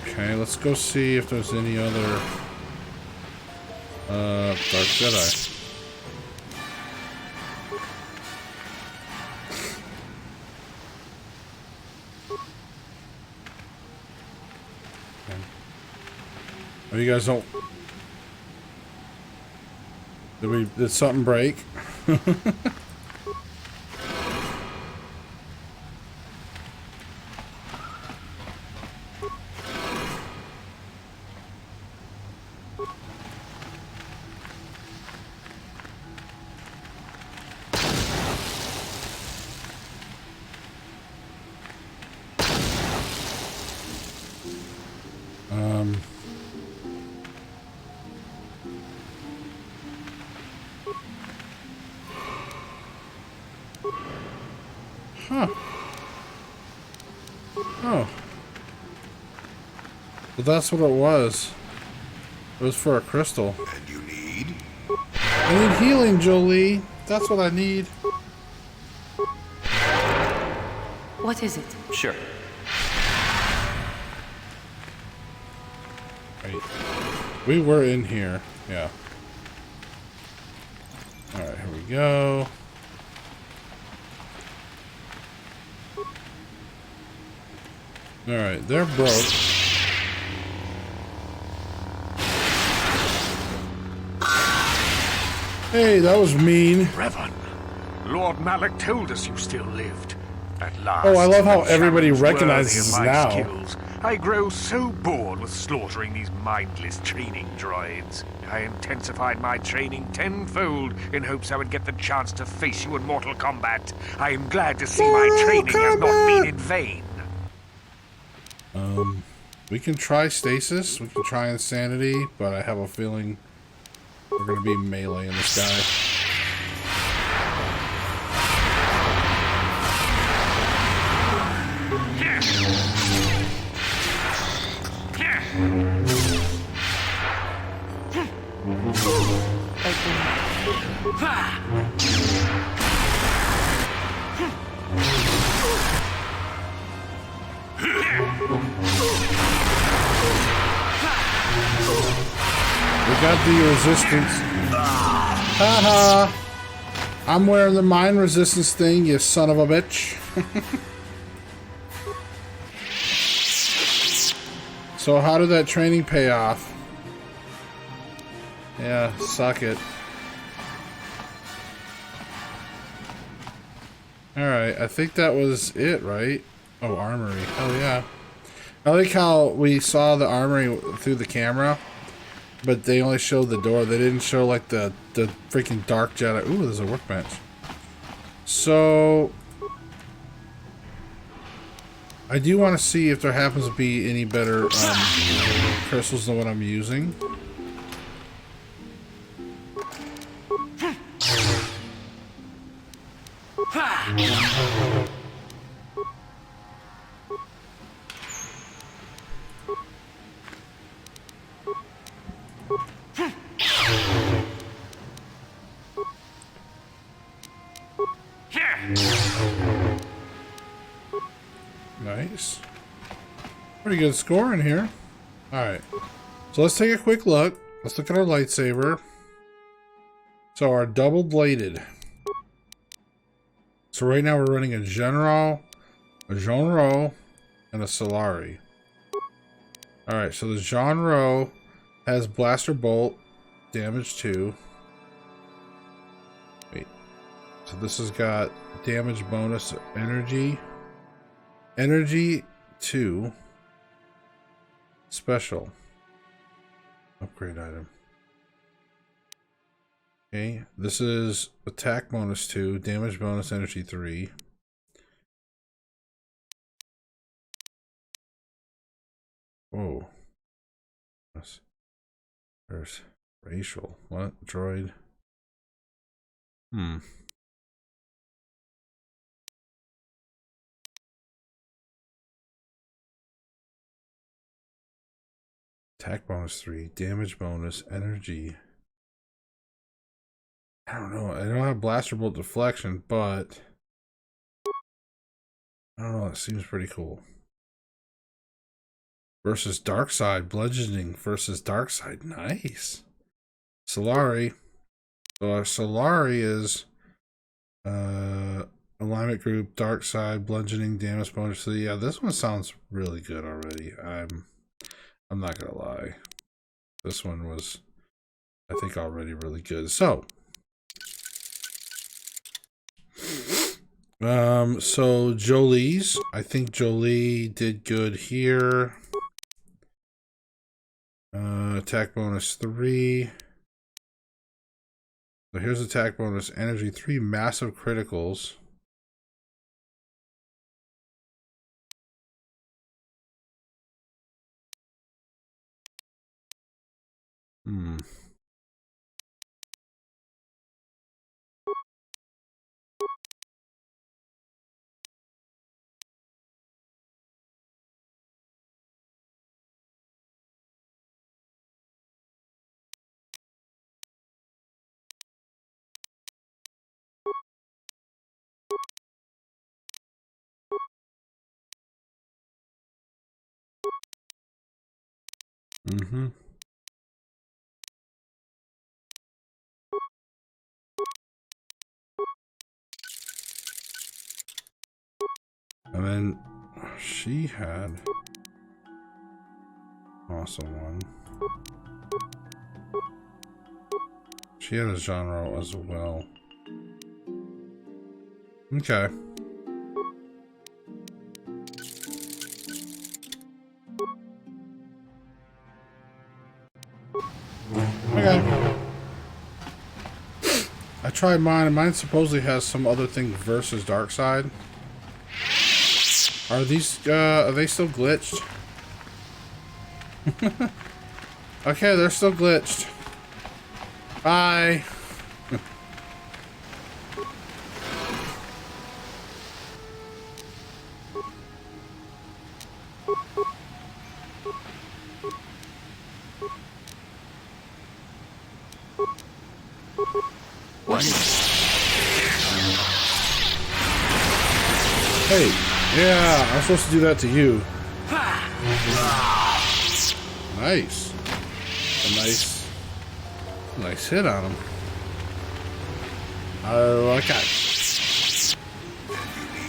Okay, let's go see if there's any other Dark Jedi. Oh, you guys don't... Did something break? Huh. Oh. But that's what it was. It was for a crystal. And you need? I need healing, Jolie. That's what I need. What is it? Sure. Right. We were in here. Yeah. Alright, here we go. Alright, they're broke. Hey, that was mean. Revan, Lord Malak told us you still lived. At last. Oh, I love how a everybody challenge recognizes worthy of us my now. skills. I grow so bored with slaughtering these mindless training droids. I intensified my training tenfold in hopes I would get the chance to face you in mortal combat. I am glad to see my training has not been in vain. We can try stasis, we can try insanity, but I have a feeling we're gonna be melee in this guy. We got the resistance. Haha! I'm wearing the mine resistance thing, you son of a bitch. So how did that training pay off? Yeah, suck it. Alright, I think that was it, right? Oh, armory. Hell yeah. I like how we saw the armory through the camera, but they only showed the door. They didn't show, like, the freaking dark Jedi. Ooh, there's a workbench. So I do want to see if there happens to be any better crystals than what I'm using. Nice. Pretty good score in here. Alright. So let's take a quick look. Let's look at our lightsaber. So our double-bladed. So right now we're running a General, a Genre, and a Solari. Alright, so the Genre has Blaster Bolt, damage 2. Wait. So this has got damage bonus energy. Energy 2. Special. Upgrade item. Okay, this is attack bonus 2, damage bonus energy 3. Whoa. There's racial. What? Droid. Attack bonus 3, damage bonus, energy. I don't know. I don't have blaster bolt deflection, but I don't know. It seems pretty cool. Versus dark side, bludgeoning versus dark side. Nice. Solari. So our Solari is alignment group, dark side, bludgeoning, damage bonus. So yeah, this one sounds really good already. I'm not gonna lie. This one was, I think, already really good. So so Jolie's, I think Jolie did good here. Attack bonus 3. So here's attack bonus energy 3, massive criticals. Mm-hmm. And then she had also one. She had a genre as well. Okay. Okay. I tried mine, and mine supposedly has some other thing versus Darkseid. Are they still glitched? Okay, they're still glitched. Bye. Hey, yeah, I'm supposed to do that to you. Nice. A nice hit on him. I like that.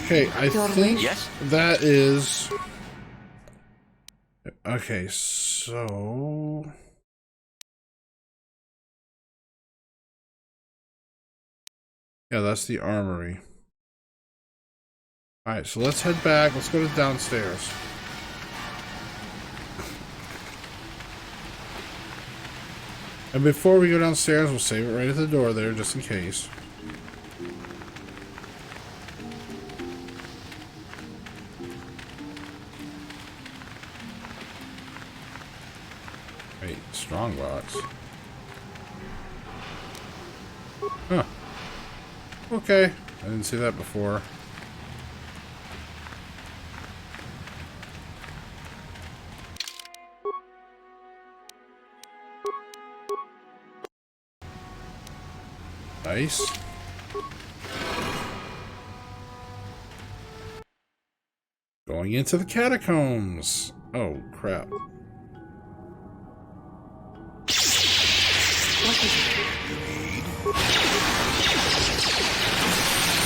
Okay, I think that is... Okay, so... Yeah, that's the armory. Alright, so let's head back. Let's go to downstairs. And before we go downstairs, we'll save it right at the door there, just in case. Wait, strongbox. Huh. Okay, I didn't see that before. Nice. Going into the catacombs. Oh, crap.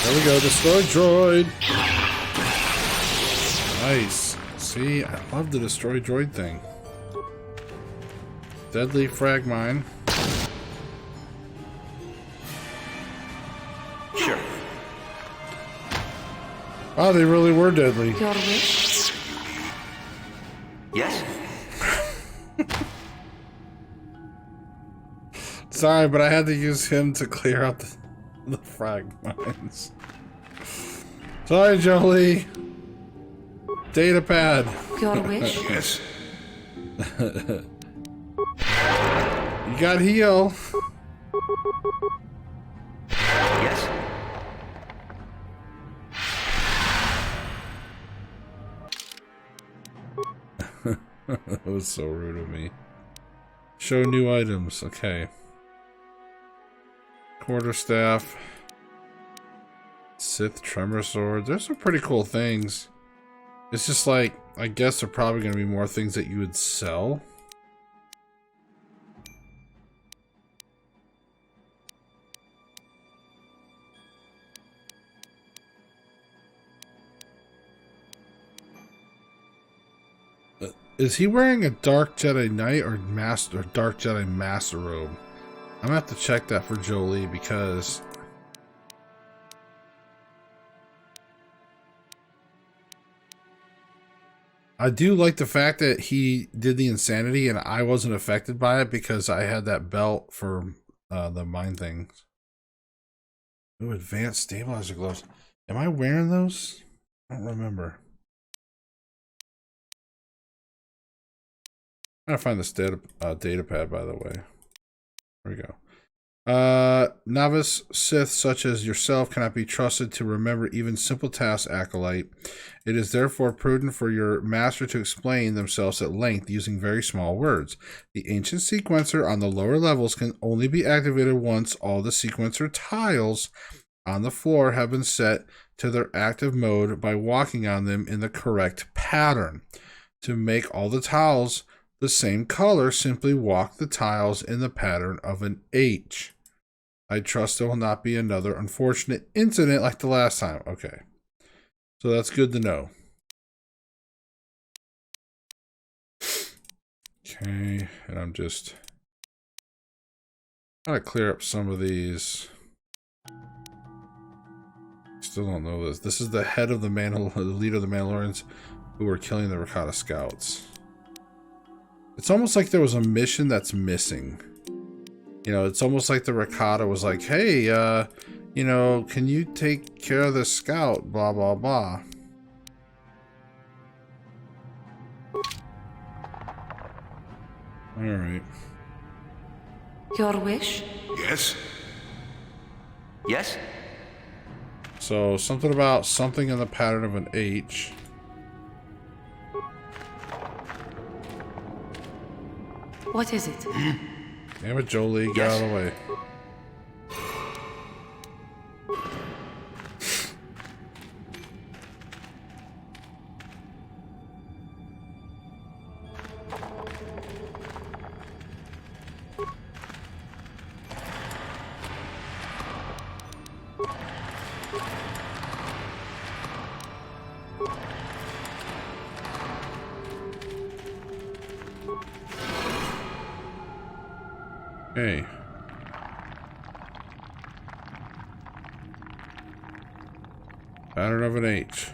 There we go, destroy droid. Nice. See, I love the destroy droid thing. Deadly frag mine. Sure. Oh, they really were deadly. Your wish? Yes? Sorry, but I had to use him to clear out the frag mines. Sorry, Jolie. Data pad. Your wish? Yes. You got heal. Yes. That was so rude of me. Show new items. Okay. Quarterstaff. Sith Tremor Sword. There's some pretty cool things. It's just like, I guess there are probably going to be more things that you would sell. Is he wearing a Dark Jedi Knight or Dark Jedi Master Robe? I'm gonna have to check that for Jolie because I do like the fact that he did the insanity and I wasn't affected by it because I had that belt for the mind things. Ooh, advanced stabilizer gloves. Am I wearing those? I don't remember. I'm gonna find this data pad, by the way. There we go. Novice Sith such as yourself cannot be trusted to remember even simple tasks, Acolyte. It is therefore prudent for your master to explain themselves at length using very small words. The ancient sequencer on the lower levels can only be activated once all the sequencer tiles on the floor have been set to their active mode by walking on them in the correct pattern. To make all the tiles the same color, simply walk the tiles in the pattern of an H. I trust there will not be another unfortunate incident like the last time. Okay. So that's good to know. Okay, and I'm just trying to clear up some of these. Still don't know this. This is the head of the leader of the Mandalorians who were killing the Rakata scouts. It's almost like there was a mission that's missing. You know, it's almost like the Rakata was like, hey, you know, can you take care of this scout? Blah, blah, blah. Alright. Your wish? Yes? Yes? So, something about something in the pattern of an H. What is it? Damn it, Jolie, get out of the way. Okay. Pattern of an H.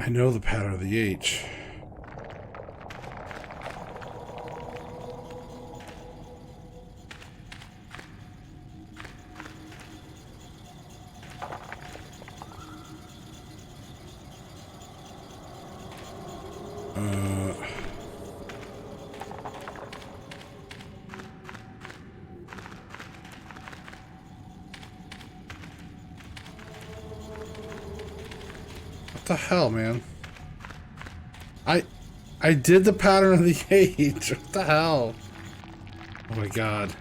I know the pattern of the H. What the hell, man? I did the pattern of the H. What the hell? Oh my god.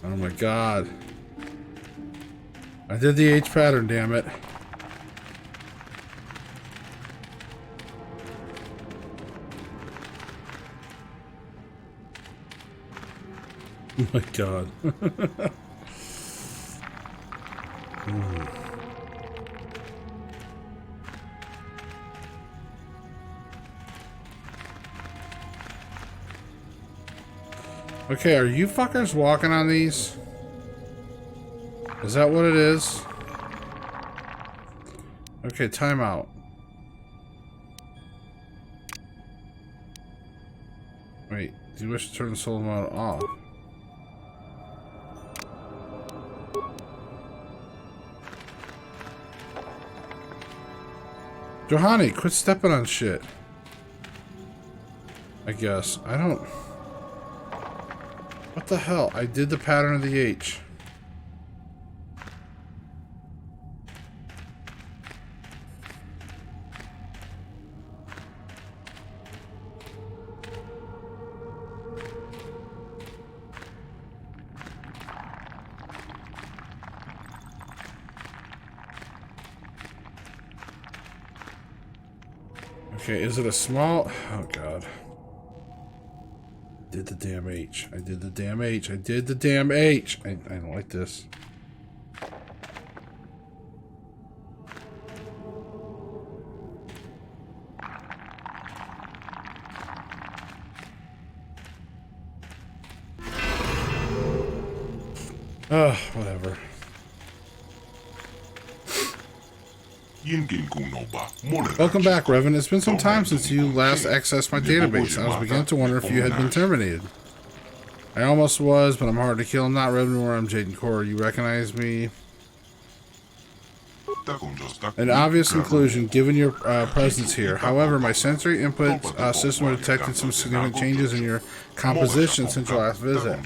Oh my god. I did the H pattern, damn it. Oh my god. Okay, are you fuckers walking on these? Is that what it is? Okay, timeout. Wait, do you wish to turn the solo mode off? Johanny, quit stepping on shit. I guess. I don't... What the hell? I did the pattern of the H. Okay, is it a small... Oh, God. I did the damn H. I did the damn H. I did the damn H. I don't like this. Ugh, whatever. Welcome back, Revan. It's been some time since you last accessed my database. I was beginning to wonder if you had been terminated. I almost was, but I'm hard to kill. I'm not Revenue, I'm Jaden Core. You recognize me? An obvious conclusion, given your presence here. However, my sensory input system detected some significant changes in your composition since your last visit.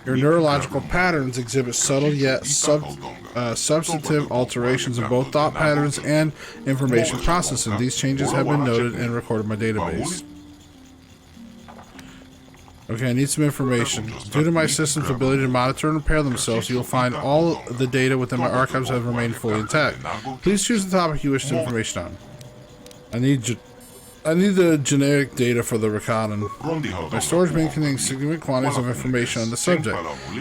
Your neurological patterns exhibit subtle yet substantive alterations in both thought patterns and information processing. These changes have been noted and recorded in my database. Okay, I need some information. Due to my system's ability to monitor and repair themselves, you'll find all the data within my archives have remained fully intact. Please choose the topic you wish information on. I need the generic data for the Recordon. My storage bin contains significant quantities of information on the subject,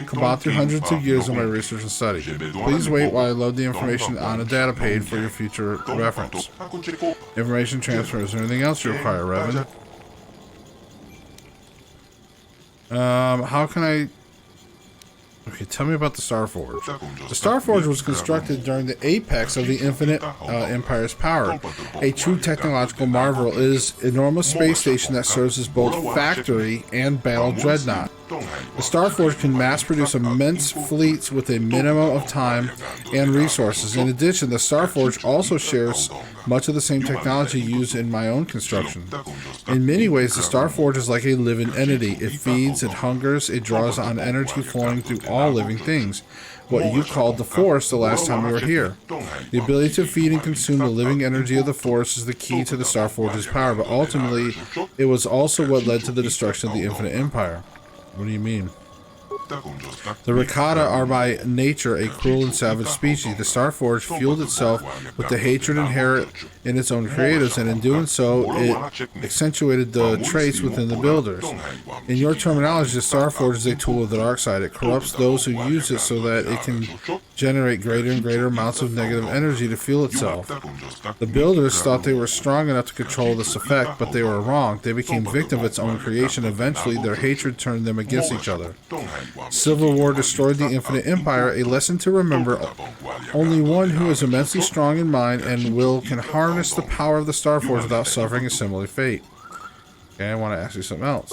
combined through hundreds of years of my research and study. Please wait while I load the information on a data page for your future reference. Information transfer. Is there anything else you require, Revan? How can I... Okay, tell me about the Starforge. The Starforge was constructed during the apex of the Infinite Empire's power. A true technological marvel, it is an enormous space station that serves as both factory and battle dreadnought. The Starforge can mass-produce immense fleets with a minimum of time and resources. In addition, the Starforge also shares much of the same technology used in my own construction. In many ways, the Starforge is like a living entity. It feeds, it hungers, it draws on energy flowing through all living things. What you called the Force the last time we were here. The ability to feed and consume the living energy of the Force is the key to the Starforge's power, but ultimately, it was also what led to the destruction of the Infinite Empire. What do you mean? The Rakata are by nature a cruel and savage species. The Starforge fueled itself with the hatred inherent in its own creators, and in doing so, it accentuated the traits within the builders. In your terminology, the Starforge is a tool of the dark side. It corrupts those who use it so that it can generate greater and greater amounts of negative energy to fuel itself. The builders thought they were strong enough to control this effect, but they were wrong. They became victims of its own creation. Eventually, their hatred turned them against each other. Civil War destroyed the Infinite Empire, a lesson to remember. Only one who is immensely strong in mind and will can harness the power of the Starforge without suffering a similar fate. Okay, I want to ask you something else.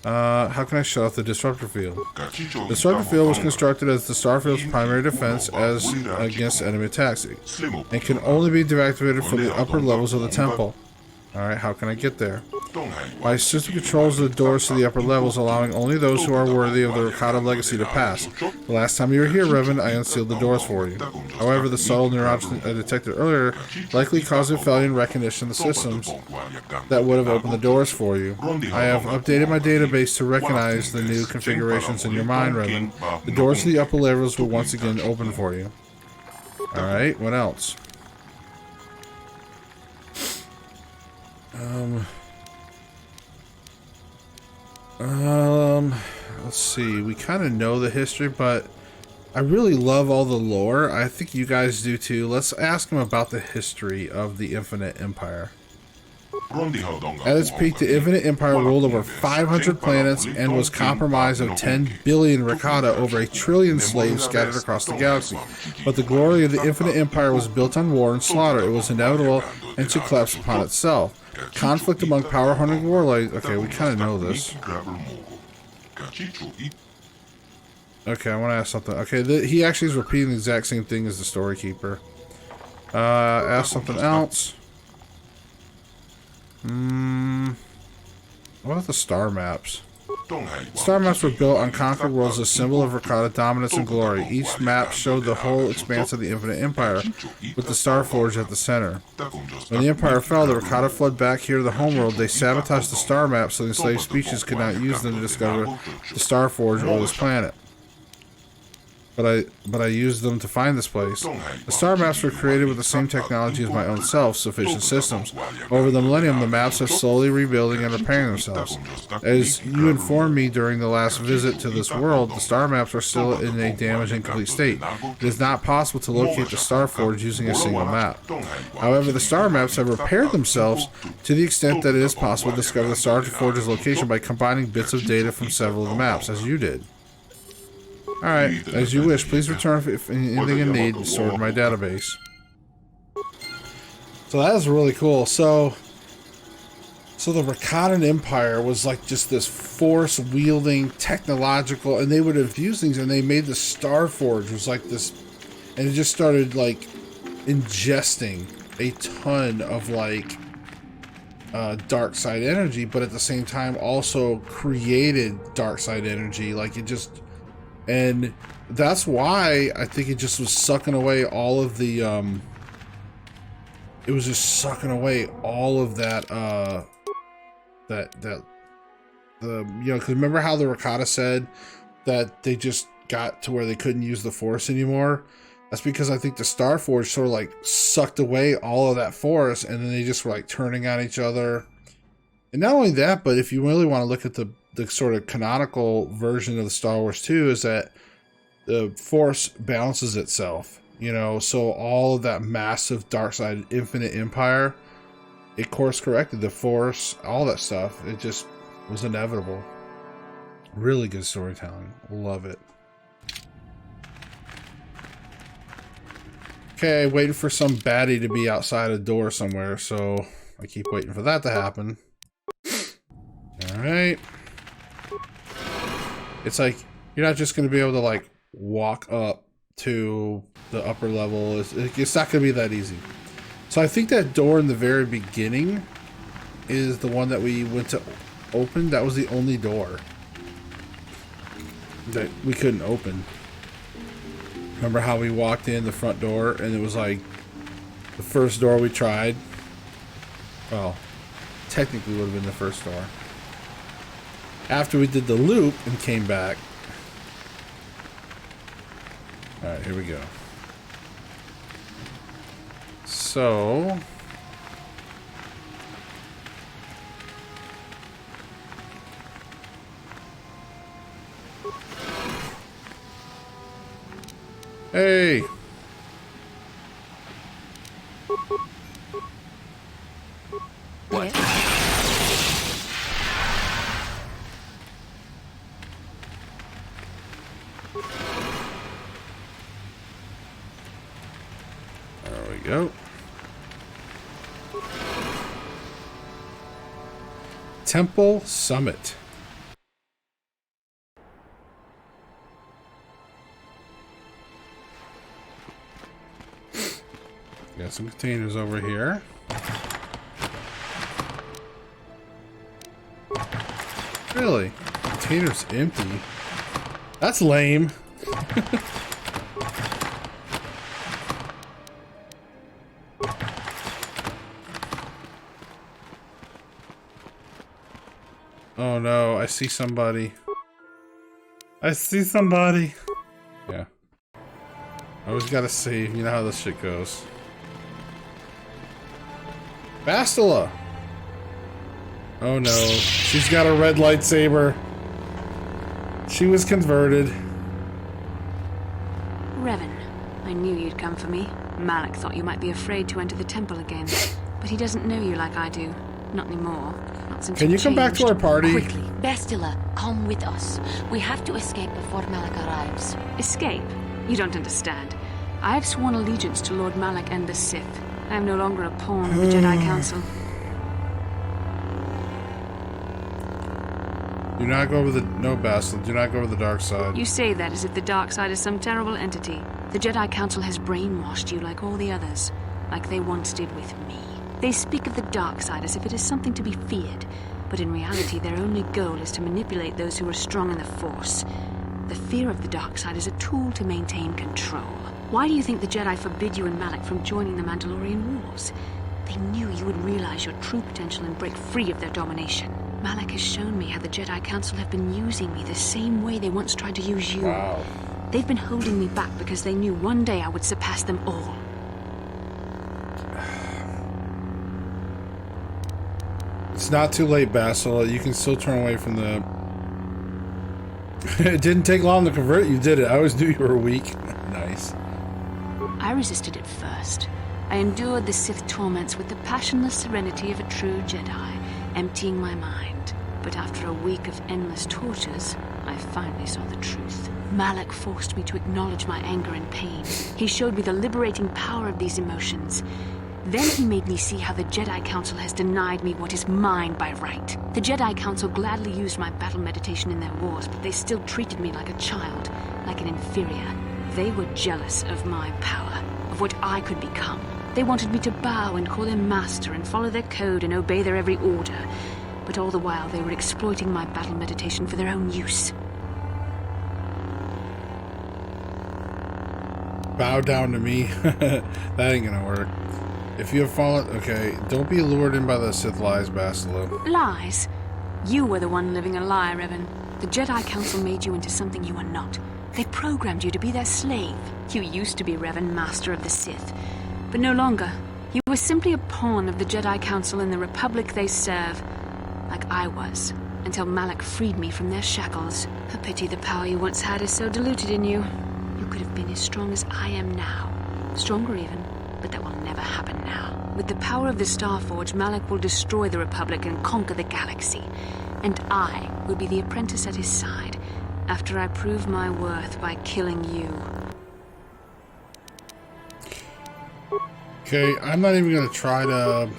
How can I shut off the disruptor field? The disruptor field was constructed as the Starfield's primary defense as against enemy attacks, and can only be deactivated from the upper levels of the temple. Alright, how can I get there? My system controls the doors to the upper levels, allowing only those who are worthy of the Rakata legacy to pass. The last time you were here, Revan, I unsealed the doors for you. However, the subtle neurons I detected earlier likely caused a failure in recognition of the systems that would have opened the doors for you. I have updated my database to recognize the new configurations in your mind, Revan. The doors to the upper levels will once again open for you. Alright, what else? Let's see. We kind of know the history, but I really love all the lore. I think you guys do too. Let's ask him about the history of the Infinite Empire. At its peak, the Infinite Empire ruled over 500 planets and was comprised of 10 billion Rakata, over 1 trillion slaves scattered across the galaxy. But the glory of the Infinite Empire was built on war and slaughter. It was inevitable and to collapse upon itself. Conflict among power-hungry warlords. Okay, we kind of know this. Okay, I want to ask something. Okay, he actually is repeating the exact same thing as the story keeper. Ask something else. What about the star maps? Star maps were built on conquered worlds as a symbol of Rakata dominance and glory. Each map showed the whole expanse of the Infinite Empire, with the Starforge at the center. When the Empire fell, the Rakata fled back here to the homeworld. They sabotaged the star maps so the enslaved species could not use them to discover the Starforge or this planet. But I used them to find this place. The star maps were created with the same technology as my own self-sufficient systems. Over the millennium, the maps have slowly rebuilding and repairing themselves. As you informed me during the last visit to this world, the star maps are still in a damaged and incomplete state. It is not possible to locate the Starforge using a single map. However, the star maps have repaired themselves to the extent that it is possible to discover the Starforge's location by combining bits of data from several of the maps, as you did. Alright, as you wish. Please return if anything in need is stored in my database. So that is really cool. So So the Rakatan Empire was like just this force-wielding, technological, and they would infuse things, and they made the Star Forge was like this, and it just started like ingesting a ton of like dark side energy, but at the same time also created dark side energy. Like it just, and that's why I think it just was sucking away all of the it was just sucking away all of that because remember how the Rakata said that they just got to where they couldn't use the Force anymore? That's because I think the Star Forge sort of like sucked away all of that Force, and then they just were like turning on each other. And not only that, but if you really want to look at the sort of canonical version of the Star Wars 2, is that the Force balances itself, so all of that massive dark side infinite empire, it course corrected the Force, all that stuff. It just was inevitable. Really good storytelling. Love it. Okay, waiting for some baddie to be outside a door somewhere, so I keep waiting for that to happen. Alright. It's like, you're not just going to be able to, like, walk up to the upper level. It's not going to be that easy. So I think that door in the very beginning is the one that we went to open. That was the only door that we couldn't open. Remember how we walked in the front door and it was like the first door we tried? Well, technically would have been the first door. After we did the loop and came back. Alright, here we go. So... Hey! What? There we go. Temple Summit. Got some containers over here. Really? Container's empty. That's lame. Oh no, I see somebody. I see somebody. Yeah. I always gotta save. You know how this shit goes. Bastila! Oh no, she's got a red lightsaber. She was converted. Revan, I knew you'd come for me. Malak thought you might be afraid to enter the temple again. But he doesn't know you like I do. Not anymore. Not since Can you come back to our party? Quickly, Bastila, come with us. We have to escape before Malak arrives. Escape? You don't understand. I have sworn allegiance to Lord Malak and the Sith. I am no longer a pawn of the Jedi Council. Do not go over the... No, Bastila, do not go over the dark side. You say that as if the dark side is some terrible entity. The Jedi Council has brainwashed you like all the others. Like they once did with me. They speak of the dark side as if it is something to be feared. But in reality, their only goal is to manipulate those who are strong in the Force. The fear of the dark side is a tool to maintain control. Why do you think the Jedi forbid you and Malak from joining the Mandalorian Wars? They knew you would realize your true potential and break free of their domination. Malak has shown me how the Jedi Council have been using me the same way they once tried to use you. Wow. They've been holding me back because they knew one day I would surpass them all. It's not too late, Bastila. You can still turn away from the... It didn't take long to convert. You did it. I always knew you were weak. Nice. I resisted at first. I endured the Sith torments with the passionless serenity of a true Jedi, emptying my mind. But after a week of endless tortures, I finally saw the truth. Malak forced me to acknowledge my anger and pain. He showed me the liberating power of these emotions. Then he made me see how the Jedi Council has denied me what is mine by right. The Jedi Council gladly used my battle meditation in their wars, but they still treated me like a child, like an inferior. They were jealous of my power, of what I could become. They wanted me to bow and call them master and follow their code and obey their every order. But all the while they were exploiting my battle meditation for their own use. Bow down to me. That ain't gonna work. If you have fallen... Okay, don't be lured in by the Sith lies, Bastila. Lies? You were the one living a lie, Revan. The Jedi Council made you into something you are not. They programmed you to be their slave. You used to be Revan, Master of the Sith. But no longer. You were simply a pawn of the Jedi Council in the Republic they serve. Like I was. Until Malak freed me from their shackles. A pity the power you once had is so diluted in you. You could have been as strong as I am now. Stronger even. But that will never happen now. With the power of the Starforge, Malak will destroy the Republic and conquer the galaxy. And I will be the apprentice at his side, after I prove my worth by killing you. Okay, I'm not even gonna try to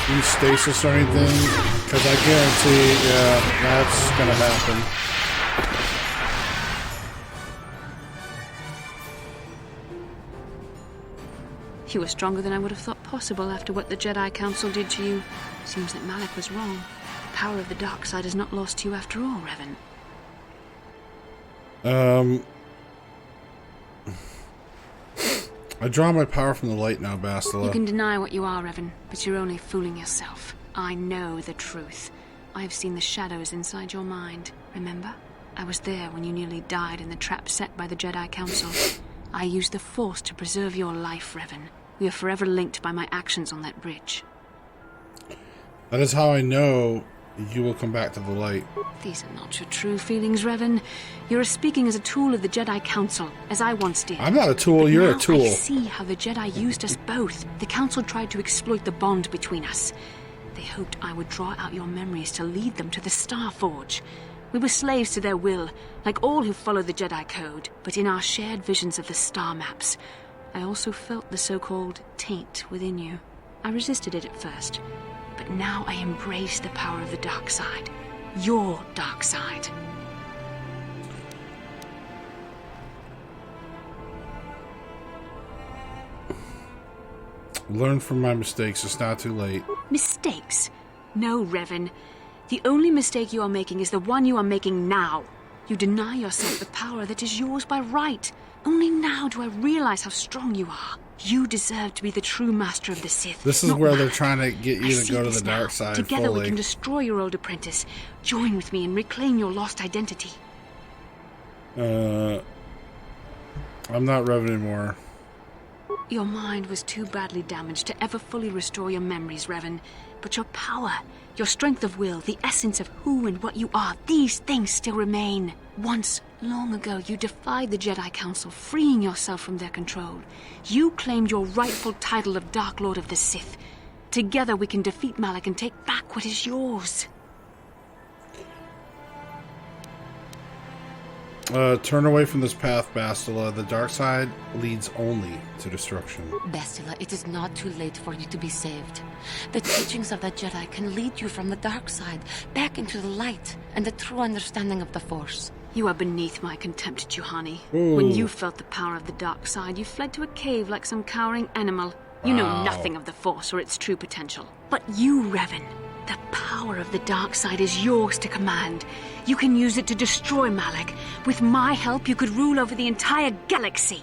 use stasis or anything, because I guarantee, yeah, that's gonna happen. You were stronger than I would have thought possible after what the Jedi Council did to you. Seems that Malak was wrong. The power of the dark side is not lost to you after all, Revan. I draw my power from the light now, Bastila. You can deny what you are, Revan, but you're only fooling yourself. I know the truth. I've seen the shadows inside your mind, remember? I was there when you nearly died in the trap set by the Jedi Council. I used the Force to preserve your life, Revan. We are forever linked by my actions on that bridge. That is how I know you will come back to the light. These are not your true feelings, Revan. You're speaking as a tool of the Jedi Council, as I once did. I'm not a tool, But you're now a tool. I see how the Jedi used us both. The Council tried to exploit the bond between us. They hoped I would draw out your memories to lead them to the Starforge. We were slaves to their will, like all who follow the Jedi Code. But in our shared visions of the star maps, I also felt the so-called taint within you. I resisted it at first, but now I embrace the power of the dark side. Your dark side. Learn from my mistakes, it's not too late. Mistakes? No, Revan. The only mistake you are making is the one you are making now. You deny yourself the power that is yours by right. Only now do I realize how strong you are. You deserve to be the true master of the Sith. This is where they're trying to get you to go to the now. dark side Together fully. we can destroy your old apprentice. Join with me and reclaim your lost identity. I'm not Revan anymore. Your mind was too badly damaged to ever fully restore your memories, Revan. But your power, your strength of will, the essence of who and what you are, these things still remain. Once, long ago, you defied the Jedi Council, freeing yourself from their control. You claimed your rightful title of Dark Lord of the Sith. Together we can defeat Malak and take back what is yours. Turn away from this path, Bastila. The dark side leads only to destruction. Bastila, it is not too late for you to be saved. The teachings of the Jedi can lead you from the dark side back into the light and the true understanding of the Force. You are beneath my contempt, Juhani. Ooh. When you felt the power of the dark side, you fled to a cave like some cowering animal. You know nothing of the Force or its true potential. But you, Revan, the power of the dark side is yours to command. You can use it to destroy Malak. With my help, you could rule over the entire galaxy.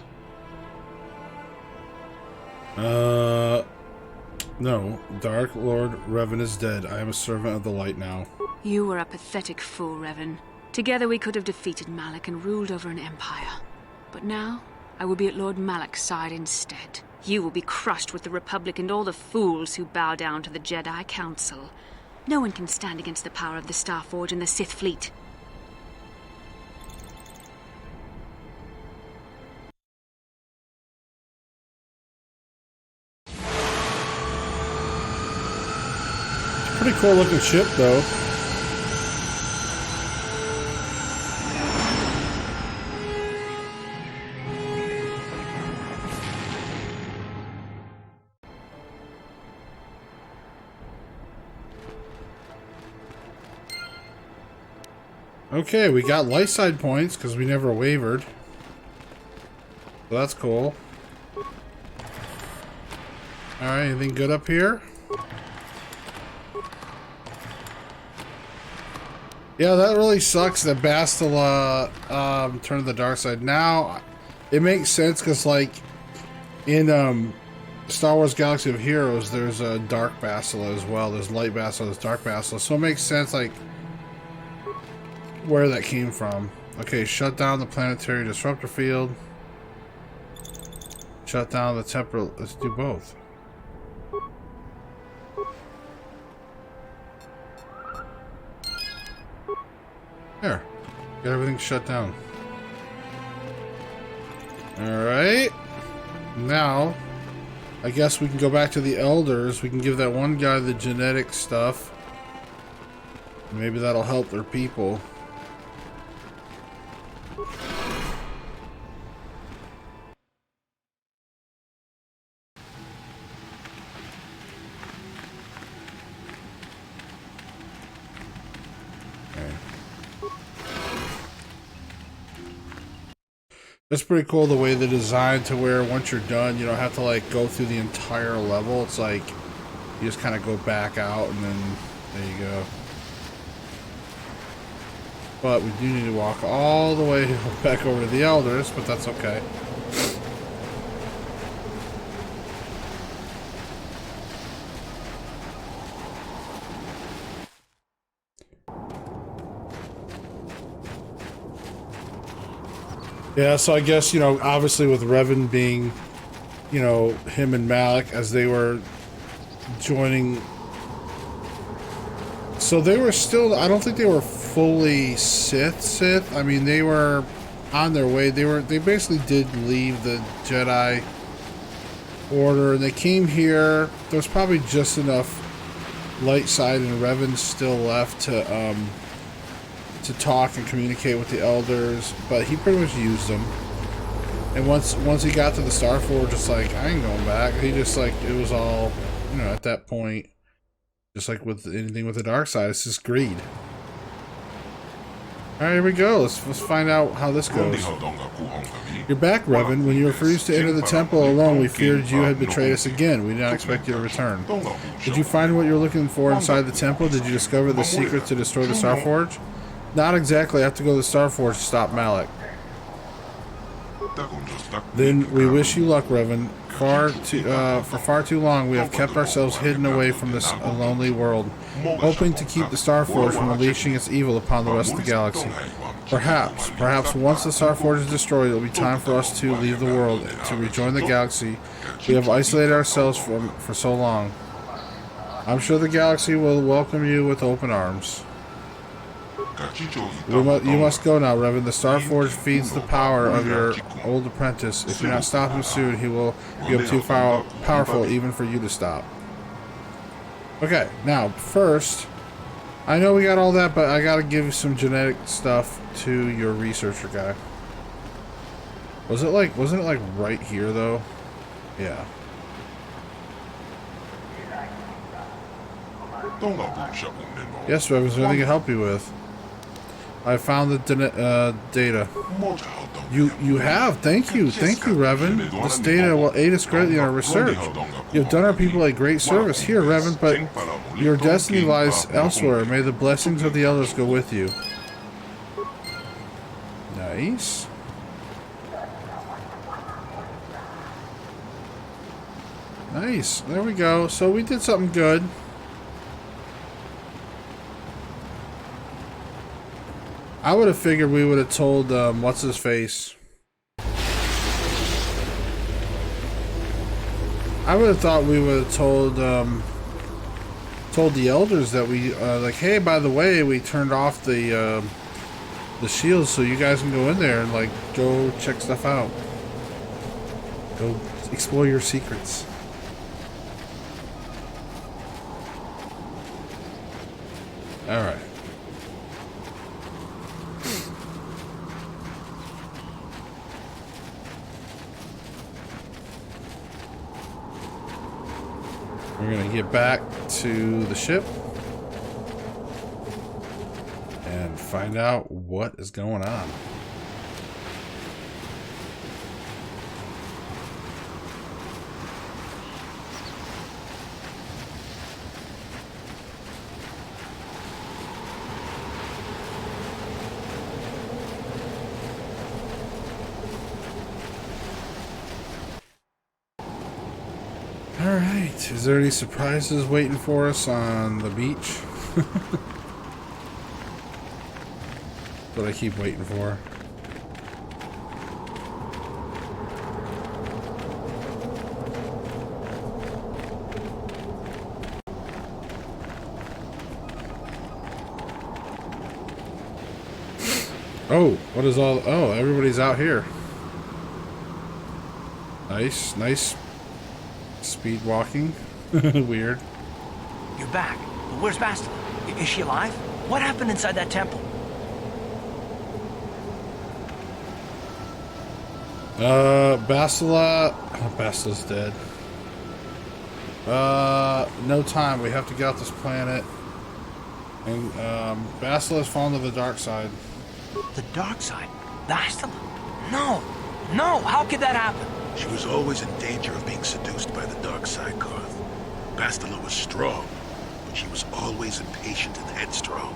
No. Dark Lord Revan is dead. I am a servant of the light now. You were a pathetic fool, Revan. Together we could have defeated Malak and ruled over an empire. But now, I will be at Lord Malak's side instead. You will be crushed with the Republic and all the fools who bow down to the Jedi Council. No one can stand against the power of the Starforge and the Sith fleet. Pretty cool looking ship, though. Okay, we got light side points because we never wavered. So that's cool. Alright, anything good up here? Yeah, that really sucks that Bastila turned to the dark side. Now, it makes sense because, like, in Star Wars Galaxy of Heroes, there's a Dark Bastila as well. There's Light Bastila, there's Dark Bastila. So it makes sense, like, where that came from. Okay, shut down the planetary disruptor field. Shut down the temporal. Let's do both. There. Got everything shut down. Alright. Now, I guess we can go back to the Elders. We can give that one guy the genetic stuff. Maybe that'll help their people. That's pretty cool the way they designed to where once you're done, you don't have to like go through the entire level. It's like you just kind of go back out and then there you go. But we do need to walk all the way back over to the Elders, but that's okay. Yeah, so I guess, you know, obviously with Revan being, you know, him and Malik as they were joining. So they were still, I don't think they were fully Sith. I mean, they were on their way. They basically did leave the Jedi Order and they came here. There's probably just enough light side and Revan still left to talk and communicate with the Elders, but he pretty much used them. And once he got to the Star Forge, it's like, I ain't going back. He just like, it was all, you know, at that point, just like with anything with the dark side, it's just greed. Alright, here we go. Let's find out how this goes. You're back, Revan. When you refused to enter the temple alone, we feared you had betrayed us again. We did not expect you to return. Did you find what you're looking for inside the temple? Did you discover the secret to destroy the Star Forge? Not exactly. I have to go to the Star Forge to stop Malik. Then we wish you luck, Revan. For far too long, we have kept ourselves hidden away from this lonely world, hoping to keep the Star Forge from unleashing its evil upon the rest of the galaxy. Perhaps once the Star Forge is destroyed, it will be time for us to leave the world, to rejoin the galaxy we have isolated ourselves from for so long. I'm sure the galaxy will welcome you with open arms. You must go now, Revan. The Star Forge feeds the power of your old apprentice. If you not stop him soon, he will become too powerful even for you to stop. Okay, now, first, I know we got all that, but I gotta give you some genetic stuff to your researcher guy. Wasn't it like right here, though? Yeah. Yes, Revan, is there anything I can help you with? I found the data. You have. Thank you, Revan. This data will aid us greatly in our research. You have done our people a great service here, Revan, but your destiny lies elsewhere. May the blessings of the Elders go with you. Nice. Nice. There we go. So we did something good. I would have figured we would have told, what's his face? I would have thought we would have told the Elders that we, like, hey, by the way, we turned off the shields so you guys can go in there and, like, go check stuff out. Go explore your secrets. Alright. We're gonna get back to the ship and find out what is going on. Alright, is there any surprises waiting for us on the beach? What I keep waiting for. Oh, what is all... Oh, everybody's out here. Nice, nice speed walking. Weird. You're back. But where's Bastila? Is she alive? What happened inside that temple? Bastila... Oh, Bastila's dead. No time. We have to get off this planet. And, Bastila's fallen to the dark side. The dark side? Bastila? No! No! How could that happen? She was always in danger of being seduced by the dark side, Karth. Bastila was strong, but she was always impatient and headstrong.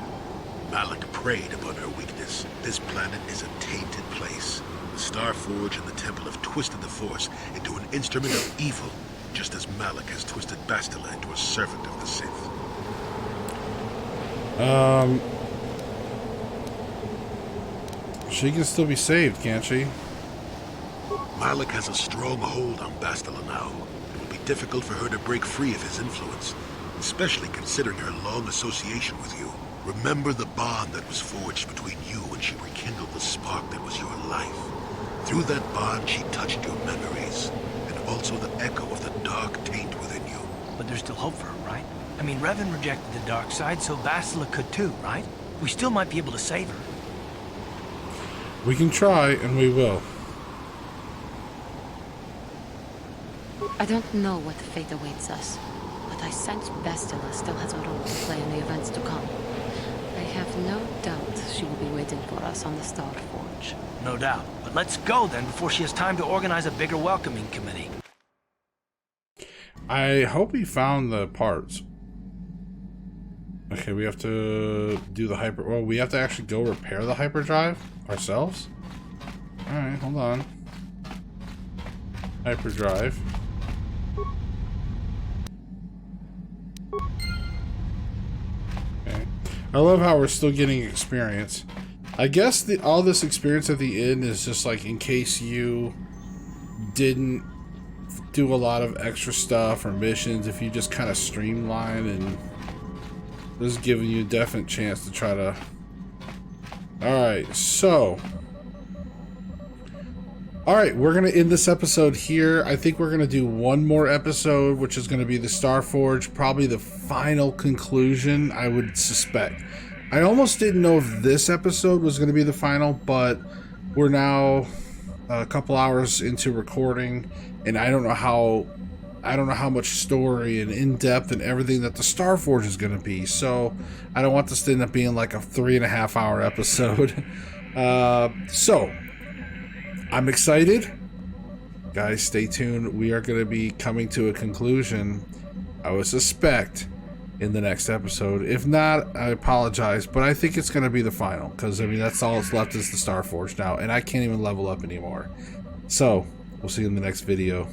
Malak preyed upon her weakness. This planet is a tainted place. The Starforge and the Temple have twisted the Force into an instrument of evil, just as Malak has twisted Bastila into a servant of the Sith. She can still be saved, can't she? Malak has a strong hold on Bastila now. It will be difficult for her to break free of his influence, especially considering her long association with you. Remember the bond that was forged between you when she rekindled the spark that was your life. Through that bond, she touched your memories, and also the echo of the dark taint within you. But there's still hope for her, right? I mean, Revan rejected the dark side, so Bastila could too, right? We still might be able to save her. We can try, and we will. I don't know what fate awaits us, but I sense Bastila still has a role to play in the events to come. I have no doubt she will be waiting for us on the Starforge. No doubt. But let's go then before she has time to organize a bigger welcoming committee. I hope we found the parts. Okay, we have to do the hyper... Well, we have to actually go repair the hyperdrive ourselves? Alright, hold on. Hyperdrive. Okay. I love how we're still getting experience. I guess all this experience at the end is just like in case you didn't do a lot of extra stuff or missions, if you just kind of streamline, and this is giving you a definite chance to try to... Alright, so... Alright, we're going to end this episode here. I think we're going to do one more episode, which is going to be the Starforge, probably the final conclusion, I would suspect. I almost didn't know if this episode was going to be the final, but we're now a couple hours into recording, and I don't know how much story and in-depth and everything that the Starforge is going to be, so I don't want this to end up being like a 3.5 hour episode. So I'm excited. Guys, stay tuned. We are going to be coming to a conclusion, I would suspect, in the next episode. If not, I apologize, but I think it's going to be the final, because, I mean, that's all that's left is the Starforge now, and I can't even level up anymore. So, we'll see you in the next video.